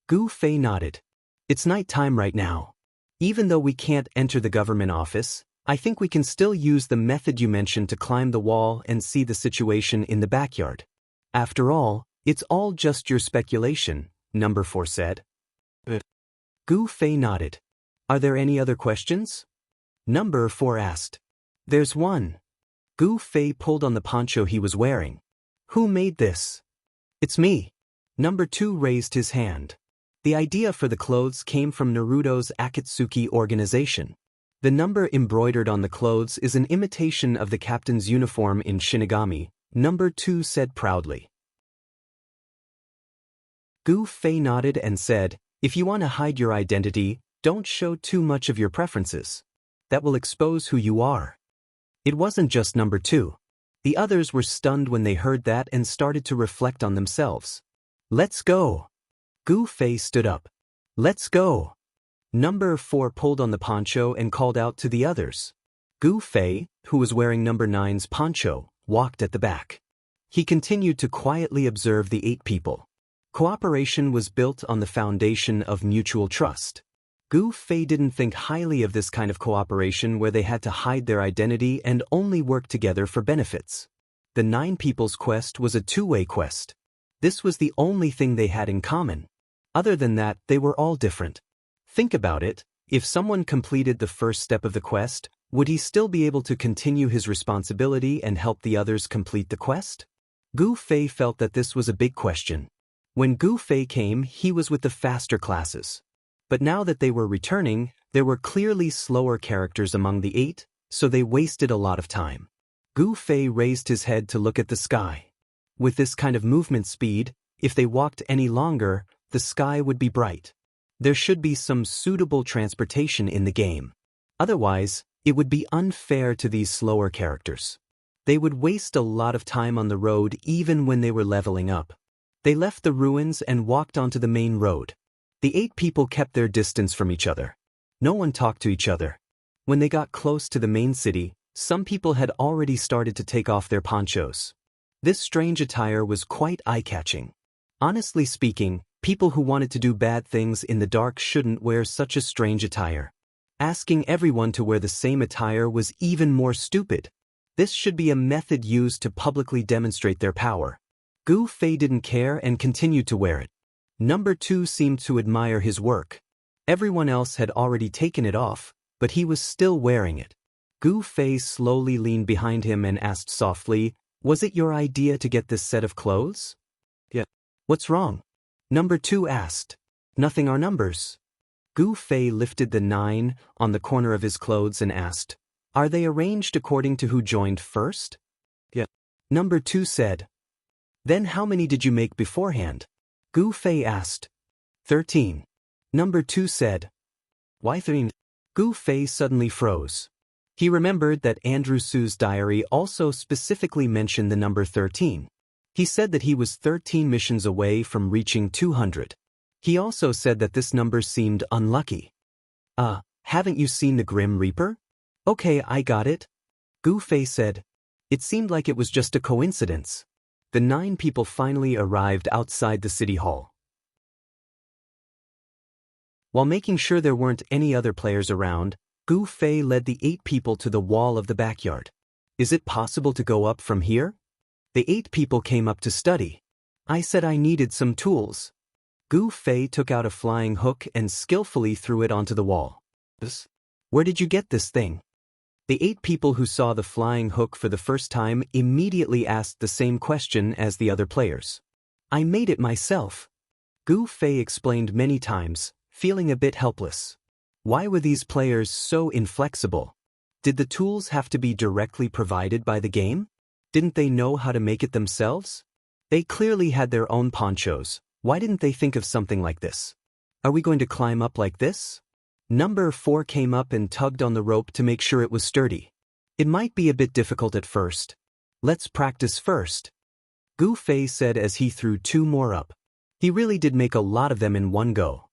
Speaker 1: Gu Fei nodded. It's night time right now. Even though we can't enter the government office, I think we can still use the method you mentioned to climb the wall and see the situation in the backyard. After all, it's all just your speculation, Number 4 said. Gu Fei nodded. Are there any other questions? Number 4 asked. There's one. Gu Fei pulled on the poncho he was wearing. Who made this? It's me. Number 2 raised his hand. The idea for the clothes came from Naruto's Akatsuki organization. The number embroidered on the clothes is an imitation of the captain's uniform in Shinigami, Number 2 said proudly. Gu Fei nodded and said, if you want to hide your identity, don't show too much of your preferences. That will expose who you are. It wasn't just Number 2. The others were stunned when they heard that and started to reflect on themselves. Let's go. Gu Fei stood up. Let's go. Number 4 pulled on the poncho and called out to the others. Gu Fei, who was wearing Number 9's poncho, walked at the back. He continued to quietly observe the 8 people. Cooperation was built on the foundation of mutual trust. Gu Fei didn't think highly of this kind of cooperation where they had to hide their identity and only work together for benefits. The 9 people's quest was a two-way quest. This was the only thing they had in common. Other than that, they were all different. Think about it, if someone completed the first step of the quest, would he still be able to continue his responsibility and help the others complete the quest? Gu Fei felt that this was a big question. When Gu Fei came, he was with the faster classes. But now that they were returning, there were clearly slower characters among the 8, so they wasted a lot of time. Gu Fei raised his head to look at the sky. With this kind of movement speed, if they walked any longer, the sky would be bright. There should be some suitable transportation in the game. Otherwise, it would be unfair to these slower characters. They would waste a lot of time on the road even when they were leveling up. They left the ruins and walked onto the main road. The 8 people kept their distance from each other. No one talked to each other. When they got close to the main city, some people had already started to take off their ponchos. This strange attire was quite eye-catching. Honestly speaking, people who wanted to do bad things in the dark shouldn't wear such a strange attire. Asking everyone to wear the same attire was even more stupid. This should be a method used to publicly demonstrate their power. Gu Fei didn't care and continued to wear it. Number 2 seemed to admire his work. Everyone else had already taken it off, but he was still wearing it. Gu Fei slowly leaned behind him and asked softly, was it your idea to get this set of clothes? Yeah. What's wrong? Number 2 asked. Nothing are numbers. Gu Fei lifted the 9 on the corner of his clothes and asked, are they arranged according to who joined first? Yeah. Number 2 said. Then how many did you make beforehand? Gu Fei asked. 13. Number 2 said. Why 13? Gu Fei suddenly froze. He remembered that Andrew Su's diary also specifically mentioned the number 13. He said that he was 13 missions away from reaching 200. He also said that this number seemed unlucky. Haven't you seen the Grim Reaper? Okay, I got it. Gu Fei said. It seemed like it was just a coincidence. The 9 people finally arrived outside the city hall. While making sure there weren't any other players around, Gu Fei led the 8 people to the wall of the backyard. Is it possible to go up from here? The 8 people came up to study. I said I needed some tools. Gu Fei took out a flying hook and skillfully threw it onto the wall. Where did you get this thing? The 8 people who saw the flying hook for the first time immediately asked the same question as the other players. I made it myself. Gu Fei explained many times, feeling a bit helpless. Why were these players so inflexible? Did the tools have to be directly provided by the game? Didn't they know how to make it themselves? They clearly had their own ponchos. Why didn't they think of something like this? Are we going to climb up like this? Number 4 came up and tugged on the rope to make sure it was sturdy. It might be a bit difficult at first. Let's practice first. Gu Fei said as he threw 2 more up. He really did make a lot of them in one go.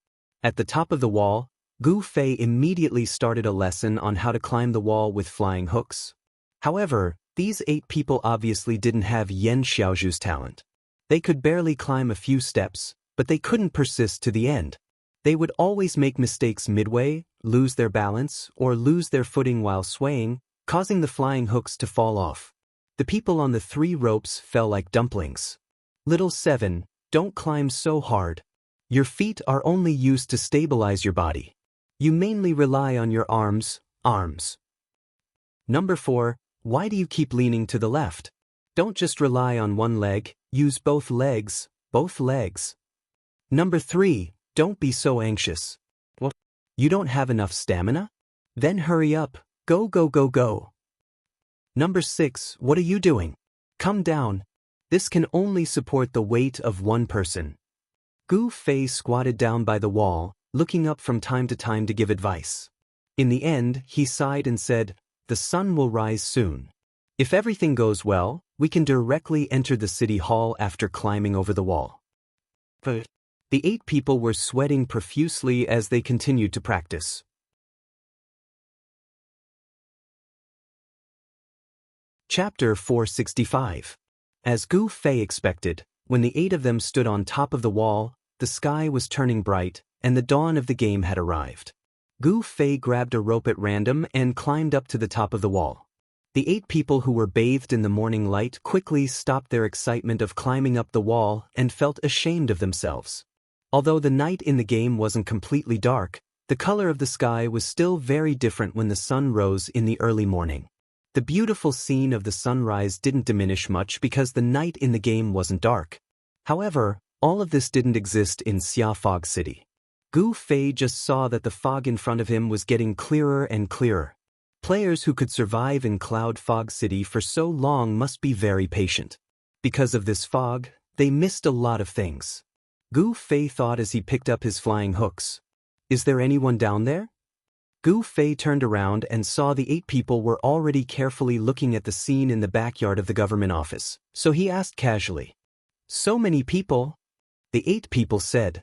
Speaker 1: At the top of the wall, Gu Fei immediately started a lesson on how to climb the wall with flying hooks. However, these 8 people obviously didn't have Yan Xiaozhu's talent. They could barely climb a few steps, but they couldn't persist to the end. They would always make mistakes midway, lose their balance, or lose their footing while swaying, causing the flying hooks to fall off. The people on the 3 ropes fell like dumplings. Little 7, don't climb so hard. Your feet are only used to stabilize your body. You mainly rely on your arms. Number 4, why do you keep leaning to the left? Don't just rely on one leg, use both legs. Number 3, don't be so anxious. What? You don't have enough stamina? Then hurry up, go. Number 6, what are you doing? Come down. This can only support the weight of one person. Gu Fei squatted down by the wall, looking up from time to time to give advice. In the end, he sighed and said, "The sun will rise soon. If everything goes well, we can directly enter the city hall after climbing over the wall." But the 8 people were sweating profusely as they continued to practice. Chapter 465. As Gu Fei expected, when the 8 of them stood on top of the wall, the sky was turning bright, and the dawn of the game had arrived. Gu Fei grabbed a rope at random and climbed up to the top of the wall. The 8 people who were bathed in the morning light quickly stopped their excitement of climbing up the wall and felt ashamed of themselves. Although the night in the game wasn't completely dark, the color of the sky was still very different when the sun rose in the early morning. The beautiful scene of the sunrise didn't diminish much because the night in the game wasn't dark. However, all of this didn't exist in Xia Fog City. Gu Fei just saw that the fog in front of him was getting clearer and clearer. Players who could survive in Cloud Fog City for so long must be very patient. Because of this fog, they missed a lot of things. Gu Fei thought as he picked up his flying hooks. Is there anyone down there? Gu Fei turned around and saw the 8 people were already carefully looking at the scene in the backyard of the government office, so he asked casually. So many people? The 8 people said.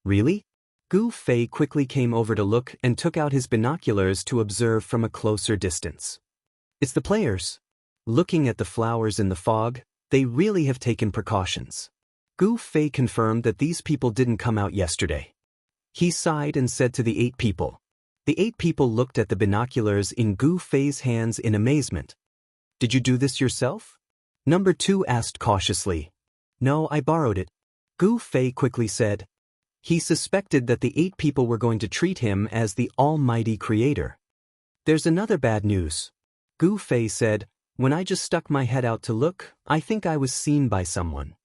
Speaker 1: Really? Gu Fei quickly came over to look and took out his binoculars to observe from a closer distance. It's the players. Looking at the flowers in the fog, they really have taken precautions. Gu Fei confirmed that these people didn't come out yesterday. He sighed and said to the 8 people. The 8 people looked at the binoculars in Gu Fei's hands in amazement. Did you do this yourself? Number 2 asked cautiously. No, I borrowed it. Gu Fei quickly said. He suspected that the 8 people were going to treat him as the almighty creator. There's another bad news. Gu Fei said, when I just stuck my head out to look, I think I was seen by someone.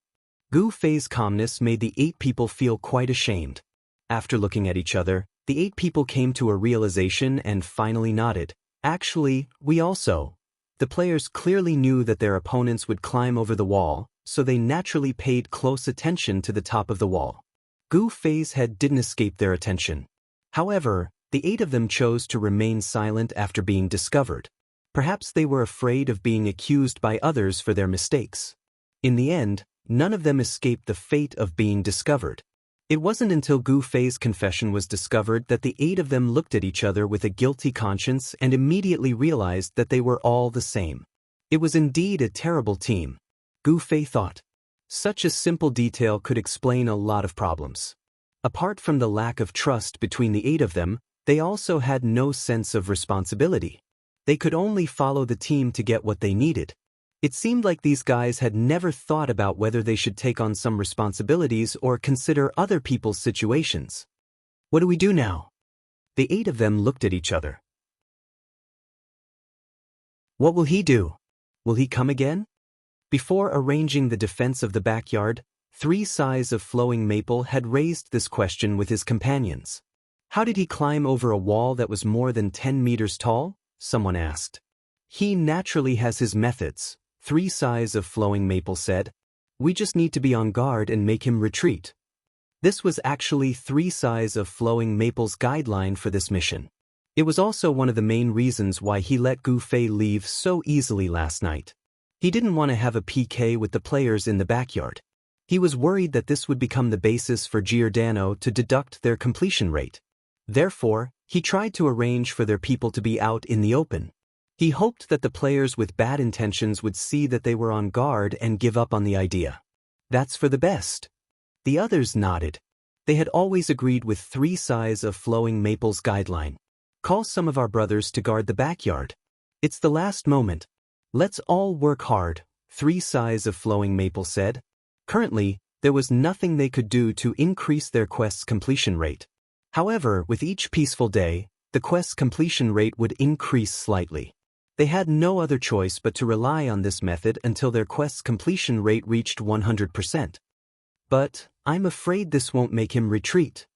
Speaker 1: Gu Fei's calmness made the 8 people feel quite ashamed. After looking at each other, the 8 people came to a realization and finally nodded. Actually, we also. The players clearly knew that their opponents would climb over the wall, so they naturally paid close attention to the top of the wall. Gu Fei's head didn't escape their attention. However, the 8 of them chose to remain silent after being discovered. Perhaps they were afraid of being accused by others for their mistakes. In the end, none of them escaped the fate of being discovered. It wasn't until Gu Fei's confession was discovered that the 8 of them looked at each other with a guilty conscience and immediately realized that they were all the same. It was indeed a terrible team. Gu Fei thought. Such a simple detail could explain a lot of problems. Apart from the lack of trust between the 8 of them, they also had no sense of responsibility. They could only follow the team to get what they needed. It seemed like these guys had never thought about whether they should take on some responsibilities or consider other people's situations. What do we do now? The 8 of them looked at each other. What will he do? Will he come again? Before arranging the defense of the backyard, 3 Sighs of Flowing Maple had raised this question with his companions. How did he climb over a wall that was more than 10 meters tall? Someone asked. He naturally has his methods, 3 Sighs of Flowing Maple said. We just need to be on guard and make him retreat. This was actually 3 Sighs of Flowing Maple's guideline for this mission. It was also one of the main reasons why he let Gu Fei leave so easily last night. He didn't want to have a PK with the players in the backyard. He was worried that this would become the basis for Giordano to deduct their completion rate. Therefore, he tried to arrange for their people to be out in the open. He hoped that the players with bad intentions would see that they were on guard and give up on the idea. That's for the best. The others nodded. They had always agreed with 3 sighs of Flowing Maple's guideline. Call some of our brothers to guard the backyard. It's the last moment. Let's all work hard, 3 sighs of Flowing Maple said. Currently, there was nothing they could do to increase their quest's completion rate. However, with each peaceful day, the quest's completion rate would increase slightly. They had no other choice but to rely on this method until their quest's completion rate reached 100%. But, I'm afraid this won't make him retreat.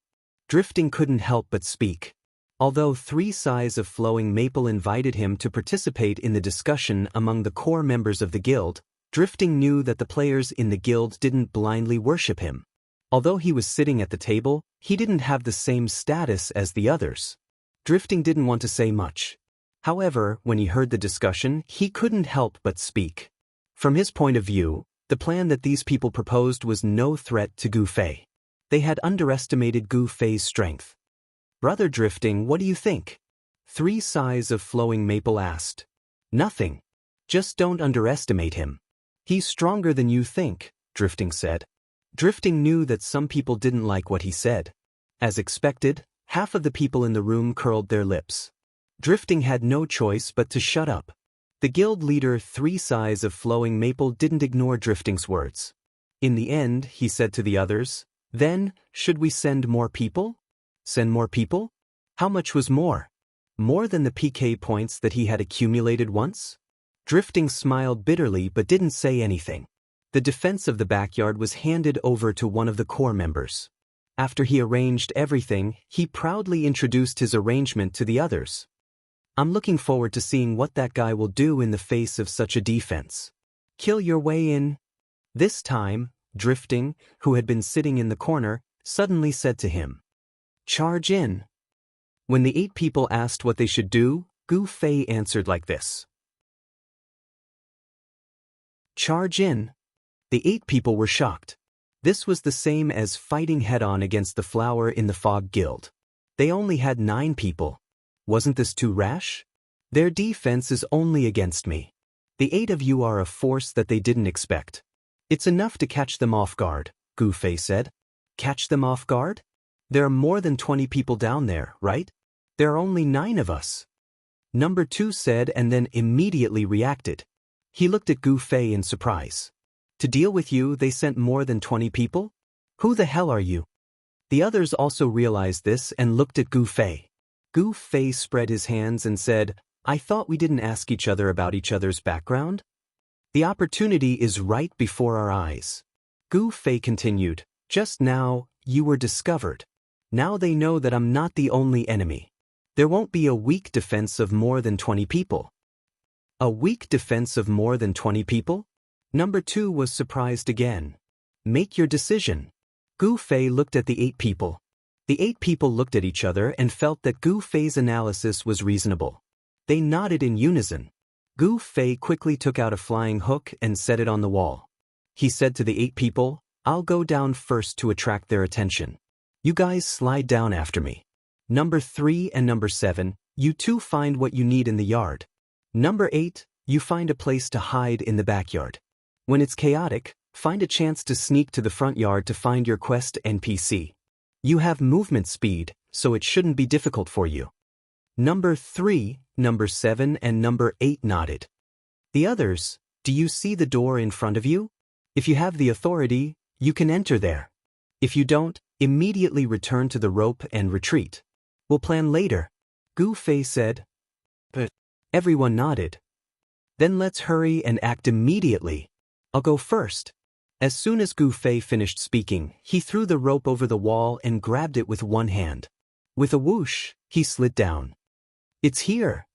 Speaker 1: Drifting couldn't help but speak. Although 3 sighs of Flowing Maple invited him to participate in the discussion among the core members of the guild, Drifting knew that the players in the guild didn't blindly worship him. Although he was sitting at the table, he didn't have the same status as the others. Drifting didn't want to say much. However, when he heard the discussion, he couldn't help but speak. From his point of view, the plan that these people proposed was no threat to Gu Fei. They had underestimated Gu Fei's strength. Brother Drifting, what do you think? 3 sighs of Flowing Maple asked. Nothing. Just don't underestimate him. He's stronger than you think, Drifting said. Drifting knew that some people didn't like what he said. As expected, half of the people in the room curled their lips. Drifting had no choice but to shut up. The guild leader 3 sighs of Flowing Maple didn't ignore Drifting's words. In the end, he said to the others, then, should we send more people? Send more people? How much was more? More than the PK points that he had accumulated once? Drifting smiled bitterly but didn't say anything. The defense of the backyard was handed over to one of the core members. After he arranged everything, he proudly introduced his arrangement to the others. I'm looking forward to seeing what that guy will do in the face of such a defense. Kill your way in. This time, Drifting, who had been sitting in the corner, suddenly said to him, charge in. When the 8 people asked what they should do, Gu Fei answered like this. Charge in. The 8 people were shocked. This was the same as fighting head-on against the Flower in the Fog Guild. They only had 9 people. Wasn't this too rash? Their defense is only against me. The 8 of you are a force that they didn't expect. It's enough to catch them off guard, Gu Fei said. Catch them off guard? There are more than 20 people down there, right? There are only 9 of us. Number 2 said and then immediately reacted. He looked at Gu Fei in surprise. To deal with you, they sent more than 20 people? Who the hell are you? The others also realized this and looked at Gu Fei. Gu Fei spread his hands and said, I thought we didn't ask each other about each other's background? The opportunity is right before our eyes. Gu Fei continued, just now, you were discovered. Now they know that I'm not the only enemy. There won't be a weak defense of more than 20 people. A weak defense of more than 20 people? Number 2 was surprised again. Make your decision. Gu Fei looked at the 8 people. The 8 people looked at each other and felt that Gu Fei's analysis was reasonable. They nodded in unison. Gu Fei quickly took out a flying hook and set it on the wall. He said to the 8 people, I'll go down first to attract their attention. You guys slide down after me. Number 3 and number 7, you 2 find what you need in the yard. Number 8, you find a place to hide in the backyard. When it's chaotic, find a chance to sneak to the front yard to find your quest NPC. You have movement speed, so it shouldn't be difficult for you. Number 3, number 7 and number 8 nodded. The others, do you see the door in front of you? If you have the authority, you can enter there. If you don't, immediately return to the rope and retreat. We'll plan later, Gu Fei said. But everyone nodded. Then let's hurry and act immediately. I'll go first. As soon as Gu Fei finished speaking, he threw the rope over the wall and grabbed it with one hand. With a whoosh, he slid down. It's here.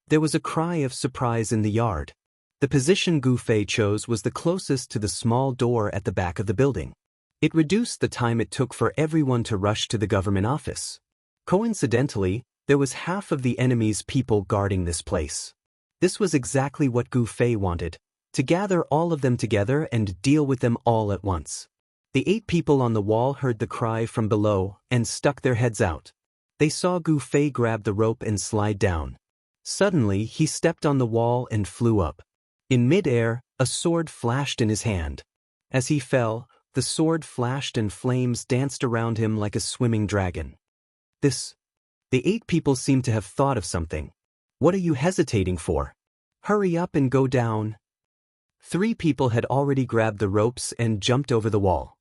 Speaker 1: There was a cry of surprise in the yard. The position Gu Fei chose was the closest to the small door at the back of the building. It reduced the time it took for everyone to rush to the government office. Coincidentally, there was half of the enemy's people guarding this place. This was exactly what Gu Fei wanted, to gather all of them together and deal with them all at once. The 8 people on the wall heard the cry from below and stuck their heads out. They saw Gu Fei grab the rope and slide down. Suddenly, he stepped on the wall and flew up. In mid-air, a sword flashed in his hand. As he fell, the sword flashed and flames danced around him like a swimming dragon. The 8 people seemed to have thought of something. What are you hesitating for? Hurry up and go down. 3 people had already grabbed the ropes and jumped over the wall.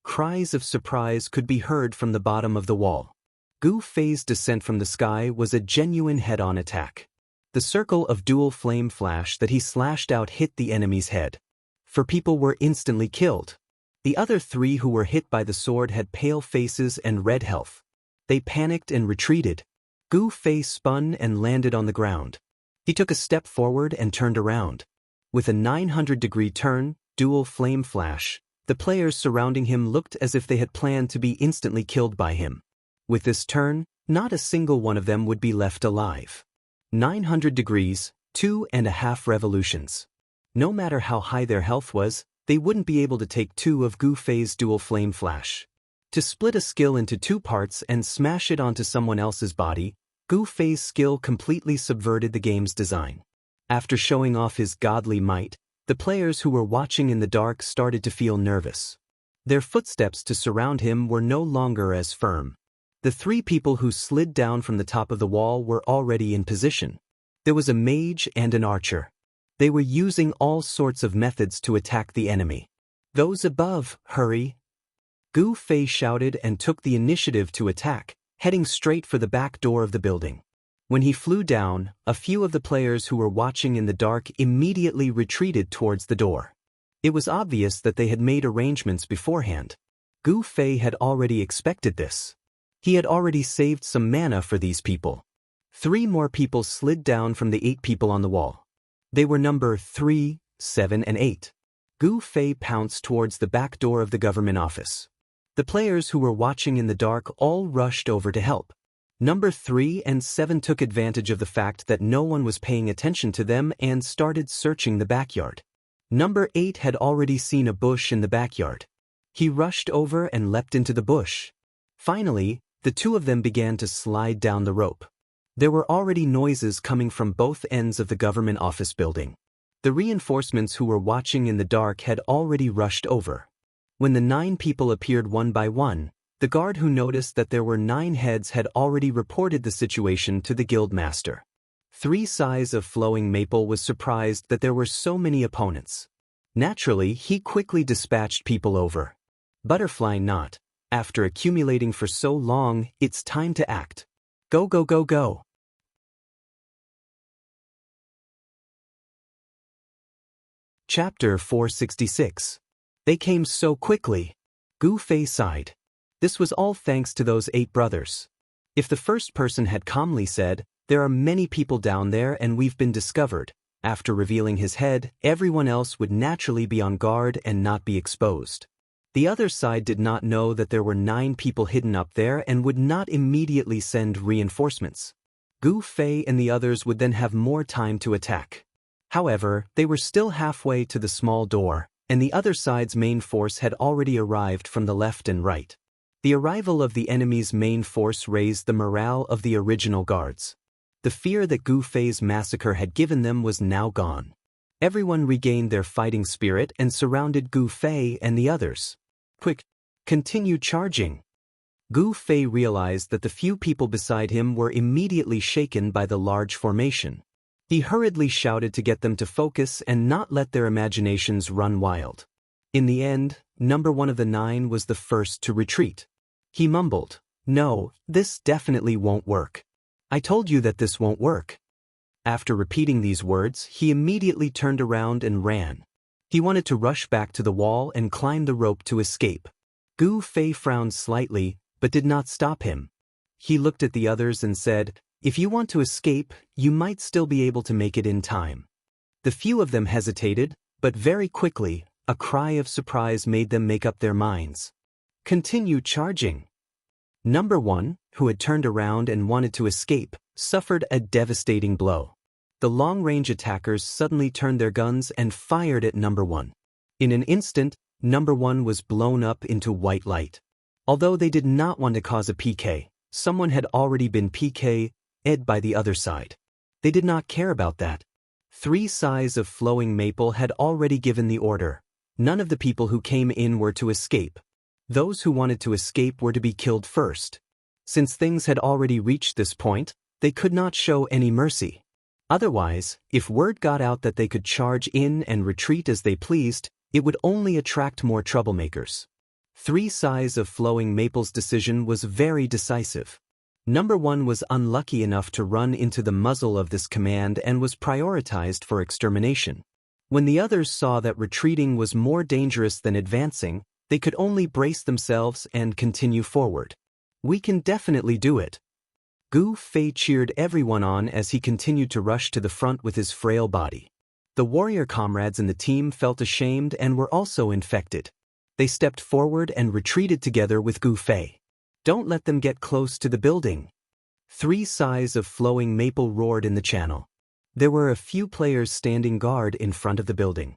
Speaker 1: Cries of surprise could be heard from the bottom of the wall. Gu Fei's descent from the sky was a genuine head-on attack. The circle of dual flame flash that he slashed out hit the enemy's head. 4 people were instantly killed. The other 3 who were hit by the sword had pale faces and red health. They panicked and retreated. Gu Fei spun and landed on the ground. He took a step forward and turned around. With a 900-degree turn, dual flame flash, the players surrounding him looked as if they had planned to be instantly killed by him. With this turn, not a single one of them would be left alive. 900 degrees, 2.5 revolutions. No matter how high their health was, they wouldn't be able to take 2 of Gu Fei's dual flame flash. To split a skill into 2 parts and smash it onto someone else's body, Gu Fei's skill completely subverted the game's design. After showing off his godly might, the players who were watching in the dark started to feel nervous. Their footsteps to surround him were no longer as firm. The 3 people who slid down from the top of the wall were already in position. There was a mage and an archer. They were using all sorts of methods to attack the enemy. Those above, hurry! Gu Fei shouted and took the initiative to attack, heading straight for the back door of the building. When he flew down, a few of the players who were watching in the dark immediately retreated towards the door. It was obvious that they had made arrangements beforehand. Gu Fei had already expected this. He had already saved some mana for these people. 3 more people slid down from the 8 people on the wall. They were number 3, 7, and 8. Gu Fei pounced towards the back door of the government office. The players who were watching in the dark all rushed over to help. Number 3 and 7 took advantage of the fact that no one was paying attention to them and started searching the backyard. Number 8 had already seen a bush in the backyard. He rushed over and leapt into the bush. Finally, the 2 of them began to slide down the rope. There were already noises coming from both ends of the government office building. The reinforcements who were watching in the dark had already rushed over. When the 9 people appeared one by one, the guard who noticed that there were 9 heads had already reported the situation to the guildmaster. 3 Sighs of Flowing Maple was surprised that there were so many opponents. Naturally, he quickly dispatched people over. Butterfly not. After accumulating for so long, it's time to act. Go go go go. Chapter 466. They came so quickly. Gu Fei sighed. This was all thanks to those 8 brothers. If the first person had calmly said, "There are many people down there and we've been discovered," after revealing his head, everyone else would naturally be on guard and not be exposed. The other side did not know that there were 9 people hidden up there and would not immediately send reinforcements. Gu Fei and the others would then have more time to attack. However, they were still halfway to the small door, and the other side's main force had already arrived from the left and right. The arrival of the enemy's main force raised the morale of the original guards. The fear that Gu Fei's massacre had given them was now gone. Everyone regained their fighting spirit and surrounded Gu Fei and the others. Quick! Continue charging! Gu Fei realized that the few people beside him were immediately shaken by the large formation. He hurriedly shouted to get them to focus and not let their imaginations run wild. In the end, number 1 of the 9 was the first to retreat. He mumbled, "No, this definitely won't work. I told you that this won't work." After repeating these words, he immediately turned around and ran. He wanted to rush back to the wall and climb the rope to escape. Gu Fei frowned slightly, but did not stop him. He looked at the others and said, "If you want to escape, you might still be able to make it in time." The few of them hesitated, but very quickly, a cry of surprise made them make up their minds. Continue charging. Number 1, who had turned around and wanted to escape, suffered a devastating blow. The long-range attackers suddenly turned their guns and fired at number 1. In an instant, number 1 was blown up into white light. Although they did not want to cause a PK, someone had already been PK'd by the other side. They did not care about that. 3 sides of flowing maple had already given the order. None of the people who came in were to escape. Those who wanted to escape were to be killed first. Since things had already reached this point, they could not show any mercy. Otherwise, if word got out that they could charge in and retreat as they pleased, it would only attract more troublemakers. 3 sides of flowing maple's decision was very decisive. Number 1 was unlucky enough to run into the muzzle of this command and was prioritized for extermination. When the others saw that retreating was more dangerous than advancing, they could only brace themselves and continue forward. We can definitely do it. Gu Fei cheered everyone on as he continued to rush to the front with his frail body. The warrior comrades in the team felt ashamed and were also infected. They stepped forward and retreated together with Gu Fei. Don't let them get close to the building. 3 sides of flowing maple roared in the channel. There were a few players standing guard in front of the building.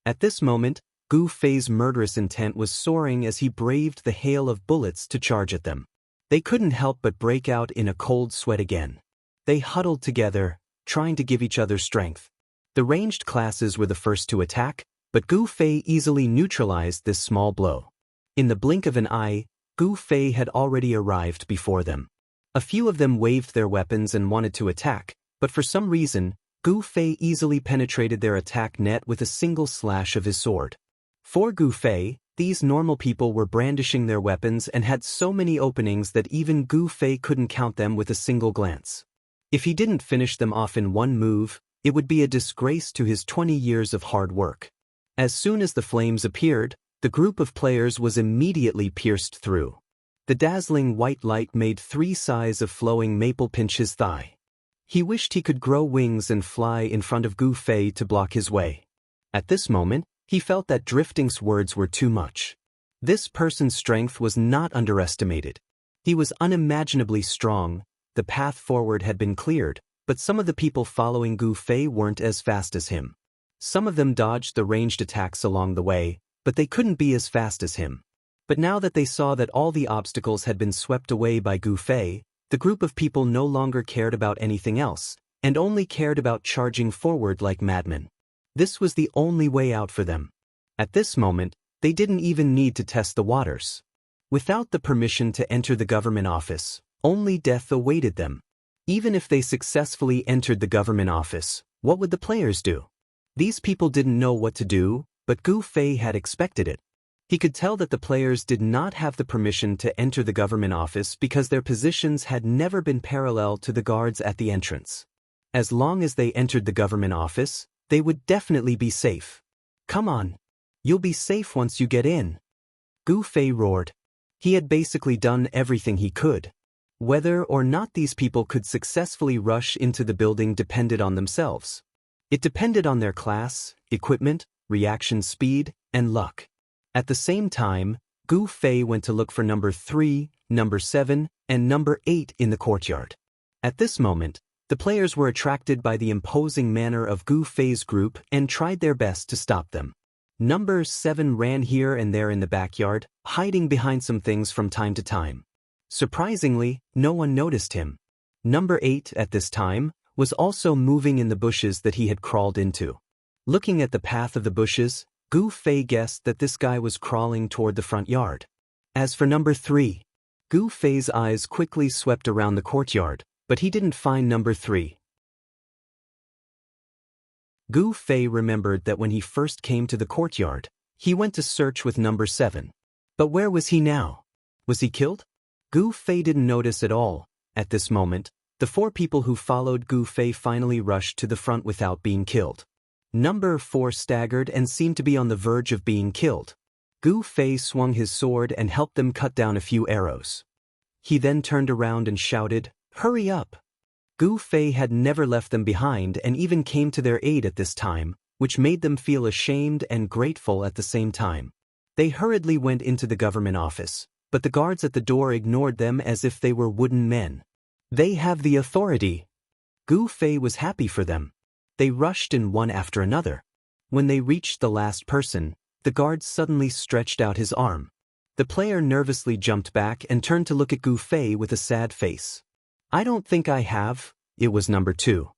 Speaker 1: At this moment, Gu Fei's murderous intent was soaring as he braved the hail of bullets to charge at them. They couldn't help but break out in a cold sweat again. They huddled together, trying to give each other strength. The ranged classes were the first to attack, but Gu Fei easily neutralized this small blow. In the blink of an eye, Gu Fei had already arrived before them. A few of them waved their weapons and wanted to attack, but for some reason, Gu Fei easily penetrated their attack net with a single slash of his sword. For Gu Fei, these normal people were brandishing their weapons and had so many openings that even Gu Fei couldn't count them with a single glance. If he didn't finish them off in one move, it would be a disgrace to his 20 years of hard work. As soon as the flames appeared, the group of players was immediately pierced through. The dazzling white light made 3 sides of flowing maple pinch his thigh. He wished he could grow wings and fly in front of Gu Fei to block his way. At this moment, he felt that drifting's words were too much. This person's strength was not underestimated. He was unimaginably strong. The path forward had been cleared, but some of the people following Gu Fei weren't as fast as him. Some of them dodged the ranged attacks along the way, but they couldn't be as fast as him. But now that they saw that all the obstacles had been swept away by Gu Fei, the group of people no longer cared about anything else, and only cared about charging forward like madmen. This was the only way out for them. At this moment, they didn't even need to test the waters. Without the permission to enter the government office, only death awaited them. Even if they successfully entered the government office, what would the players do? These people didn't know what to do, but Gu Fei had expected it. He could tell that the players did not have the permission to enter the government office because their positions had never been parallel to the guards at the entrance. As long as they entered the government office, they would definitely be safe. Come on. You'll be safe once you get in. Gu Fei roared. He had basically done everything he could. Whether or not these people could successfully rush into the building depended on themselves. It depended on their class, equipment, reaction speed, and luck. At the same time, Gu Fei went to look for number 3, number 7, and number 8 in the courtyard. At this moment, the players were attracted by the imposing manner of Gu Fei's group and tried their best to stop them. Number 7 ran here and there in the backyard, hiding behind some things from time to time. Surprisingly, no one noticed him. Number 8, at this time, was also moving in the bushes that he had crawled into. Looking at the path of the bushes, Gu Fei guessed that this guy was crawling toward the front yard. As for number 3, Gu Fei's eyes quickly swept around the courtyard, but he didn't find number 3. Gu Fei remembered that when he first came to the courtyard, he went to search with number 7. But where was he now? Was he killed? Gu Fei didn't notice at all. At this moment, the 4 people who followed Gu Fei finally rushed to the front without being killed. Number 4 staggered and seemed to be on the verge of being killed. Gu Fei swung his sword and helped them cut down a few arrows. He then turned around and shouted, "Hurry up!" Gu Fei had never left them behind and even came to their aid at this time, which made them feel ashamed and grateful at the same time. They hurriedly went into the government office, but the guards at the door ignored them as if they were wooden men. They have the authority. Gu Fei was happy for them. They rushed in one after another. When they reached the last person, the guard suddenly stretched out his arm. The player nervously jumped back and turned to look at Gu Fei with a sad face. I don't think I have. It was number 2.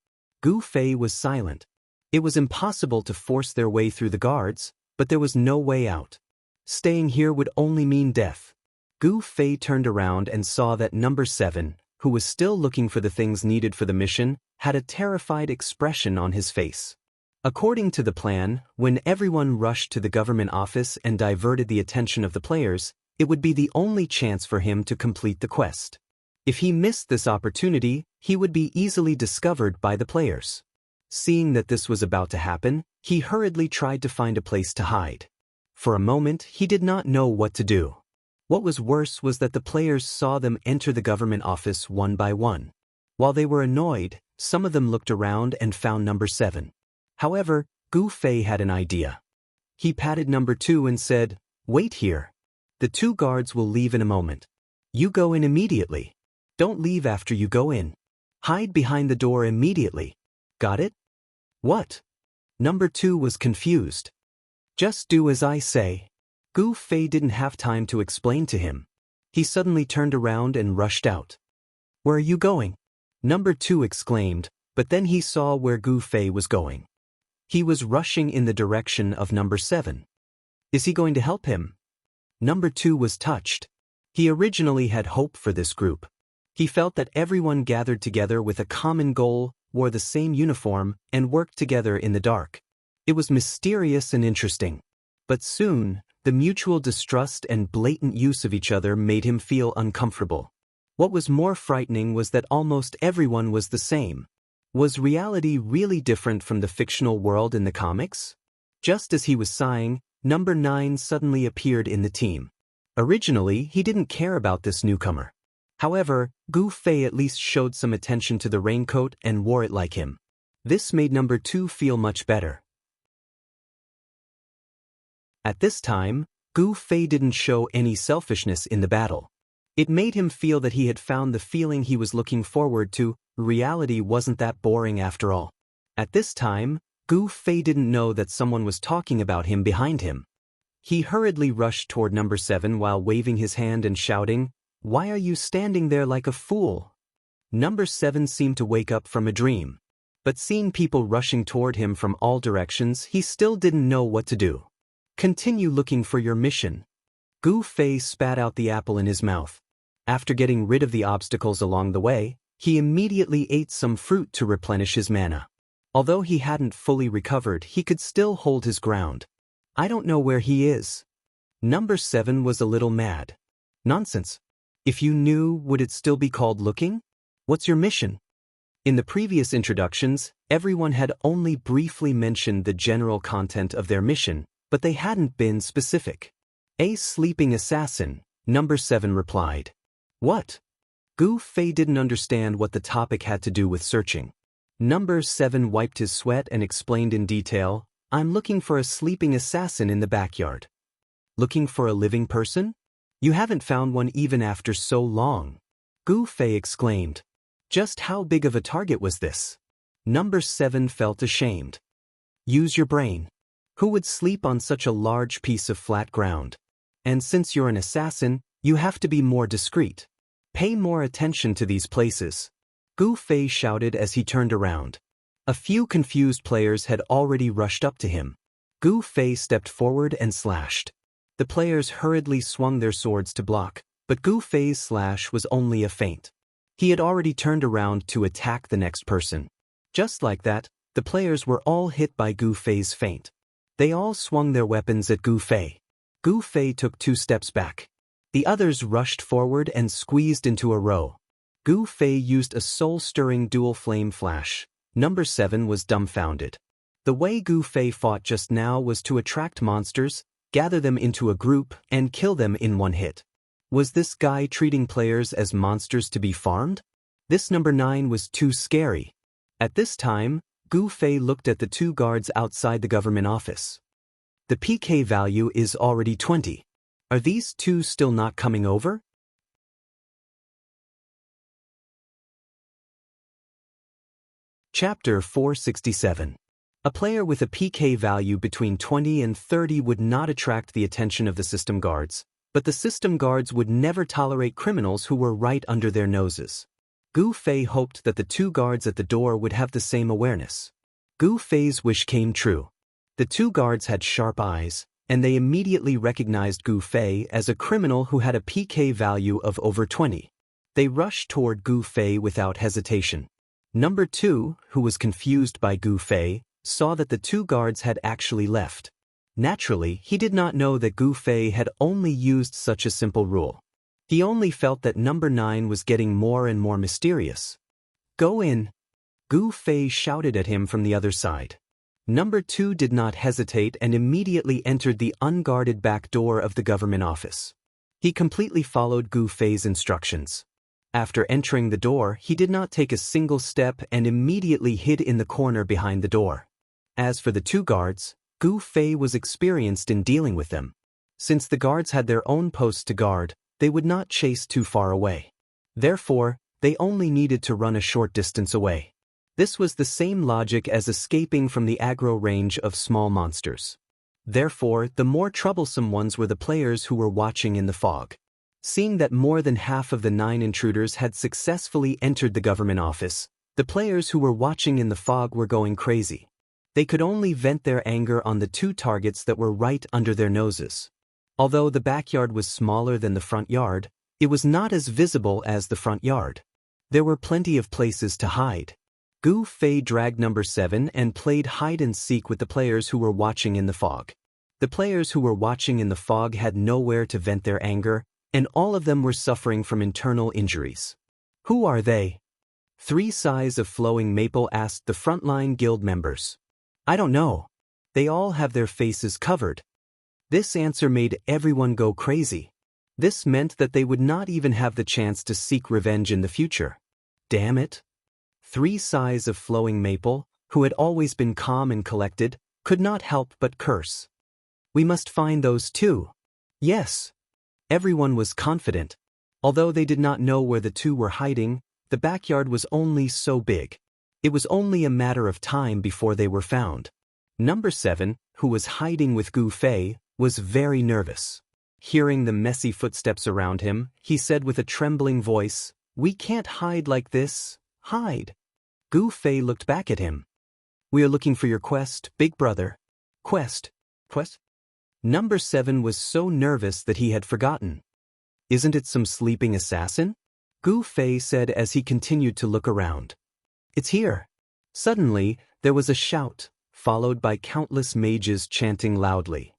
Speaker 1: Gu Fei was silent. It was impossible to force their way through the guards, but there was no way out. Staying here would only mean death. Gu Fei turned around and saw that number 7, who was still looking for the things needed for the mission, had a terrified expression on his face. According to the plan, when everyone rushed to the government office and diverted the attention of the players, it would be the only chance for him to complete the quest. If he missed this opportunity, he would be easily discovered by the players. Seeing that this was about to happen, he hurriedly tried to find a place to hide. For a moment, he did not know what to do. What was worse was that the players saw them enter the government office one by one. While they were annoyed, some of them looked around and found number 7. However, Gu Fei had an idea. He patted number 2 and said, "Wait here. The 2 guards will leave in a moment. You go in immediately. Don't leave after you go in. Hide behind the door immediately. Got it?" "What?" Number 2 was confused. "Just do as I say." Gu Fei didn't have time to explain to him. He suddenly turned around and rushed out. "Where are you going?" Number 2 exclaimed, but then he saw where Gu Fei was going. He was rushing in the direction of number 7. Is he going to help him? Number 2 was touched. He originally had hope for this group. He felt that everyone gathered together with a common goal, wore the same uniform, and worked together in the dark. It was mysterious and interesting. But soon, the mutual distrust and blatant use of each other made him feel uncomfortable. What was more frightening was that almost everyone was the same. Was reality really different from the fictional world in the comics? Just as he was sighing, number 9 suddenly appeared in the team. Originally, he didn't care about this newcomer. However, Gu Fei at least showed some attention to the raincoat and wore it like him. This made number 2 feel much better. At this time, Gu Fei didn't show any selfishness in the battle. It made him feel that he had found the feeling he was looking forward to. Reality wasn't that boring after all. At this time, Gu Fei didn't know that someone was talking about him behind him. He hurriedly rushed toward number 7 while waving his hand and shouting, "Why are you standing there like a fool?" Number 7 seemed to wake up from a dream. But seeing people rushing toward him from all directions, he still didn't know what to do. "Continue looking for your mission." Gu Fei spat out the apple in his mouth. After getting rid of the obstacles along the way, he immediately ate some fruit to replenish his mana. Although he hadn't fully recovered, he could still hold his ground. "I don't know where he is." Number 7 was a little mad. "Nonsense. If you knew, would it still be called looking? What's your mission?" In the previous introductions, everyone had only briefly mentioned the general content of their mission, but they hadn't been specific. "A sleeping assassin," number 7 replied. "What?" Gu Fei didn't understand what the topic had to do with searching. Number 7 wiped his sweat and explained in detail, "I'm looking for a sleeping assassin in the backyard." "Looking for a living person? You haven't found one even after so long." Gu Fei exclaimed. Just how big of a target was this? Number 7 felt ashamed. "Use your brain. Who would sleep on such a large piece of flat ground? And since you're an assassin, you have to be more discreet. Pay more attention to these places." Gu Fei shouted as he turned around. A few confused players had already rushed up to him. Gu Fei stepped forward and slashed. The players hurriedly swung their swords to block, but Gu Fei's slash was only a feint. He had already turned around to attack the next person. Just like that, the players were all hit by Gu Fei's feint. They all swung their weapons at Gu Fei. Gu Fei took 2 steps back. The others rushed forward and squeezed into a row. Gu Fei used a soul-stirring dual flame flash. Number 7 was dumbfounded. The way Gu Fei fought just now was to attract monsters, gather them into a group, and kill them in one hit. Was this guy treating players as monsters to be farmed? This number 9 was too scary. At this time, Gu Fei looked at the 2 guards outside the government office. The PK value is already 20. Are these 2 still not coming over? Chapter 467. A player with a PK value between 20 and 30 would not attract the attention of the system guards, but the system guards would never tolerate criminals who were right under their noses. Gu Fei hoped that the two guards at the door would have the same awareness. Gu Fei's wish came true. The two guards had sharp eyes, and they immediately recognized Gu Fei as a criminal who had a PK value of over 20. They rushed toward Gu Fei without hesitation. Number 2, who was confused by Gu Fei, saw that the two guards had actually left. Naturally, he did not know that Gu Fei had only used such a simple rule. He only felt that number 9 was getting more and more mysterious. "Go in!" Gu Fei shouted at him from the other side. Number 2 did not hesitate and immediately entered the unguarded back door of the government office. He completely followed Gu Fei's instructions. After entering the door, he did not take a single step and immediately hid in the corner behind the door. As for the two guards, Gu Fei was experienced in dealing with them. Since the guards had their own posts to guard, they would not chase too far away. Therefore, they only needed to run a short distance away. This was the same logic as escaping from the aggro range of small monsters. Therefore, the more troublesome ones were the players who were watching in the fog. Seeing that more than half of the 9 intruders had successfully entered the government office, the players who were watching in the fog were going crazy. They could only vent their anger on the two targets that were right under their noses. Although the backyard was smaller than the front yard, it was not as visible as the front yard. There were plenty of places to hide. Gu Fei dragged number 7 and played hide-and-seek with the players who were watching in the fog. The players who were watching in the fog had nowhere to vent their anger, and all of them were suffering from internal injuries. "Who are they?" 3 sighs of flowing maple asked the frontline guild members. "I don't know. They all have their faces covered." This answer made everyone go crazy. This meant that they would not even have the chance to seek revenge in the future. Damn it. 3 sighs of flowing maple, who had always been calm and collected, could not help but curse. "We must find those two." "Yes." Everyone was confident. Although they did not know where the two were hiding, the backyard was only so big. It was only a matter of time before they were found. Number 7, who was hiding with Gu Fei, was very nervous. Hearing the messy footsteps around him, he said with a trembling voice, "We can't hide like this. Hide." Gu Fei looked back at him. "We are looking for your quest, big brother." "Quest? Quest?" Number 7 was so nervous that he had forgotten. "Isn't it some sleeping assassin?" Gu Fei said as he continued to look around. "It's here." Suddenly, there was a shout, followed by countless mages chanting loudly.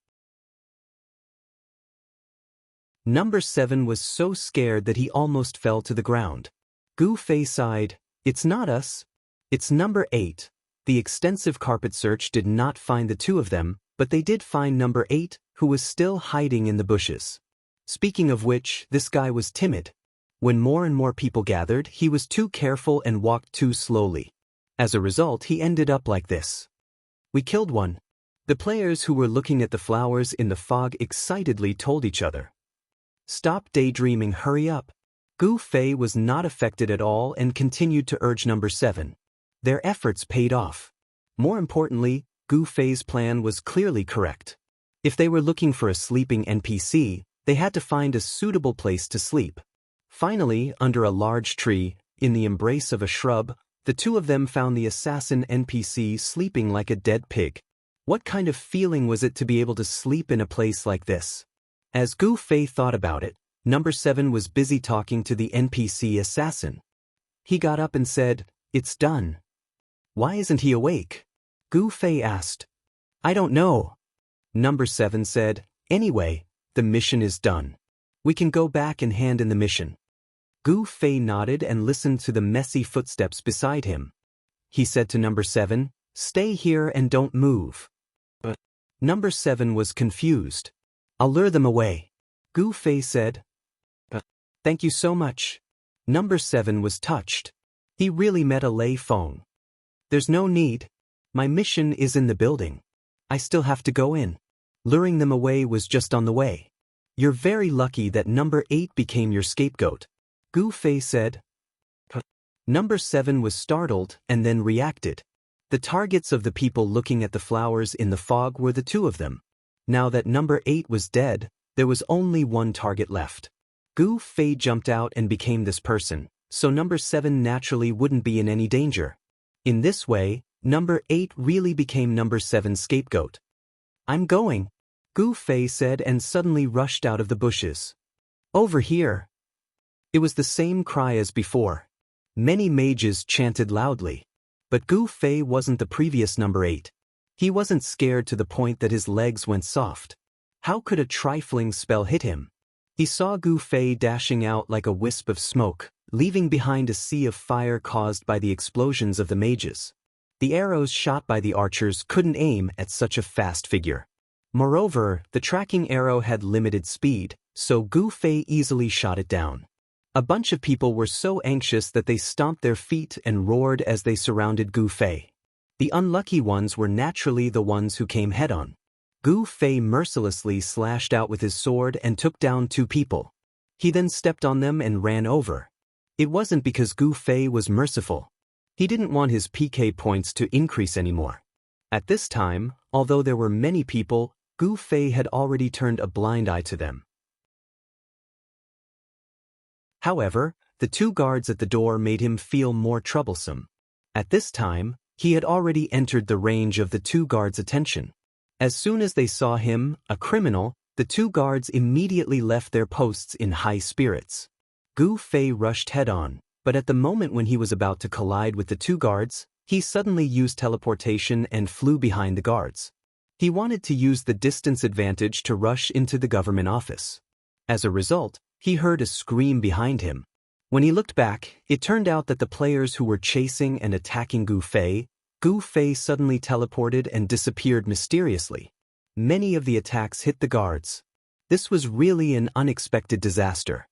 Speaker 1: Number 7 was so scared that he almost fell to the ground. Gu Fei sighed, "It's not us. It's number 8. The extensive carpet search did not find the two of them, but they did find number 8, who was still hiding in the bushes. Speaking of which, this guy was timid. When more and more people gathered, he was too careful and walked too slowly. As a result, he ended up like this. "We killed one." The players who were looking at the flowers in the fog excitedly told each other. "Stop daydreaming, hurry up." Gu Fei was not affected at all and continued to urge number 7. Their efforts paid off. More importantly, Gu Fei's plan was clearly correct. If they were looking for a sleeping NPC, they had to find a suitable place to sleep. Finally, under a large tree, in the embrace of a shrub, the two of them found the assassin NPC sleeping like a dead pig. What kind of feeling was it to be able to sleep in a place like this? As Gu Fei thought about it, number 7 was busy talking to the NPC assassin. He got up and said, "It's done." "Why isn't he awake?" Gu Fei asked. "I don't know." Number 7 said, "Anyway, the mission is done. We can go back and hand in the mission." Gu Fei nodded and listened to the messy footsteps beside him. He said to number 7, "Stay here and don't move." But number 7 was confused. "I'll lure them away." Gu Fei said. "But thank you so much." Number 7 was touched. He really met a lay phone. "There's no need. My mission is in the building. I still have to go in. Luring them away was just on the way. You're very lucky that number 8 became your scapegoat," Gu Fei said. Number 7 was startled and then reacted. The targets of the people looking at the flowers in the fog were the two of them. Now that number 8 was dead, there was only one target left. Gu Fei jumped out and became this person, so number 7 naturally wouldn't be in any danger. In this way, number 8 really became number 7's scapegoat. "I'm going," Gu Fei said and suddenly rushed out of the bushes. "Over here." It was the same cry as before. Many mages chanted loudly. But Gu Fei wasn't the previous number 8. He wasn't scared to the point that his legs went soft. How could a trifling spell hit him? He saw Gu Fei dashing out like a wisp of smoke, leaving behind a sea of fire caused by the explosions of the mages. The arrows shot by the archers couldn't aim at such a fast figure. Moreover, the tracking arrow had limited speed, so Gu Fei easily shot it down. A bunch of people were so anxious that they stomped their feet and roared as they surrounded Gu Fei. The unlucky ones were naturally the ones who came head-on. Gu Fei mercilessly slashed out with his sword and took down 2 people. He then stepped on them and ran over. It wasn't because Gu Fei was merciful. He didn't want his PK points to increase anymore. At this time, although there were many people, Gu Fei had already turned a blind eye to them. However, the 2 guards at the door made him feel more troublesome. At this time, he had already entered the range of the 2 guards' attention. As soon as they saw him, a criminal, the 2 guards immediately left their posts in high spirits. Gu Fei rushed head-on, but at the moment when he was about to collide with the 2 guards, he suddenly used teleportation and flew behind the guards. He wanted to use the distance advantage to rush into the government office. As a result, he heard a scream behind him. When he looked back, it turned out that the players who were chasing and attacking Gu Fei suddenly teleported and disappeared mysteriously. Many of the attacks hit the guards. This was really an unexpected disaster.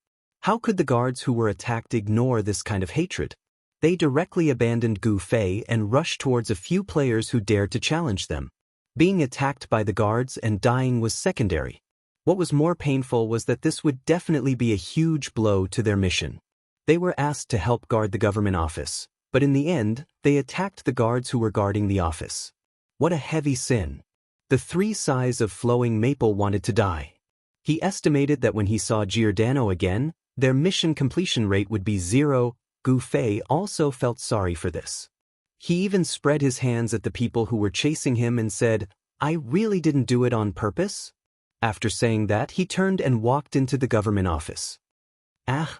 Speaker 1: How could the guards who were attacked ignore this kind of hatred? They directly abandoned Gu Fei and rushed towards a few players who dared to challenge them. Being attacked by the guards and dying was secondary. What was more painful was that this would definitely be a huge blow to their mission. They were asked to help guard the government office, but in the end, they attacked the guards who were guarding the office. What a heavy sin. The 3 size of flowing maple wanted to die. He estimated that when he saw Giordano again, their mission completion rate would be 0. Gu Fei also felt sorry for this. He even spread his hands at the people who were chasing him and said, "I really didn't do it on purpose." After saying that, he turned and walked into the government office. Ah!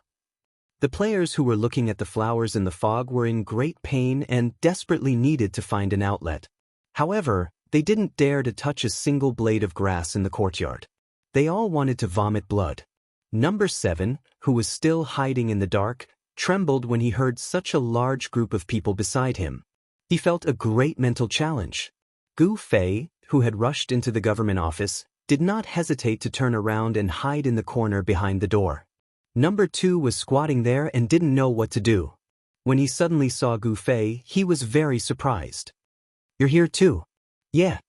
Speaker 1: The players who were looking at the flowers in the fog were in great pain and desperately needed to find an outlet. However, they didn't dare to touch a single blade of grass in the courtyard. They all wanted to vomit blood. Number 7, who was still hiding in the dark, trembled when he heard such a large group of people beside him. He felt a great mental challenge. Gu Fei, who had rushed into the government office, did not hesitate to turn around and hide in the corner behind the door. Number 2 was squatting there and didn't know what to do. When he suddenly saw Gu Fei, he was very surprised. "You're here too?" "Yeah."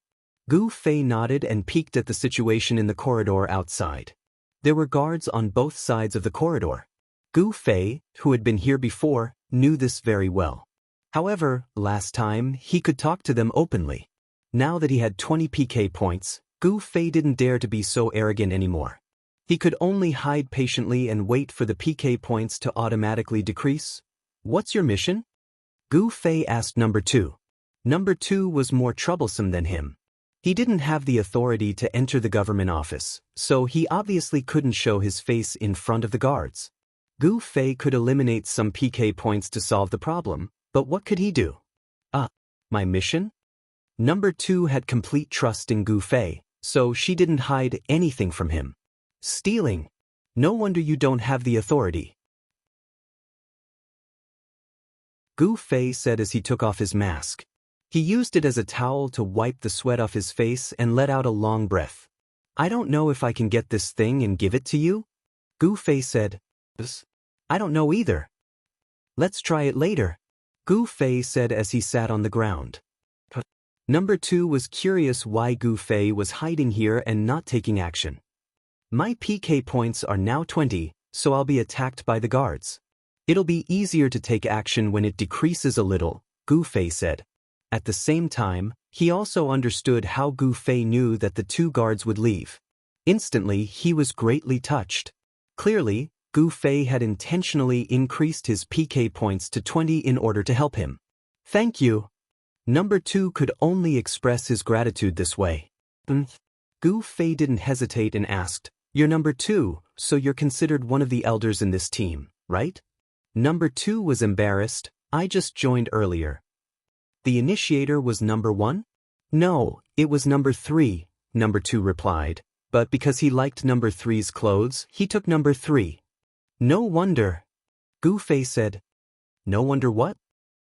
Speaker 1: Gu Fei nodded and peeked at the situation in the corridor outside. There were guards on both sides of the corridor. Gu Fei, who had been here before, knew this very well. However, last time, he could talk to them openly. Now that he had 20 PK points, Gu Fei didn't dare to be so arrogant anymore. He could only hide patiently and wait for the PK points to automatically decrease. "What's your mission?" Gu Fei asked number 2. Number 2 was more troublesome than him. He didn't have the authority to enter the government office, so he obviously couldn't show his face in front of the guards. Gu Fei could eliminate some PK points to solve the problem, but what could he do? My mission? Number 2 had complete trust in Gu Fei, so she didn't hide anything from him. "Stealing. No wonder you don't have the authority," Gu Fei said as he took off his mask. He used it as a towel to wipe the sweat off his face and let out a long breath. "I don't know if I can get this thing and give it to you," Gu Fei said. "I don't know either." "Let's try it later," Gu Fei said as he sat on the ground. Number 2 was curious why Gu Fei was hiding here and not taking action. "My PK points are now 20, so I'll be attacked by the guards. It'll be easier to take action when it decreases a little," Gu Fei said. At the same time, he also understood how Gu Fei knew that the two guards would leave. Instantly, he was greatly touched. Clearly, Gu Fei had intentionally increased his PK points to 20 in order to help him. Thank you. Number 2 could only express his gratitude this way. Gu Fei didn't hesitate and asked, "You're number 2, so you're considered one of the elders in this team, right?" Number 2 was embarrassed. "I just joined earlier." "The initiator was number 1? "No, it was number 3, number 2 replied, but because he liked number 3's clothes, he took number 3. "No wonder," Gu Fei said. "No wonder what?"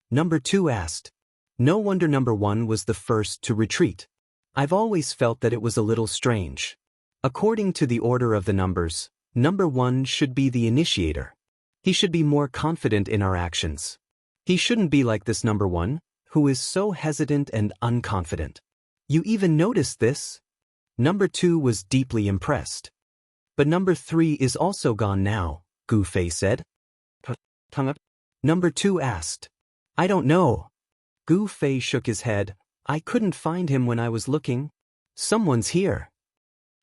Speaker 1: Number 2 asked. "No wonder number 1 was the first to retreat. I've always felt that it was a little strange. According to the order of the numbers, number 1 should be the initiator. He should be more confident in our actions. He shouldn't be like this number 1, who is so hesitant and unconfident." "You even noticed this?" Number 2 was deeply impressed. "But number 3 is also gone now," Gu Fei said. Number 2 asked. "I don't know." Gu Fei shook his head. "I couldn't find him when I was looking." "Someone's here,"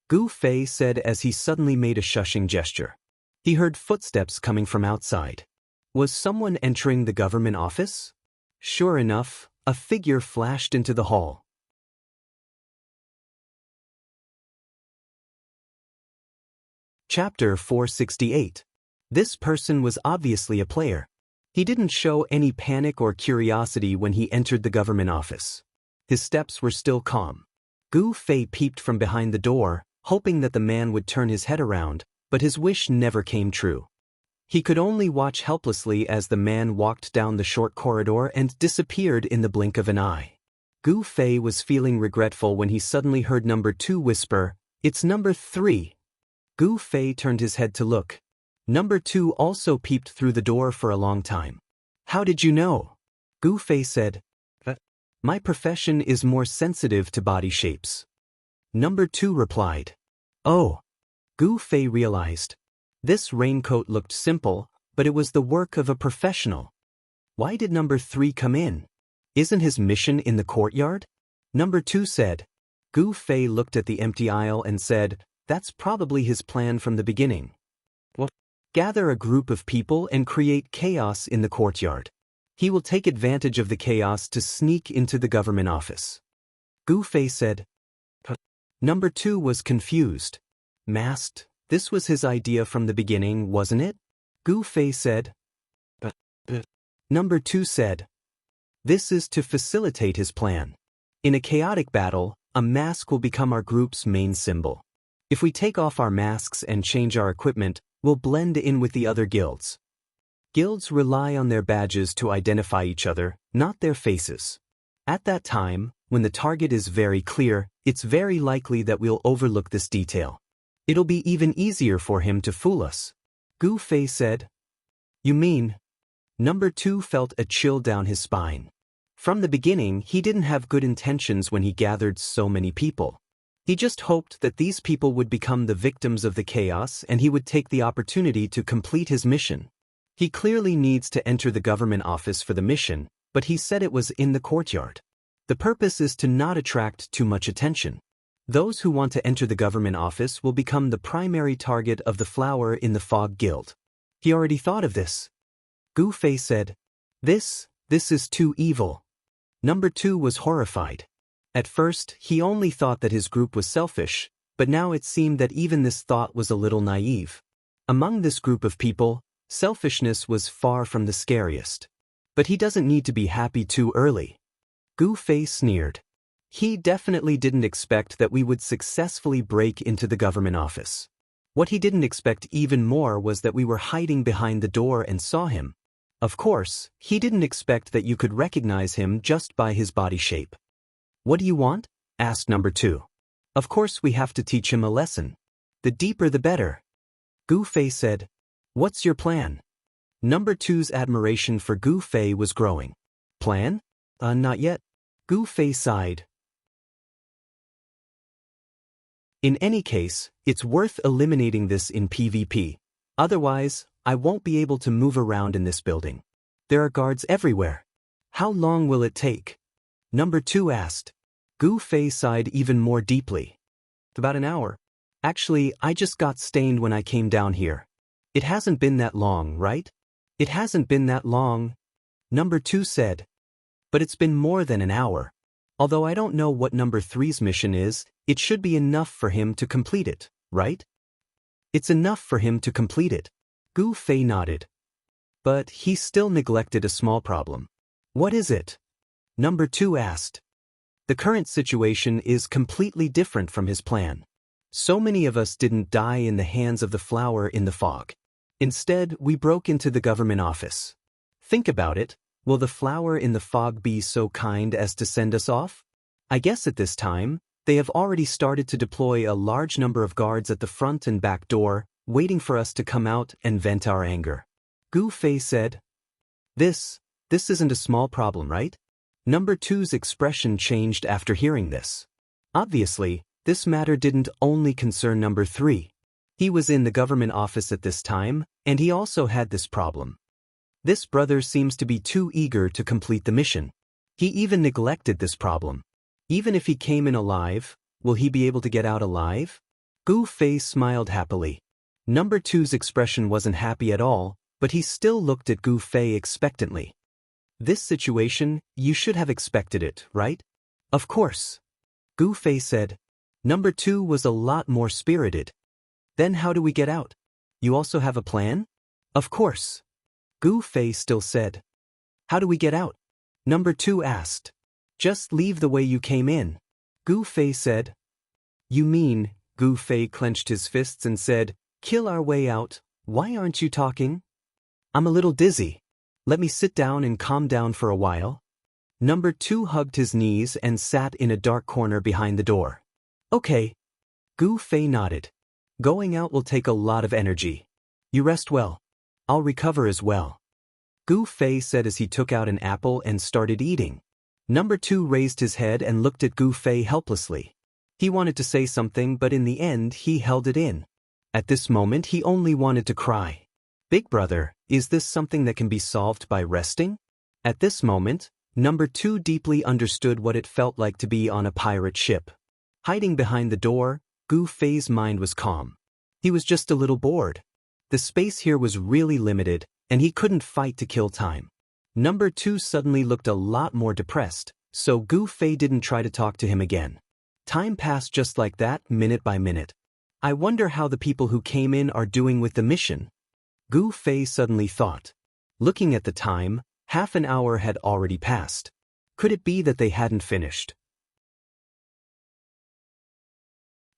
Speaker 1: Gu Fei said as he suddenly made a shushing gesture. He heard footsteps coming from outside. Was someone entering the government office? Sure enough, a figure flashed into the hall. Chapter 468. This person was obviously a player. He didn't show any panic or curiosity when he entered the government office. His steps were still calm. Gu Fei peeped from behind the door, hoping that the man would turn his head around, but his wish never came true. He could only watch helplessly as the man walked down the short corridor and disappeared in the blink of an eye. Gu Fei was feeling regretful when he suddenly heard number 2 whisper, "It's number 3. Gu Fei turned his head to look. Number 2 also peeped through the door for a long time. "How did you know?" Gu Fei said. "My profession is more sensitive to body shapes." Number 2 replied. "Oh." Gu Fei realized. This raincoat looked simple, but it was the work of a professional. Why did number 3 come in? Isn't his mission in the courtyard? Number 2 said. Gu Fei looked at the empty aisle and said, "That's probably his plan from the beginning." "What?" "Gather a group of people and create chaos in the courtyard. He will take advantage of the chaos to sneak into the government office." Gu Fei said. Number 2 was confused. "Masked? This was his idea from the beginning, wasn't it?" Gu Fei said. Number 2 said. "This is to facilitate his plan. In a chaotic battle, a mask will become our group's main symbol. If we take off our masks and change our equipment, we'll blend in with the other guilds. Guilds rely on their badges to identify each other, not their faces. At that time, when the target is very clear, it's very likely that we'll overlook this detail. It'll be even easier for him to fool us." Gu Fei said. "You mean?" Number 2 felt a chill down his spine. From the beginning, he didn't have good intentions when he gathered so many people. He just hoped that these people would become the victims of the chaos and he would take the opportunity to complete his mission. He clearly needs to enter the government office for the mission, but he said it was in the courtyard. The purpose is to not attract too much attention. Those who want to enter the government office will become the primary target of the flower in the Fog Guild. He already thought of this. Gu Fei said, This is too evil." Number 2 was horrified. At first, he only thought that his group was selfish, but now it seemed that even this thought was a little naive. Among this group of people, selfishness was far from the scariest. But he doesn't need to be happy too early. Gu Fei sneered. He definitely didn't expect that we would successfully break into the government office. What he didn't expect even more was that we were hiding behind the door and saw him. Of course, he didn't expect that you could recognize him just by his body shape. "What do you want?" asked number 2. "Of course we have to teach him a lesson. The deeper the better." Gu Fei said, "What's your plan?" Number 2's admiration for Gu Fei was growing. "Plan? Not yet." Gu Fei sighed. "In any case, it's worth eliminating this in PvP. Otherwise, I won't be able to move around in this building. There are guards everywhere. How long will it take?" Number 2 asked. Gu Fei sighed even more deeply. About an hour. Actually, I just got stained when I came down here. It hasn't been that long, right? It hasn't been that long. Number 2 said. But it's been more than an hour. Although I don't know what number 3's mission is, it should be enough for him to complete it, right? It's enough for him to complete it. Gu Fei nodded. But he still neglected a small problem. What is it? Number 2 asked. The current situation is completely different from his plan. So many of us didn't die in the hands of the flower in the fog. Instead, we broke into the government office. Think about it. Will the flower in the fog be so kind as to send us off? I guess at this time, they have already started to deploy a large number of guards at the front and back door, waiting for us to come out and vent our anger. Gu Fei said. This isn't a small problem, right? Number 2's expression changed after hearing this. Obviously, this matter didn't only concern number 3. He was in the government office at this time, and he also had this problem. This brother seems to be too eager to complete the mission. He even neglected this problem. Even if he came in alive, will he be able to get out alive? Gu Fei smiled happily. Number 2's expression wasn't happy at all, but he still looked at Gu Fei expectantly. This situation, you should have expected it, right? Of course. Gu Fei said. Number 2 was a lot more spirited. Then how do we get out? You also have a plan? Of course. Gu Fei still said. How do we get out? Number 2 asked. Just leave the way you came in. Gu Fei said. You mean, Gu Fei clenched his fists and said, kill our way out, why aren't you talking? I'm a little dizzy. Let me sit down and calm down for a while. Number 2 hugged his knees and sat in a dark corner behind the door. Okay. Gu Fei nodded. Going out will take a lot of energy. You rest well. I'll recover as well. Gu Fei said as he took out an apple and started eating. Number 2 raised his head and looked at Gu Fei helplessly. He wanted to say something, but in the end he held it in. At this moment he only wanted to cry. Big brother, is this something that can be solved by resting? At this moment, Number 2 deeply understood what it felt like to be on a pirate ship. Hiding behind the door, Gu Fei's mind was calm. He was just a little bored. The space here was really limited, and he couldn't fight to kill time. Number 2 suddenly looked a lot more depressed, so Gu Fei didn't try to talk to him again. Time passed just like that, minute by minute. I wonder how the people who came in are doing with the mission. Gu Fei suddenly thought. Looking at the time, half an hour had already passed. Could it be that they hadn't finished?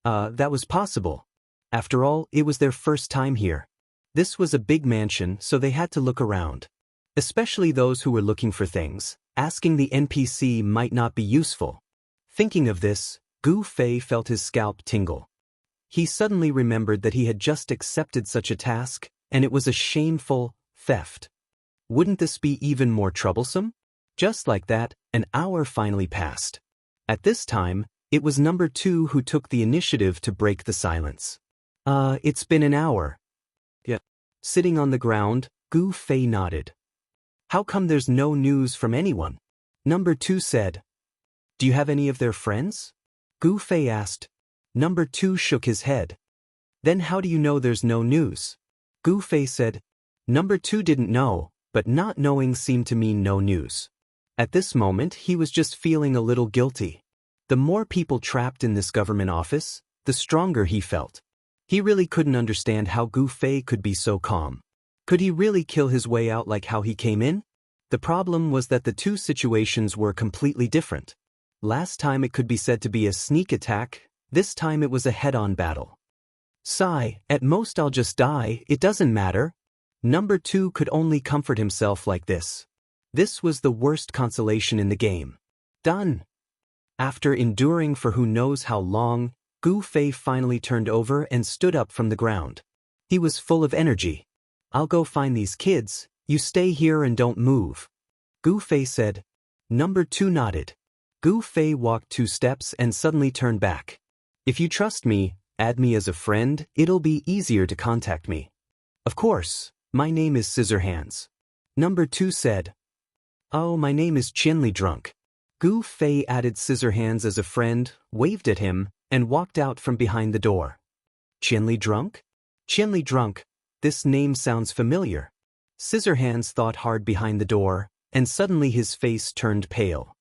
Speaker 1: That was possible. After all, it was their first time here. This was a big mansion, so they had to look around. Especially those who were looking for things. Asking the NPC might not be useful. Thinking of this, Gu Fei felt his scalp tingle. He suddenly remembered that he had just accepted such a task, and it was a shameful theft. Wouldn't this be even more troublesome? Just like that, an hour finally passed. At this time, it was Number 2 who took the initiative to break the silence. It's been an hour. Yeah. Sitting on the ground, Gu Fei nodded. How come there's no news from anyone? Number 2 said. Do you have any of their friends? Gu Fei asked. Number 2 shook his head. Then how do you know there's no news? Gu Fei said. Number 2 didn't know, but not knowing seemed to mean no news. At this moment, he was just feeling a little guilty. The more people trapped in this government office, the stronger he felt. He really couldn't understand how Gu Fei could be so calm. Could he really kill his way out like how he came in? The problem was that the two situations were completely different. Last time it could be said to be a sneak attack, this time it was a head-on battle. Sigh, at most I'll just die, it doesn't matter. Number 2 could only comfort himself like this. This was the worst consolation in the game. Done. After enduring for who knows how long, Gu Fei finally turned over and stood up from the ground. He was full of energy. I'll go find these kids, you stay here and don't move. Gu Fei said. Number 2 nodded. Gu Fei walked 2 steps and suddenly turned back. If you trust me, add me as a friend, it'll be easier to contact me. Of course, my name is Scissorhands. Number 2 said. Oh, my name is Chinli Drunk. Gu Fei added Scissorhands as a friend, waved at him, and walked out from behind the door. Qianli drunk? Qianli drunk, this name sounds familiar. Scissorhands thought hard behind the door, and suddenly his face turned pale.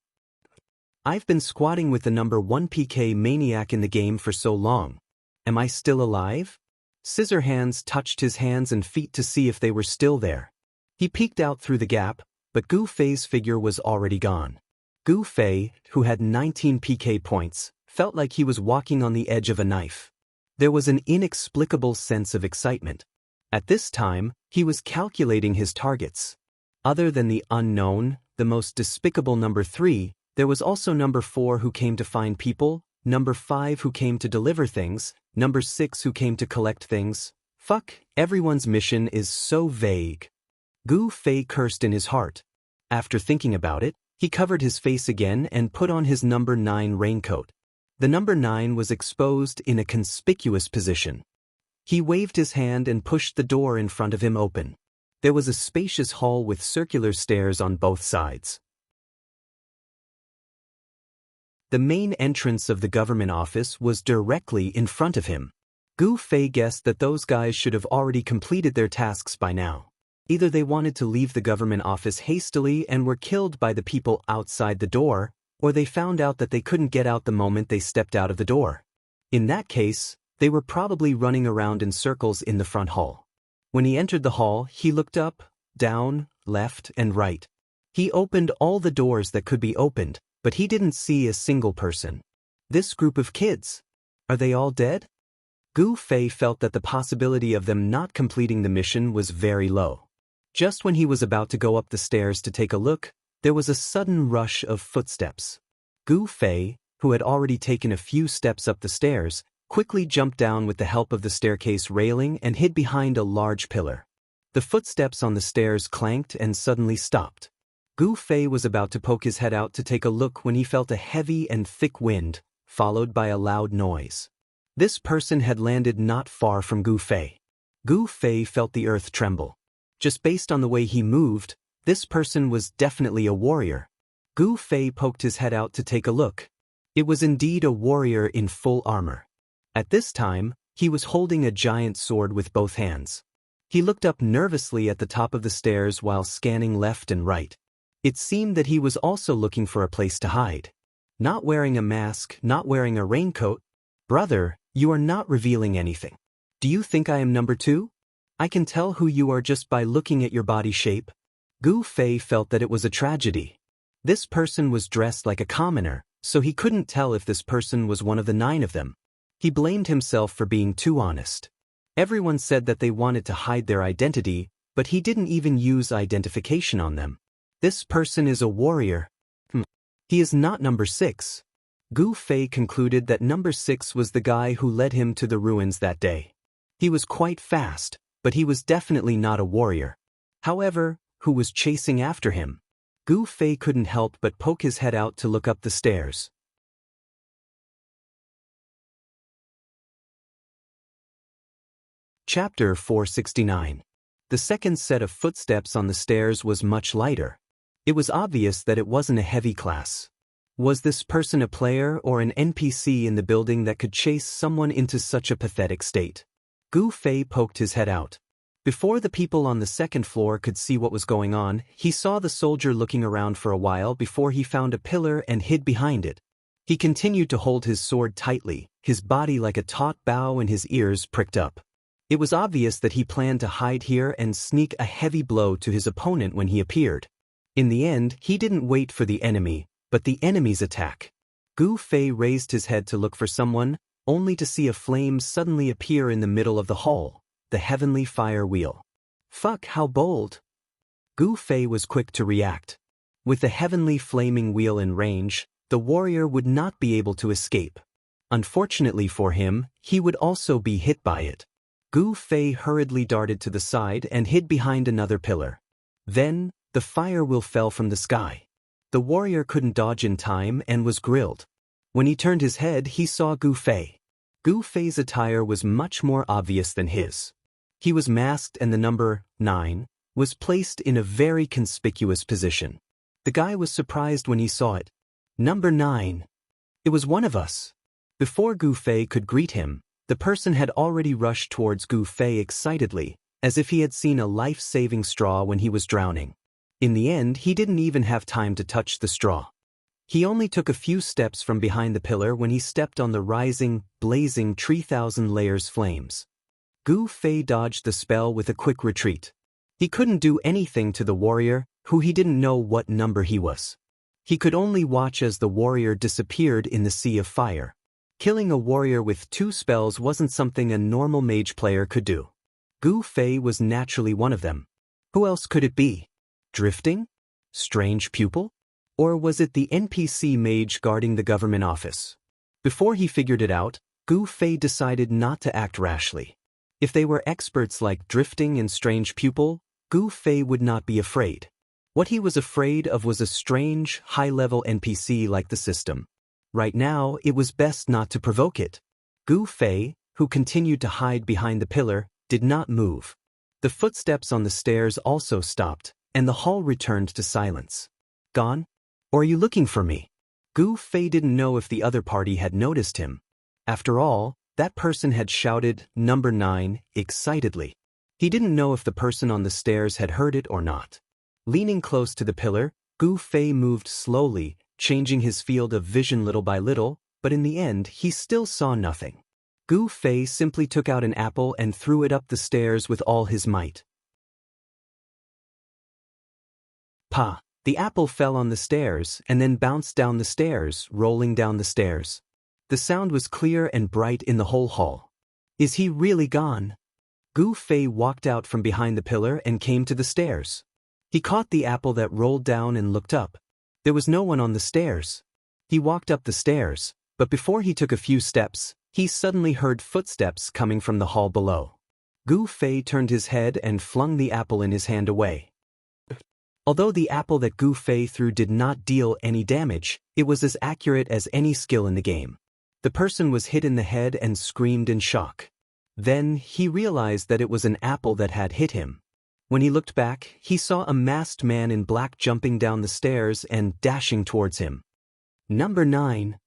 Speaker 1: I've been squatting with the number 1 PK maniac in the game for so long. Am I still alive? Scissorhands touched his hands and feet to see if they were still there. He peeked out through the gap, but Gu Fei's figure was already gone. Gu Fei, who had 19 PK points, felt like he was walking on the edge of a knife. There was an inexplicable sense of excitement. At this time, he was calculating his targets. Other than the unknown, the most despicable number 3, there was also number 4 who came to find people, number 5 who came to deliver things, number 6 who came to collect things. Fuck, everyone's mission is so vague. Gu Fei cursed in his heart. After thinking about it, he covered his face again and put on his number 9 raincoat. The number 9 was exposed in a conspicuous position. He waved his hand and pushed the door in front of him open. There was a spacious hall with circular stairs on both sides. The main entrance of the government office was directly in front of him. Gu Fei guessed that those guys should have already completed their tasks by now. Either they wanted to leave the government office hastily and were killed by the people outside the door, or they found out that they couldn't get out the moment they stepped out of the door. In that case, they were probably running around in circles in the front hall. When he entered the hall, he looked up, down, left, and right. He opened all the doors that could be opened, but he didn't see a single person. This group of kids, are they all dead? Gu Fei felt that the possibility of them not completing the mission was very low. Just when he was about to go up the stairs to take a look, there was a sudden rush of footsteps. Gu Fei, who had already taken a few steps up the stairs, quickly jumped down with the help of the staircase railing and hid behind a large pillar. The footsteps on the stairs clanked and suddenly stopped. Gu Fei was about to poke his head out to take a look when he felt a heavy and thick wind, followed by a loud noise. This person had landed not far from Gu Fei. Gu Fei felt the earth tremble. Just based on the way he moved, this person was definitely a warrior. Gu Fei poked his head out to take a look. It was indeed a warrior in full armor. At this time, he was holding a giant sword with both hands. He looked up nervously at the top of the stairs while scanning left and right. It seemed that he was also looking for a place to hide. Not wearing a mask, not wearing a raincoat. Brother, you are not revealing anything. Do you think I am number 2? I can tell who you are just by looking at your body shape. Gu Fei felt that it was a tragedy. This person was dressed like a commoner, so he couldn't tell if this person was one of the 9 of them. He blamed himself for being too honest. Everyone said that they wanted to hide their identity, but he didn't even use identification on them. This person is a warrior. He is not number 6. Gu Fei concluded that number 6 was the guy who led him to the ruins that day. He was quite fast, but he was definitely not a warrior. However, who was chasing after him? Gu Fei couldn't help but poke his head out to look up the stairs. Chapter 469. The second set of footsteps on the stairs was much lighter. It was obvious that it wasn't a heavy class. Was this person a player or an NPC in the building that could chase someone into such a pathetic state? Gu Fei poked his head out. Before the people on the second floor could see what was going on, he saw the soldier looking around for a while before he found a pillar and hid behind it. He continued to hold his sword tightly, his body like a taut bow and his ears pricked up. It was obvious that he planned to hide here and sneak a heavy blow to his opponent when he appeared. In the end, he didn't wait for the enemy, but the enemy's attack. Gu Fei raised his head to look for someone, only to see a flame suddenly appear in the middle of the hall, the heavenly fire wheel. Fuck, how bold! Gu Fei was quick to react. With the heavenly flaming wheel in range, the warrior would not be able to escape. Unfortunately for him, he would also be hit by it. Gu Fei hurriedly darted to the side and hid behind another pillar. Then, the fire wheel fell from the sky. The warrior couldn't dodge in time and was grilled. When he turned his head, he saw Gu Fei. Gu Fei's attire was much more obvious than his. He was masked and the number 9 was placed in a very conspicuous position. The guy was surprised when he saw it. Number 9. It was one of us. Before Gu Fei could greet him, the person had already rushed towards Gu Fei excitedly, as if he had seen a life-saving straw when he was drowning. In the end, he didn't even have time to touch the straw. He only took a few steps from behind the pillar when he stepped on the rising, blazing 3,000 layers flames. Gu Fei dodged the spell with a quick retreat. He couldn't do anything to the warrior, who he didn't know what number he was. He could only watch as the warrior disappeared in the sea of fire. Killing a warrior with 2 spells wasn't something a normal mage player could do. Gu Fei was naturally one of them. Who else could it be? Drifting? Strange pupil? Or was it the NPC mage guarding the government office? Before he figured it out, Gu Fei decided not to act rashly. If they were experts like Drifting and Strange Pupil, Gu Fei would not be afraid. What he was afraid of was a strange, high-level NPC like the system. Right now, it was best not to provoke it. Gu Fei, who continued to hide behind the pillar, did not move. The footsteps on the stairs also stopped, and the hall returned to silence. Gone? Or are you looking for me? Gu Fei didn't know if the other party had noticed him. After all, that person had shouted, "Number 9, excitedly. He didn't know if the person on the stairs had heard it or not. Leaning close to the pillar, Gu Fei moved slowly, changing his field of vision little by little, but in the end he still saw nothing. Gu Fei simply took out an apple and threw it up the stairs with all his might. Pa! The apple fell on the stairs and then bounced down the stairs, rolling down the stairs. The sound was clear and bright in the whole hall. Is he really gone? Gu Fei walked out from behind the pillar and came to the stairs. He caught the apple that rolled down and looked up. There was no one on the stairs. He walked up the stairs, but before he took a few steps, he suddenly heard footsteps coming from the hall below. Gu Fei turned his head and flung the apple in his hand away. Although the apple that Gu Fei threw did not deal any damage, it was as accurate as any skill in the game. The person was hit in the head and screamed in shock. Then he realized that it was an apple that had hit him. When he looked back, he saw a masked man in black jumping down the stairs and dashing towards him. Number 9.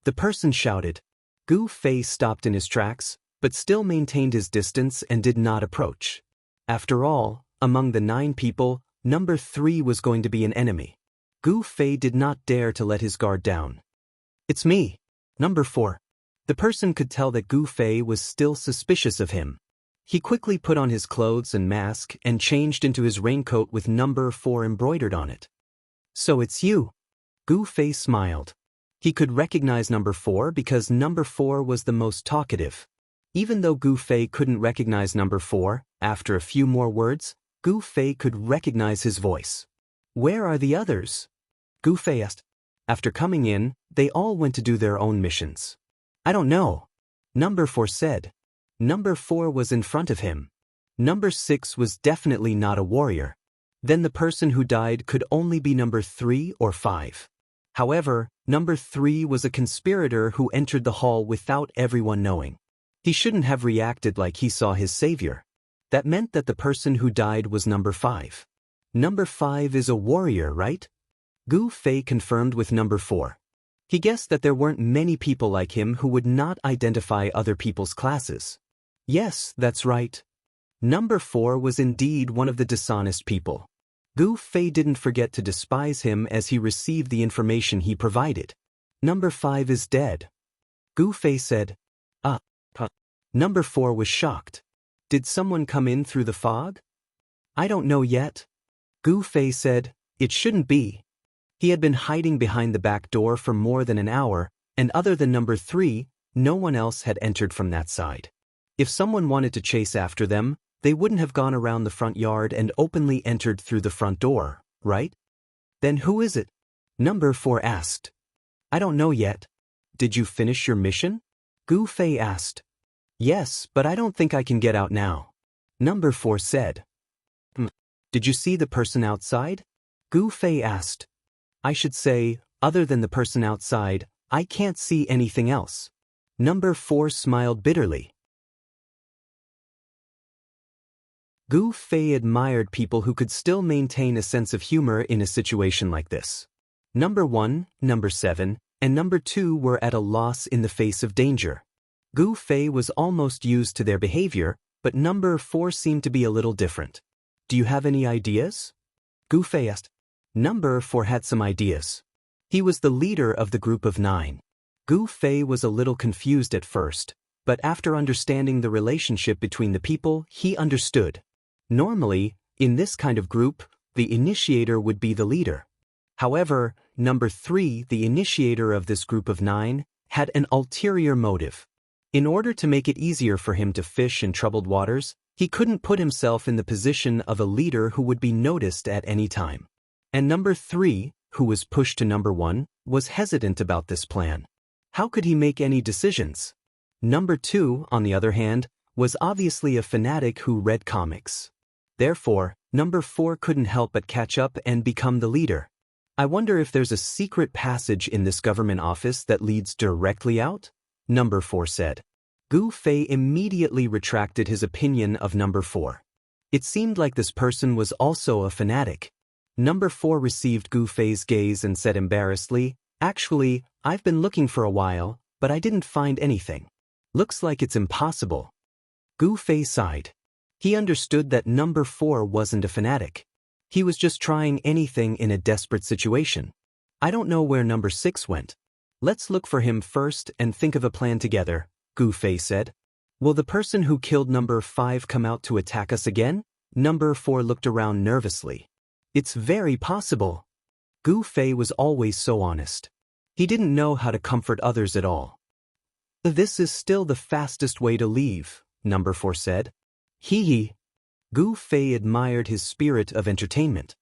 Speaker 1: The person shouted. Gu Fei stopped in his tracks, but still maintained his distance and did not approach. After all, among the 9 people, Number 3 was going to be an enemy. Gu Fei did not dare to let his guard down. It's me. Number 4. The person could tell that Gu Fei was still suspicious of him. He quickly put on his clothes and mask and changed into his raincoat with number 4 embroidered on it. So it's you. Gu Fei smiled. He could recognize number 4 because number 4 was the most talkative. Even though Gu Fei couldn't recognize number 4, after a few more words, Gu Fei could recognize his voice. Where are the others? Gu Fei asked. After coming in, they all went to do their own missions. I don't know. Number 4 said. Number 4 was in front of him. Number 6 was definitely not a warrior. Then the person who died could only be number 3 or 5. However, number 3 was a conspirator who entered the hall without everyone knowing. He shouldn't have reacted like he saw his savior. That meant that the person who died was number 5. Number 5 is a warrior, right? Gu Fei confirmed with number 4. He guessed that there weren't many people like him who would not identify other people's classes. Yes, that's right. Number 4 was indeed one of the dishonest people. Gu Fei didn't forget to despise him as he received the information he provided. Number 5 is dead. Gu Fei said. Number 4 was shocked. Did someone come in through the fog? I don't know yet. Gu Fei said. It shouldn't be. He had been hiding behind the back door for more than an hour, and other than number 3, no one else had entered from that side. If someone wanted to chase after them, they wouldn't have gone around the front yard and openly entered through the front door, right? Then who is it? Number 4 asked. I don't know yet. Did you finish your mission? Gu Fei asked. Yes, but I don't think I can get out now. Number 4 said. Did you see the person outside? Gu Fei asked. I should say, other than the person outside, I can't see anything else. Number 4 smiled bitterly. Gu Fei admired people who could still maintain a sense of humor in a situation like this. Number 1, Number 7, and Number 2 were at a loss in the face of danger. Gu Fei was almost used to their behavior, but Number 4 seemed to be a little different. Do you have any ideas? Gu Fei asked. Number 4 had some ideas. He was the leader of the group of 9. Gu Fei was a little confused at first, but after understanding the relationship between the people, he understood. Normally, in this kind of group, the initiator would be the leader. However, Number 3, the initiator of this group of 9, had an ulterior motive. In order to make it easier for him to fish in troubled waters, he couldn't put himself in the position of a leader who would be noticed at any time. And Number 3, who was pushed to Number 1, was hesitant about this plan. How could he make any decisions? Number 2, on the other hand, was obviously a fanatic who read comics. Therefore, Number 4 couldn't help but catch up and become the leader. I wonder if there's a secret passage in this government office that leads directly out? Number 4 said. Gu Fei immediately retracted his opinion of Number 4. It seemed like this person was also a fanatic. Number 4 received Gu Fei's gaze and said embarrassedly, "Actually, I've been looking for a while, but I didn't find anything. Looks like it's impossible." Gu Fei sighed. He understood that Number 4 wasn't a fanatic. He was just trying anything in a desperate situation. I don't know where Number 6 went. Let's look for him first and think of a plan together, Gu Fei said. Will the person who killed Number 5 come out to attack us again? Number 4 looked around nervously. It's very possible. Gu Fei was always so honest. He didn't know how to comfort others at all. This is still the fastest way to leave, Number 4 said. Hee hee. Gu Fei admired his spirit of entertainment.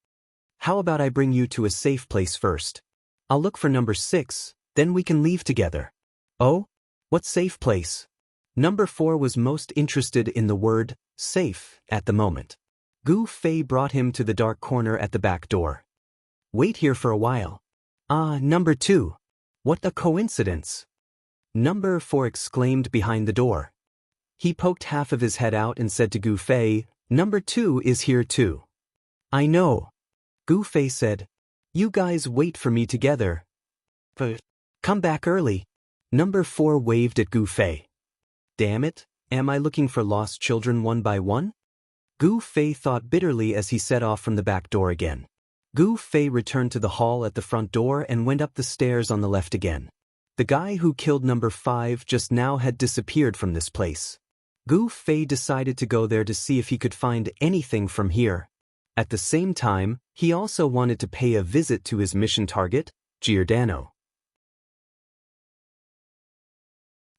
Speaker 1: How about I bring you to a safe place first? I'll look for Number 6, then we can leave together. Oh? What safe place? Number 4 was most interested in the word safe at the moment. Gu Fei brought him to the dark corner at the back door. Wait here for a while. Ah, Number 2. What a coincidence. Number 4 exclaimed behind the door. He poked half of his head out and said to Gu Fei, Number 2 is here too. I know. Gu Fei said. You guys wait for me together. But come back early. Number 4 waved at Gu Fei. Damn it, am I looking for lost children one by one? Gu Fei thought bitterly as he set off from the back door again. Gu Fei returned to the hall at the front door and went up the stairs on the left again. The guy who killed Number 5 just now had disappeared from this place. Gu Fei decided to go there to see if he could find anything from here. At the same time, he also wanted to pay a visit to his mission target, Giordano.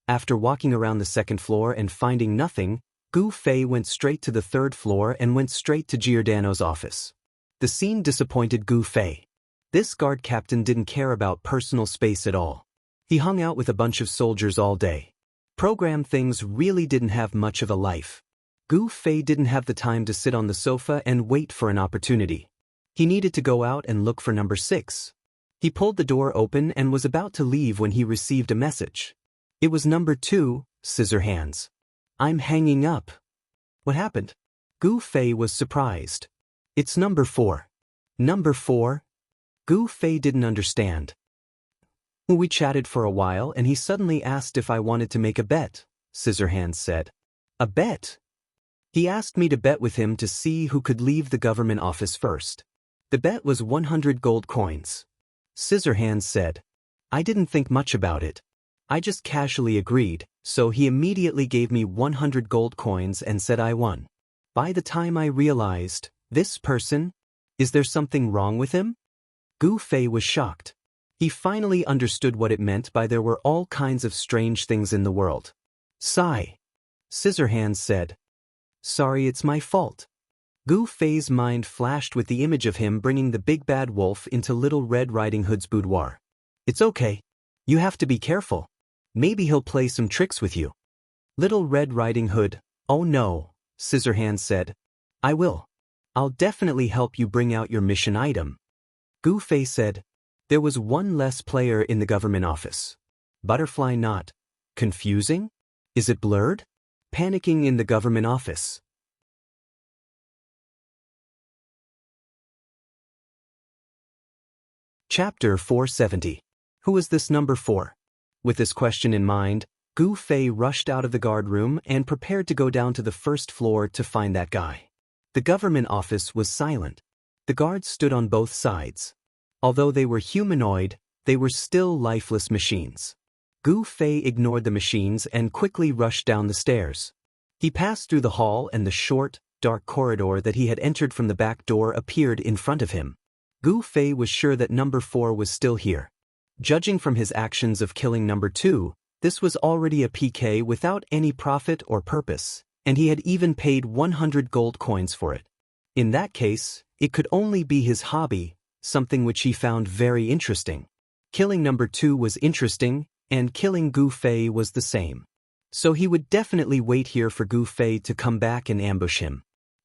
Speaker 1: After walking around the second floor and finding nothing, Gu Fei went straight to the third floor and went straight to Giordano's office. The scene disappointed Gu Fei. This guard captain didn't care about personal space at all. He hung out with a bunch of soldiers all day. Program things really didn't have much of a life. Gu Fei didn't have the time to sit on the sofa and wait for an opportunity. He needed to go out and look for Number 6. He pulled the door open and was about to leave when he received a message. It was Number 2, Scissorhands. I'm hanging up. What happened? Gu Fei was surprised. It's Number 4. Number 4? Gu Fei didn't understand. We chatted for a while and he suddenly asked if I wanted to make a bet, Scissorhands said. A bet? He asked me to bet with him to see who could leave the government office first. The bet was 100 gold coins. Scissorhands said. I didn't think much about it. I just casually agreed, so he immediately gave me 100 gold coins and said I won. By the time I realized, this person? Is there something wrong with him? Gu Fei was shocked. He finally understood what it meant by there were all kinds of strange things in the world. Sigh. Scissorhands said. Sorry, it's my fault. Gu Fei's mind flashed with the image of him bringing the big bad wolf into Little Red Riding Hood's boudoir. It's okay. You have to be careful. Maybe he'll play some tricks with you. Little Red Riding Hood, oh no, Scissorhands said. I will. I'll definitely help you bring out your mission item. Gu Fei said. There was one less player in the government office. Butterfly knot. Confusing? Is it blurred? Panicking in the government office. Chapter 470. Who is this number 4? With this question in mind, Gu Fei rushed out of the guard room and prepared to go down to the first floor to find that guy. The government office was silent. The guards stood on both sides. Although they were humanoid, they were still lifeless machines. Gu Fei ignored the machines and quickly rushed down the stairs. He passed through the hall and the short, dark corridor that he had entered from the back door appeared in front of him. Gu Fei was sure that number 4 was still here. Judging from his actions of killing number 2, this was already a PK without any profit or purpose, and he had even paid 100 gold coins for it. In that case, it could only be his hobby, something which he found very interesting. Killing number 2 was interesting, and killing Gu Fei was the same. So he would definitely wait here for Gu Fei to come back and ambush him.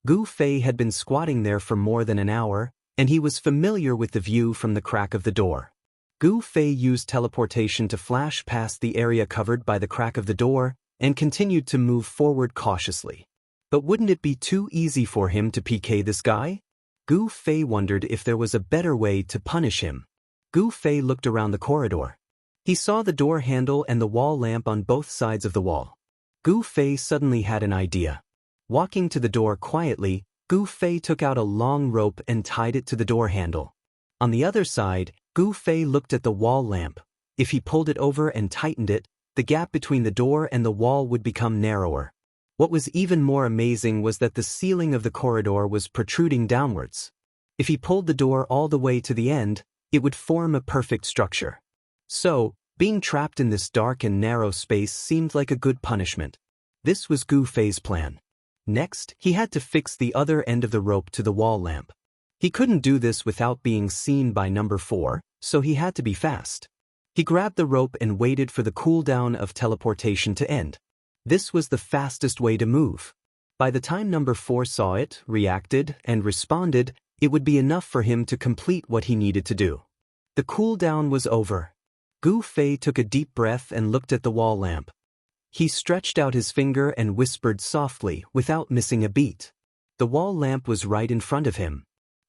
Speaker 1: Gu Fei had been squatting there for more than an hour, and he was familiar with the view from the crack of the door. Gu Fei used teleportation to flash past the area covered by the crack of the door and continued to move forward cautiously. But wouldn't it be too easy for him to PK this guy? Gu Fei wondered if there was a better way to punish him. Gu Fei looked around the corridor. He saw the door handle and the wall lamp on both sides of the wall. Gu Fei suddenly had an idea. Walking to the door quietly, Gu Fei took out a long rope and tied it to the door handle. On the other side, Gu Fei looked at the wall lamp. If he pulled it over and tightened it, the gap between the door and the wall would become narrower. What was even more amazing was that the ceiling of the corridor was protruding downwards. If he pulled the door all the way to the end, it would form a perfect structure. So, being trapped in this dark and narrow space seemed like a good punishment. This was Gu Fei's plan. Next, he had to fix the other end of the rope to the wall lamp. He couldn't do this without being seen by number 4, so he had to be fast. He grabbed the rope and waited for the cooldown of teleportation to end. This was the fastest way to move. By the time number 4 saw it, reacted, and responded, it would be enough for him to complete what he needed to do. The cooldown was over. Gu Fei took a deep breath and looked at the wall lamp. He stretched out his finger and whispered softly, without missing a beat. The wall lamp was right in front of him.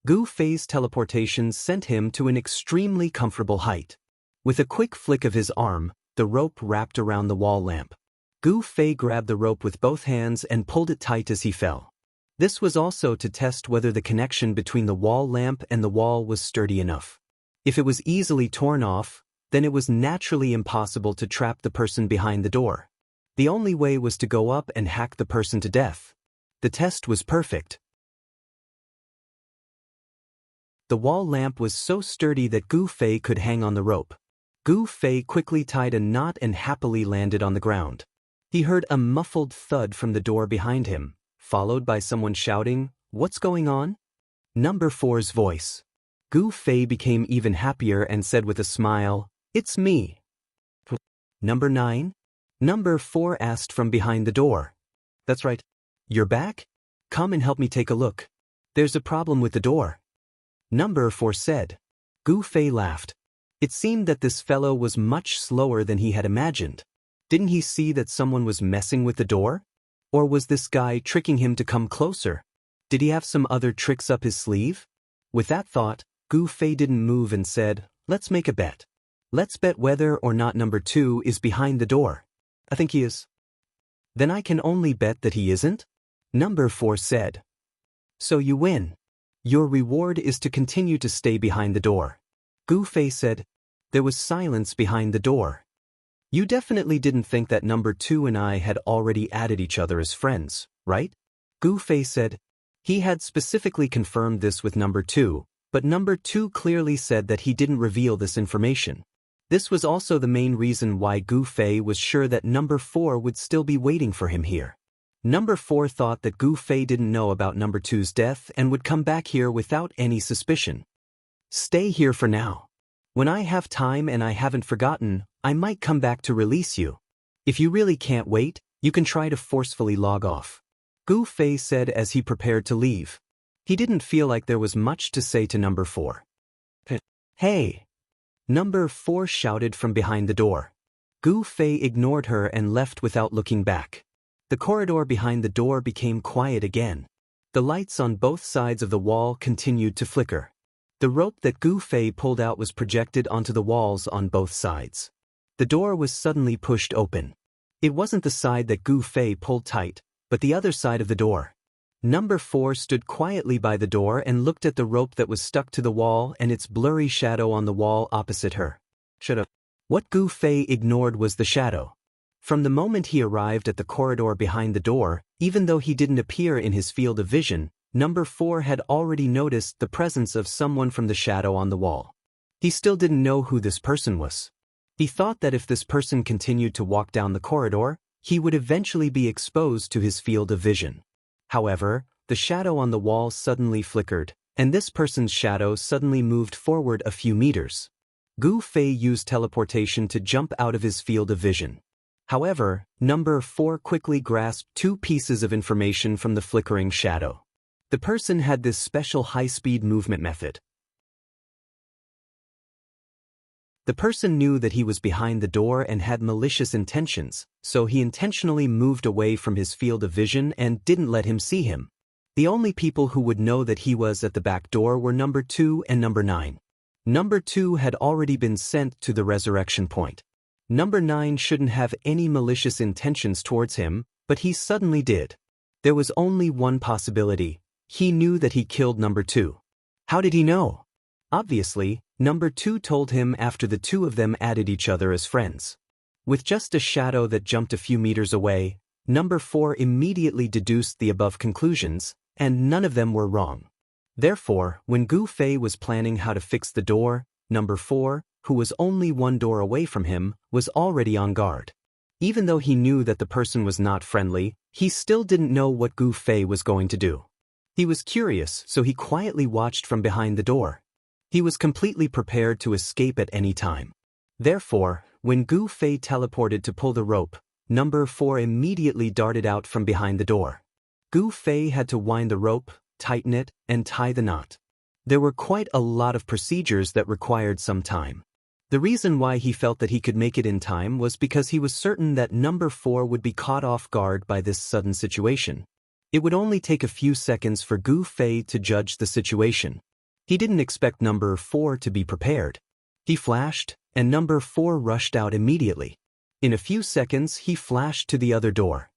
Speaker 1: Gu Fei's teleportation sent him to an extremely comfortable height. With a quick flick of his arm, the rope wrapped around the wall lamp. Gu Fei grabbed the rope with both hands and pulled it tight as he fell. This was also to test whether the connection between the wall lamp and the wall was sturdy enough. If it was easily torn off, then it was naturally impossible to trap the person behind the door. The only way was to go up and hack the person to death. The test was perfect. The wall lamp was so sturdy that Gu Fei could hang on the rope. Gu Fei quickly tied a knot and happily landed on the ground. He heard a muffled thud from the door behind him, followed by someone shouting, "What's going on?" Number 4's voice. Gu Fei became even happier and said with a smile, "It's me." Number 9? Number 4 asked from behind the door. "That's right. You're back? Come and help me take a look. There's a problem with the door." Number 4 said. Gu Fei laughed. It seemed that this fellow was much slower than he had imagined. Didn't he see that someone was messing with the door? Or was this guy tricking him to come closer? Did he have some other tricks up his sleeve? With that thought, Gu Fei didn't move and said, "Let's make a bet. Let's bet whether or not number 2 is behind the door." "I think he is." "Then I can only bet that he isn't?" Number 4 said. "So you win. Your reward is to continue to stay behind the door." Gu Fei said. There was silence behind the door. "You definitely didn't think that number 2 and I had already added each other as friends, right?" Gu Fei said. He had specifically confirmed this with number 2, but number 2 clearly said that he didn't reveal this information. This was also the main reason why Gu Fei was sure that number 4 would still be waiting for him here. Number 4 thought that Gu Fei didn't know about number 2's death and would come back here without any suspicion. "Stay here for now. When I have time and I haven't forgotten, I might come back to release you. If you really can't wait, you can try to forcefully log off," Gu Fei said as he prepared to leave. He didn't feel like there was much to say to number 4. "Hey!" Number 4 shouted from behind the door. Gu Fei ignored her and left without looking back. The corridor behind the door became quiet again. The lights on both sides of the wall continued to flicker. The rope that Gu Fei pulled out was projected onto the walls on both sides. The door was suddenly pushed open. It wasn't the side that Gu Fei pulled tight, but the other side of the door. Number 4 stood quietly by the door and looked at the rope that was stuck to the wall and its blurry shadow on the wall opposite her. Shut up. What Gu Fei ignored was the shadow. From the moment he arrived at the corridor behind the door, even though he didn't appear in his field of vision, Number 4 had already noticed the presence of someone from the shadow on the wall. He still didn't know who this person was. He thought that if this person continued to walk down the corridor, he would eventually be exposed to his field of vision. However, the shadow on the wall suddenly flickered, and this person's shadow suddenly moved forward a few meters. Gu Fei used teleportation to jump out of his field of vision. However, Number 4 quickly grasped 2 pieces of information from the flickering shadow. The person had this special high-speed movement method. The person knew that he was behind the door and had malicious intentions, so he intentionally moved away from his field of vision and didn't let him see him. The only people who would know that he was at the back door were Number 2 and Number 9. Number 2 had already been sent to the resurrection point. Number 9 shouldn't have any malicious intentions towards him, but he suddenly did. There was only one possibility. He knew that he killed Number 2. How did he know? Obviously, Number 2 told him after the two of them added each other as friends. With just a shadow that jumped a few meters away, Number 4 immediately deduced the above conclusions, and none of them were wrong. Therefore, when Gu Fei was planning how to fix the door, Number 4, who was only one door away from him, was already on guard. Even though he knew that the person was not friendly, he still didn't know what Gu Fei was going to do. He was curious, so he quietly watched from behind the door. He was completely prepared to escape at any time. Therefore, when Gu Fei teleported to pull the rope, Number 4 immediately darted out from behind the door. Gu Fei had to wind the rope, tighten it, and tie the knot. There were quite a lot of procedures that required some time. The reason why he felt that he could make it in time was because he was certain that Number 4 would be caught off guard by this sudden situation. It would only take a few seconds for Gu Fei to judge the situation. He didn't expect Number 4 to be prepared. He flashed, and Number 4 rushed out immediately. In a few seconds, he flashed to the other door.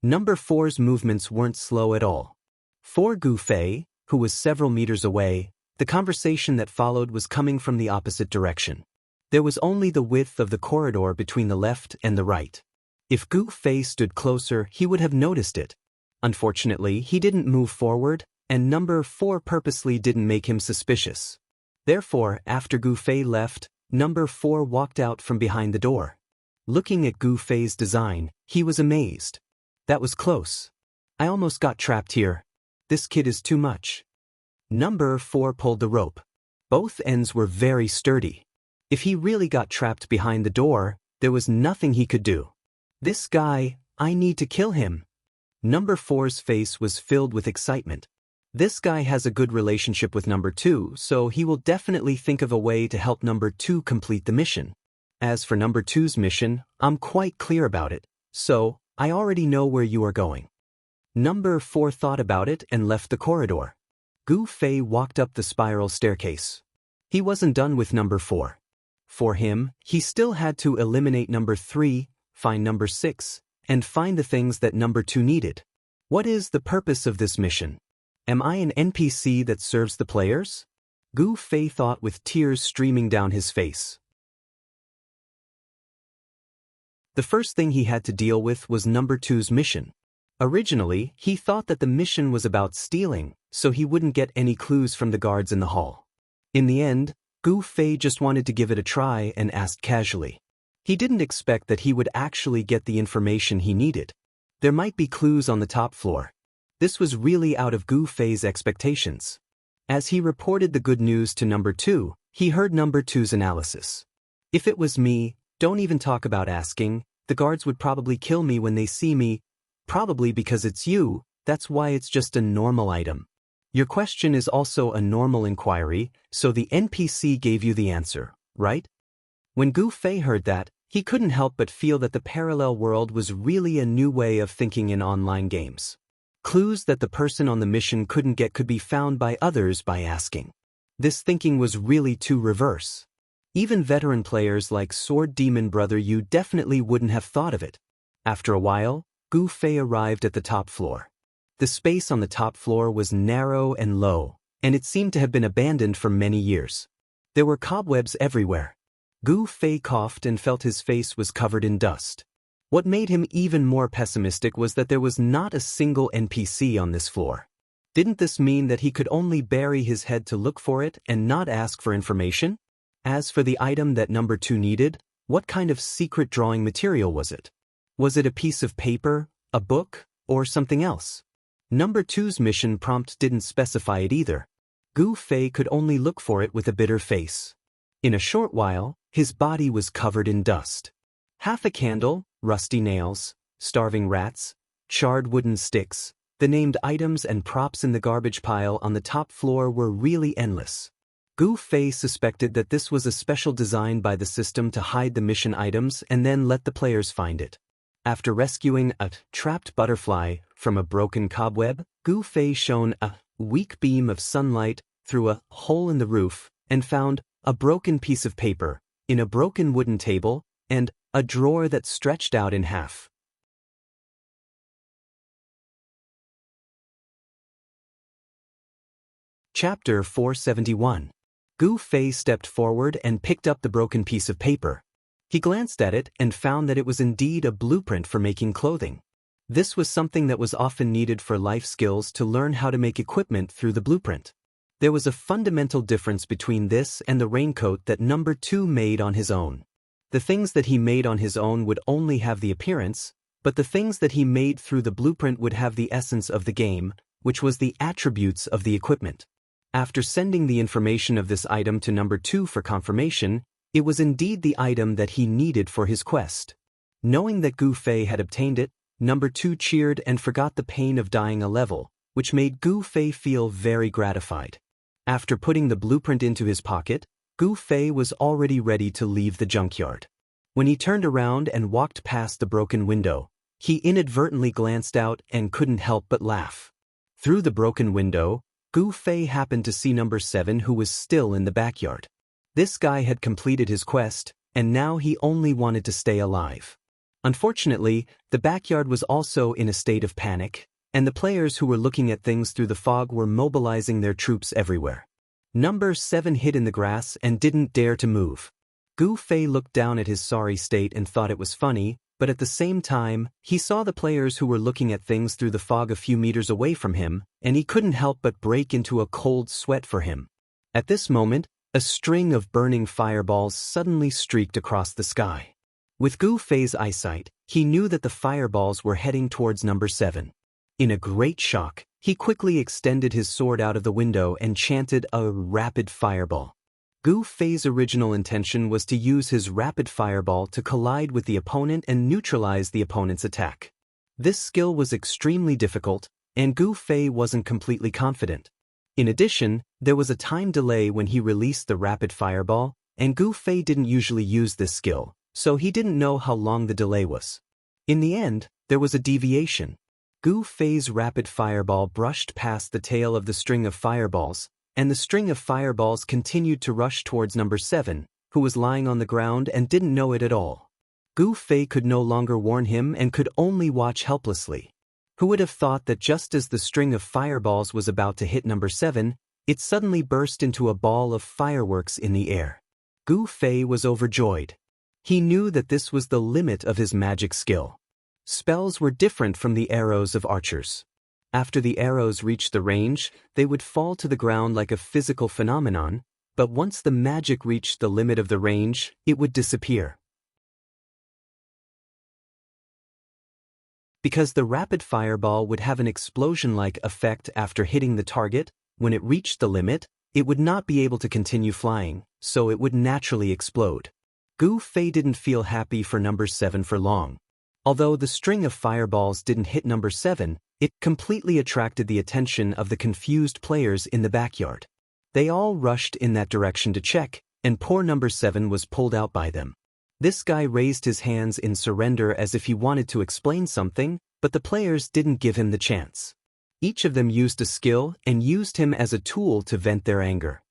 Speaker 1: Number 4's movements weren't slow at all. For Gu Fei, who was several meters away, the conversation that followed was coming from the opposite direction. There was only the width of the corridor between the left and the right. If Gu Fei stood closer, he would have noticed it. Unfortunately, he didn't move forward, and Number 4 purposely didn't make him suspicious. Therefore, after Gu Fei left, Number 4 walked out from behind the door. Looking at Gu Fei's design, he was amazed. That was close. I almost got trapped here. This kid is too much. Number 4 pulled the rope. Both ends were very sturdy. If he really got trapped behind the door, there was nothing he could do. This guy, I need to kill him. Number 4's face was filled with excitement. This guy has a good relationship with Number 2, so he will definitely think of a way to help Number 2 complete the mission. As for Number 2's mission, I'm quite clear about it, so I already know where you are going. Number 4 thought about it and left the corridor. Gu Fei walked up the spiral staircase. He wasn't done with Number 4. For him, he still had to eliminate Number 3, find Number 6, and find the things that Number 2 needed. What is the purpose of this mission? Am I an NPC that serves the players? Gu Fei thought with tears streaming down his face. The first thing he had to deal with was Number 2's mission. Originally, he thought that the mission was about stealing, so he wouldn't get any clues from the guards in the hall. In the end, Gu Fei just wanted to give it a try and asked casually. He didn't expect that he would actually get the information he needed. There might be clues on the top floor. This was really out of Gu Fei's expectations. As he reported the good news to Number 2, he heard Number 2's analysis. If it was me, don't even talk about asking, the guards would probably kill me when they see me, probably because it's you, that's why it's just a normal item. Your question is also a normal inquiry, so the NPC gave you the answer, right? When Gu Fei heard that, he couldn't help but feel that the parallel world was really a new way of thinking in online games. Clues that the person on the mission couldn't get could be found by others by asking. This thinking was really too reverse. Even veteran players like Sword Demon Brother Yu definitely wouldn't have thought of it. After a while, Gu Fei arrived at the top floor. The space on the top floor was narrow and low, and it seemed to have been abandoned for many years. There were cobwebs everywhere. Gu Fei coughed and felt his face was covered in dust. What made him even more pessimistic was that there was not a single NPC on this floor. Didn't this mean that he could only bury his head to look for it and not ask for information? As for the item that number 2 needed, what kind of secret drawing material was it? Was it a piece of paper, a book, or something else? Number 2's mission prompt didn't specify it either. Gu Fei could only look for it with a bitter face. In a short while, his body was covered in dust. Half a candle, rusty nails, starving rats, charred wooden sticks, the named items and props in the garbage pile on the top floor were really endless. Gu Fei suspected that this was a special design by the system to hide the mission items and then let the players find it. After rescuing a trapped butterfly from a broken cobweb, Gu Fei shone a weak beam of sunlight through a hole in the roof and found a broken piece of paper in a broken wooden table and a drawer that stretched out in half. Chapter 471. Gu Fei stepped forward and picked up the broken piece of paper. He glanced at it and found that it was indeed a blueprint for making clothing. This was something that was often needed for life skills to learn how to make equipment through the blueprint. There was a fundamental difference between this and the raincoat that number 2 made on his own. The things that he made on his own would only have the appearance, but the things that he made through the blueprint would have the essence of the game, which was the attributes of the equipment. After sending the information of this item to number 2 for confirmation, it was indeed the item that he needed for his quest. Knowing that Gu Fei had obtained it, number 2 cheered and forgot the pain of dying a level, which made Gu Fei feel very gratified. After putting the blueprint into his pocket, Gu Fei was already ready to leave the junkyard. When he turned around and walked past the broken window, he inadvertently glanced out and couldn't help but laugh. Through the broken window, Gu Fei happened to see number 7 who was still in the backyard. This guy had completed his quest, and now he only wanted to stay alive. Unfortunately, the backyard was also in a state of panic, and the players who were looking at things through the fog were mobilizing their troops everywhere. Number 7 hid in the grass and didn't dare to move. Gu Fei looked down at his sorry state and thought it was funny, but at the same time, he saw the players who were looking at things through the fog a few meters away from him, and he couldn't help but break into a cold sweat for him. At this moment, a string of burning fireballs suddenly streaked across the sky. With Gu Fei's eyesight, he knew that the fireballs were heading towards number 7. In a great shock, he quickly extended his sword out of the window and chanted a rapid fireball. Gu Fei's original intention was to use his rapid fireball to collide with the opponent and neutralize the opponent's attack. This skill was extremely difficult, and Gu Fei wasn't completely confident. In addition, there was a time delay when he released the rapid fireball, and Gu Fei didn't usually use this skill, so he didn't know how long the delay was. In the end, there was a deviation. Gu Fei's rapid fireball brushed past the tail of the string of fireballs, and the string of fireballs continued to rush towards number 7, who was lying on the ground and didn't know it at all. Gu Fei could no longer warn him and could only watch helplessly. Who would have thought that just as the string of fireballs was about to hit number 7, it suddenly burst into a ball of fireworks in the air. Gu Fei was overjoyed. He knew that this was the limit of his magic skill. Spells were different from the arrows of archers. After the arrows reached the range, they would fall to the ground like a physical phenomenon, but once the magic reached the limit of the range, it would disappear. Because the rapid fireball would have an explosion-like effect after hitting the target, when it reached the limit, it would not be able to continue flying, so it would naturally explode. Gu Fei didn't feel happy for number 7 for long. Although the string of fireballs didn't hit number 7, it completely attracted the attention of the confused players in the backyard. They all rushed in that direction to check, and poor number 7 was pulled out by them. This guy raised his hands in surrender as if he wanted to explain something, but the players didn't give him the chance. Each of them used a skill and used him as a tool to vent their anger.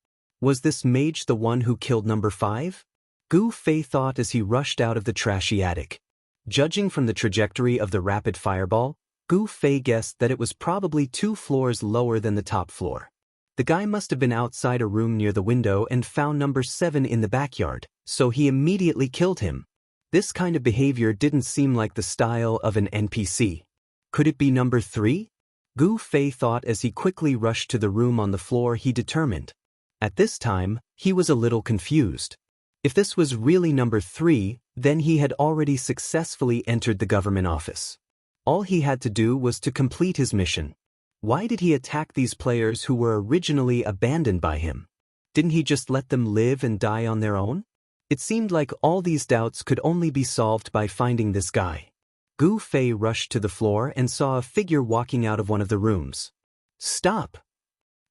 Speaker 1: Was this mage the one who killed number 5? Gu Fei thought as he rushed out of the trashy attic. Judging from the trajectory of the rapid fireball, Gu Fei guessed that it was probably 2 floors lower than the top floor. The guy must have been outside a room near the window and found number 7 in the backyard, so he immediately killed him. This kind of behavior didn't seem like the style of an NPC. Could it be number 3? Gu Fei thought as he quickly rushed to the room on the floor he determined. At this time, he was a little confused. If this was really number 3, then he had already successfully entered the government office. All he had to do was to complete his mission. Why did he attack these players who were originally abandoned by him? Didn't he just let them live and die on their own? It seemed like all these doubts could only be solved by finding this guy. Gu Fei rushed to the floor and saw a figure walking out of one of the rooms. "Stop!"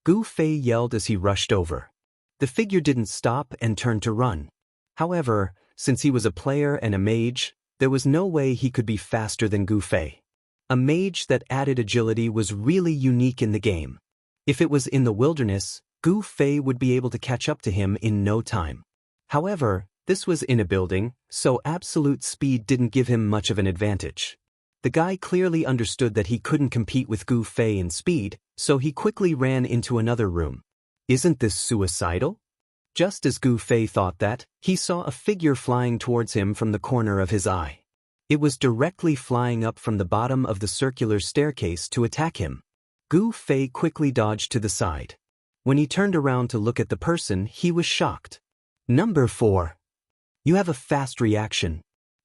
Speaker 1: Gu Fei yelled as he rushed over. The figure didn't stop and turned to run. However, since he was a player and a mage, there was no way he could be faster than Gu Fei. A mage that added agility was really unique in the game. If it was in the wilderness, Gu Fei would be able to catch up to him in no time. However, this was in a building, so absolute speed didn't give him much of an advantage. The guy clearly understood that he couldn't compete with Gu Fei in speed, so he quickly ran into another room. Isn't this suicidal? Just as Gu Fei thought that, he saw a figure flying towards him from the corner of his eye. It was directly flying up from the bottom of the circular staircase to attack him. Gu Fei quickly dodged to the side. When he turned around to look at the person, he was shocked. "Number 4. You have a fast reaction."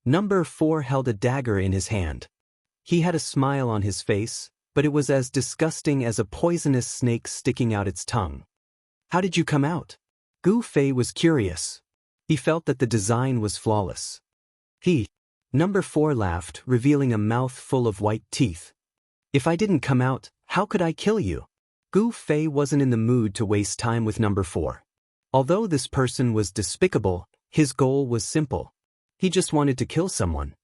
Speaker 1: Number 4 held a dagger in his hand. He had a smile on his face, but it was as disgusting as a poisonous snake sticking out its tongue. "How did you come out?" Gu Fei was curious. He felt that the design was flawless. Number 4 laughed, revealing a mouth full of white teeth. "If I didn't come out, how could I kill you?" Gu Fei wasn't in the mood to waste time with number 4. Although this person was despicable, his goal was simple. He just wanted to kill someone.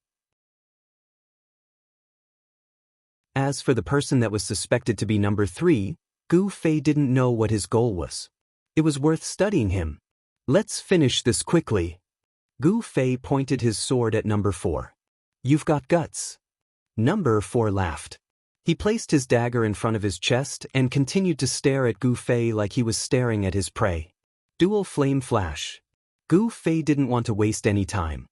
Speaker 1: As for the person that was suspected to be number 3, Gu Fei didn't know what his goal was. It was worth studying him. "Let's finish this quickly." Gu Fei pointed his sword at number 4. "You've got guts." Number 4 laughed. He placed his dagger in front of his chest and continued to stare at Gu Fei like he was staring at his prey. Dual flame flash. Gu Fei didn't want to waste any time.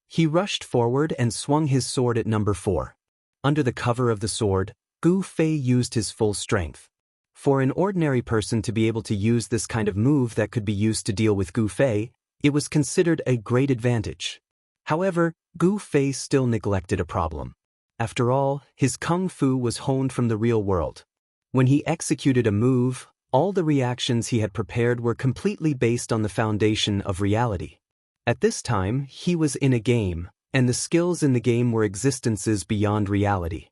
Speaker 1: He rushed forward and swung his sword at number 4. Under the cover of the sword, Gu Fei used his full strength. For an ordinary person to be able to use this kind of move that could be used to deal with Gu Fei, it was considered a great advantage. However, Gu Fei still neglected a problem. After all, his kung fu was honed from the real world. When he executed a move, all the reactions he had prepared were completely based on the foundation of reality. At this time, he was in a game, and the skills in the game were existences beyond reality.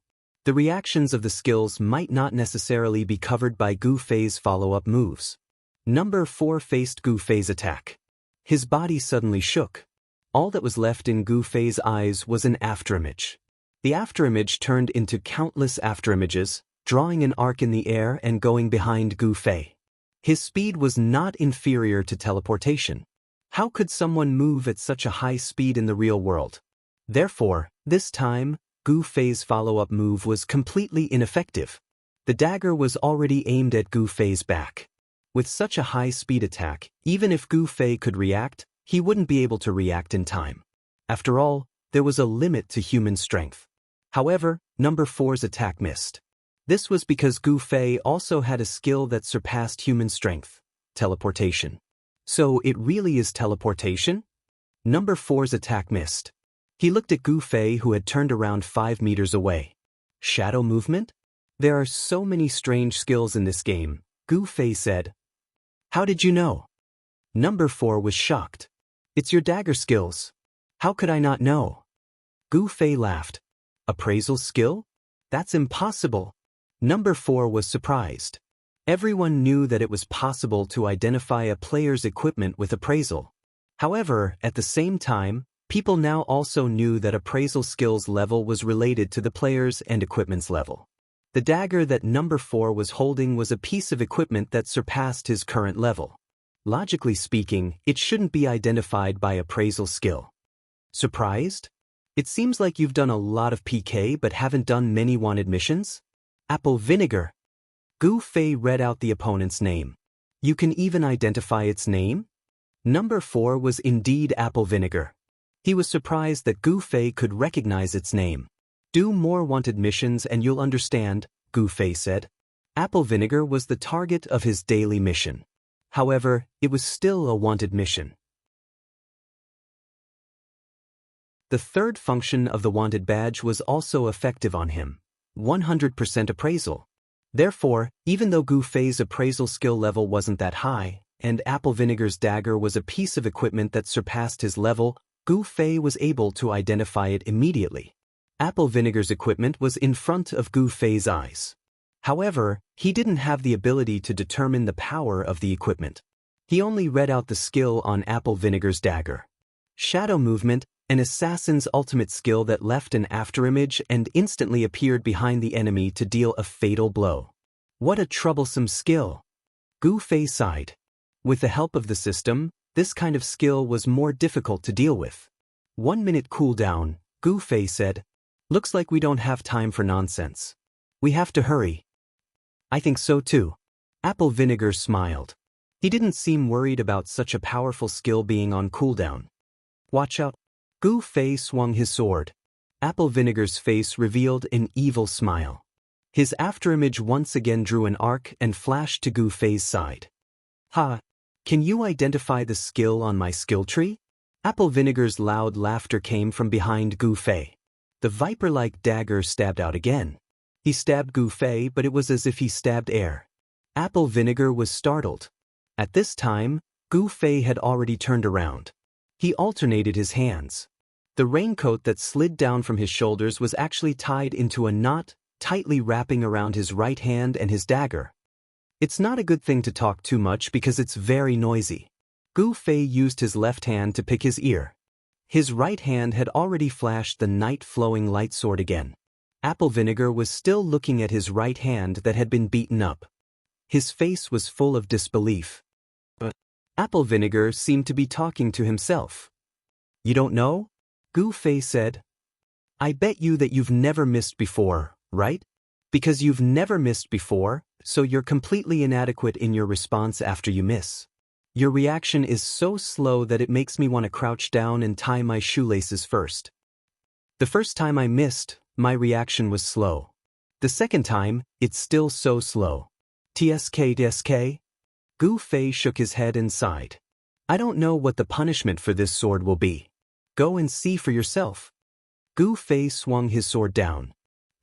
Speaker 1: The reactions of the skills might not necessarily be covered by Gu Fei's follow-up moves. Number 4 faced Gu Fei's attack. His body suddenly shook. All that was left in Gu Fei's eyes was an afterimage. The afterimage turned into countless afterimages, drawing an arc in the air and going behind Gu Fei. His speed was not inferior to teleportation. How could someone move at such a high speed in the real world? Therefore, this time, Gu Fei's follow-up move was completely ineffective. The dagger was already aimed at Gu Fei's back. With such a high-speed attack, even if Gu Fei could react, he wouldn't be able to react in time. After all, there was a limit to human strength. However, number 4's attack missed. This was because Gu Fei also had a skill that surpassed human strength: teleportation. So it really is teleportation? Number 4's attack missed. He looked at Gu Fei, who had turned around 5 meters away. Shadow movement? There are so many strange skills in this game, Gu Fei said. "How did you know?" Number 4 was shocked. "It's your dagger skills. How could I not know?" Gu Fei laughed. "Appraisal skill? That's impossible." Number 4 was surprised. Everyone knew that it was possible to identify a player's equipment with appraisal. However, at the same time, people now also knew that appraisal skills level was related to the player's and equipment's level. The dagger that number 4 was holding was a piece of equipment that surpassed his current level. Logically speaking, it shouldn't be identified by appraisal skill. Surprised? It seems like you've done a lot of PK but haven't done many wanted missions? Apple vinegar. Gu Fei read out the opponent's name. You can even identify its name? Number 4 was indeed apple vinegar. He was surprised that Gu Fei could recognize its name. Do more wanted missions and you'll understand, Gu Fei said. Apple vinegar was the target of his daily mission. However, it was still a wanted mission. The third function of the wanted badge was also effective on him. 100% appraisal. Therefore, even though Gu Fei's appraisal skill level wasn't that high, and Apple Vinegar's dagger was a piece of equipment that surpassed his level, Gu Fei was able to identify it immediately. Apple Vinegar's equipment was in front of Gu Fei's eyes. However, he didn't have the ability to determine the power of the equipment. He only read out the skill on Apple Vinegar's dagger. Shadow movement, an assassin's ultimate skill that left an afterimage and instantly appeared behind the enemy to deal a fatal blow. What a troublesome skill! Gu Fei sighed. With the help of the system, this kind of skill was more difficult to deal with. 1 minute cooldown, Gu Fei said. Looks like we don't have time for nonsense. We have to hurry. I think so too. Apple Vinegar smiled. He didn't seem worried about such a powerful skill being on cooldown. Watch out. Gu Fei swung his sword. Apple Vinegar's face revealed an evil smile. His afterimage once again drew an arc and flashed to Gu Fei's side. Ha! Can you identify the skill on my skill tree? Apple Vinegar's loud laughter came from behind Gu Fei. The viper-like dagger stabbed out again. He stabbed Gu Fei, but it was as if he stabbed air. Apple Vinegar was startled. At this time, Gu Fei had already turned around. He alternated his hands. The raincoat that slid down from his shoulders was actually tied into a knot, tightly wrapping around his right hand and his dagger. It's not a good thing to talk too much because it's very noisy. Gu Fei used his left hand to pick his ear. His right hand had already flashed the night-flowing light sword again. Apple Vinegar was still looking at his right hand that had been beaten up. His face was full of disbelief. But Apple Vinegar seemed to be talking to himself. You don't know? Gu Fei said. I bet you that you've never missed before, right? Because you've never missed before, so you're completely inadequate in your response after you miss. Your reaction is so slow that it makes me want to crouch down and tie my shoelaces first. The first time I missed, my reaction was slow. The second time, it's still so slow. TSK. Gu Fei shook his head and sighed. I don't know what the punishment for this sword will be. Go and see for yourself. Gu Fei swung his sword down.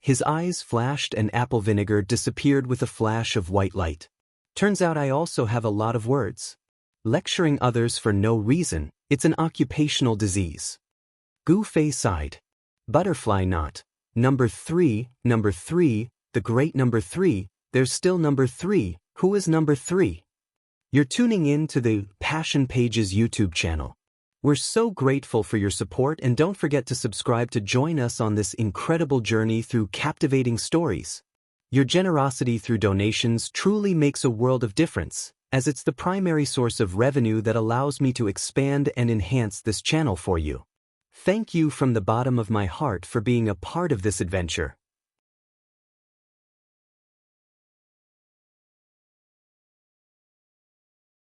Speaker 1: His eyes flashed and Apple Vinegar disappeared with a flash of white light. Turns out I also have a lot of words. Lecturing others for no reason, it's an occupational disease. Gu Fei sighed. Butterfly knot. Number 3, the great number 3, there's still number 3, who is number 3? You're tuning in to the Passion Pages YouTube channel. We're so grateful for your support and don't forget to subscribe to join us on this incredible journey through captivating stories. Your generosity through donations truly makes a world of difference, as it's the primary source of revenue that allows me to expand and enhance this channel for you. Thank you from the bottom of my heart for being a part of this adventure.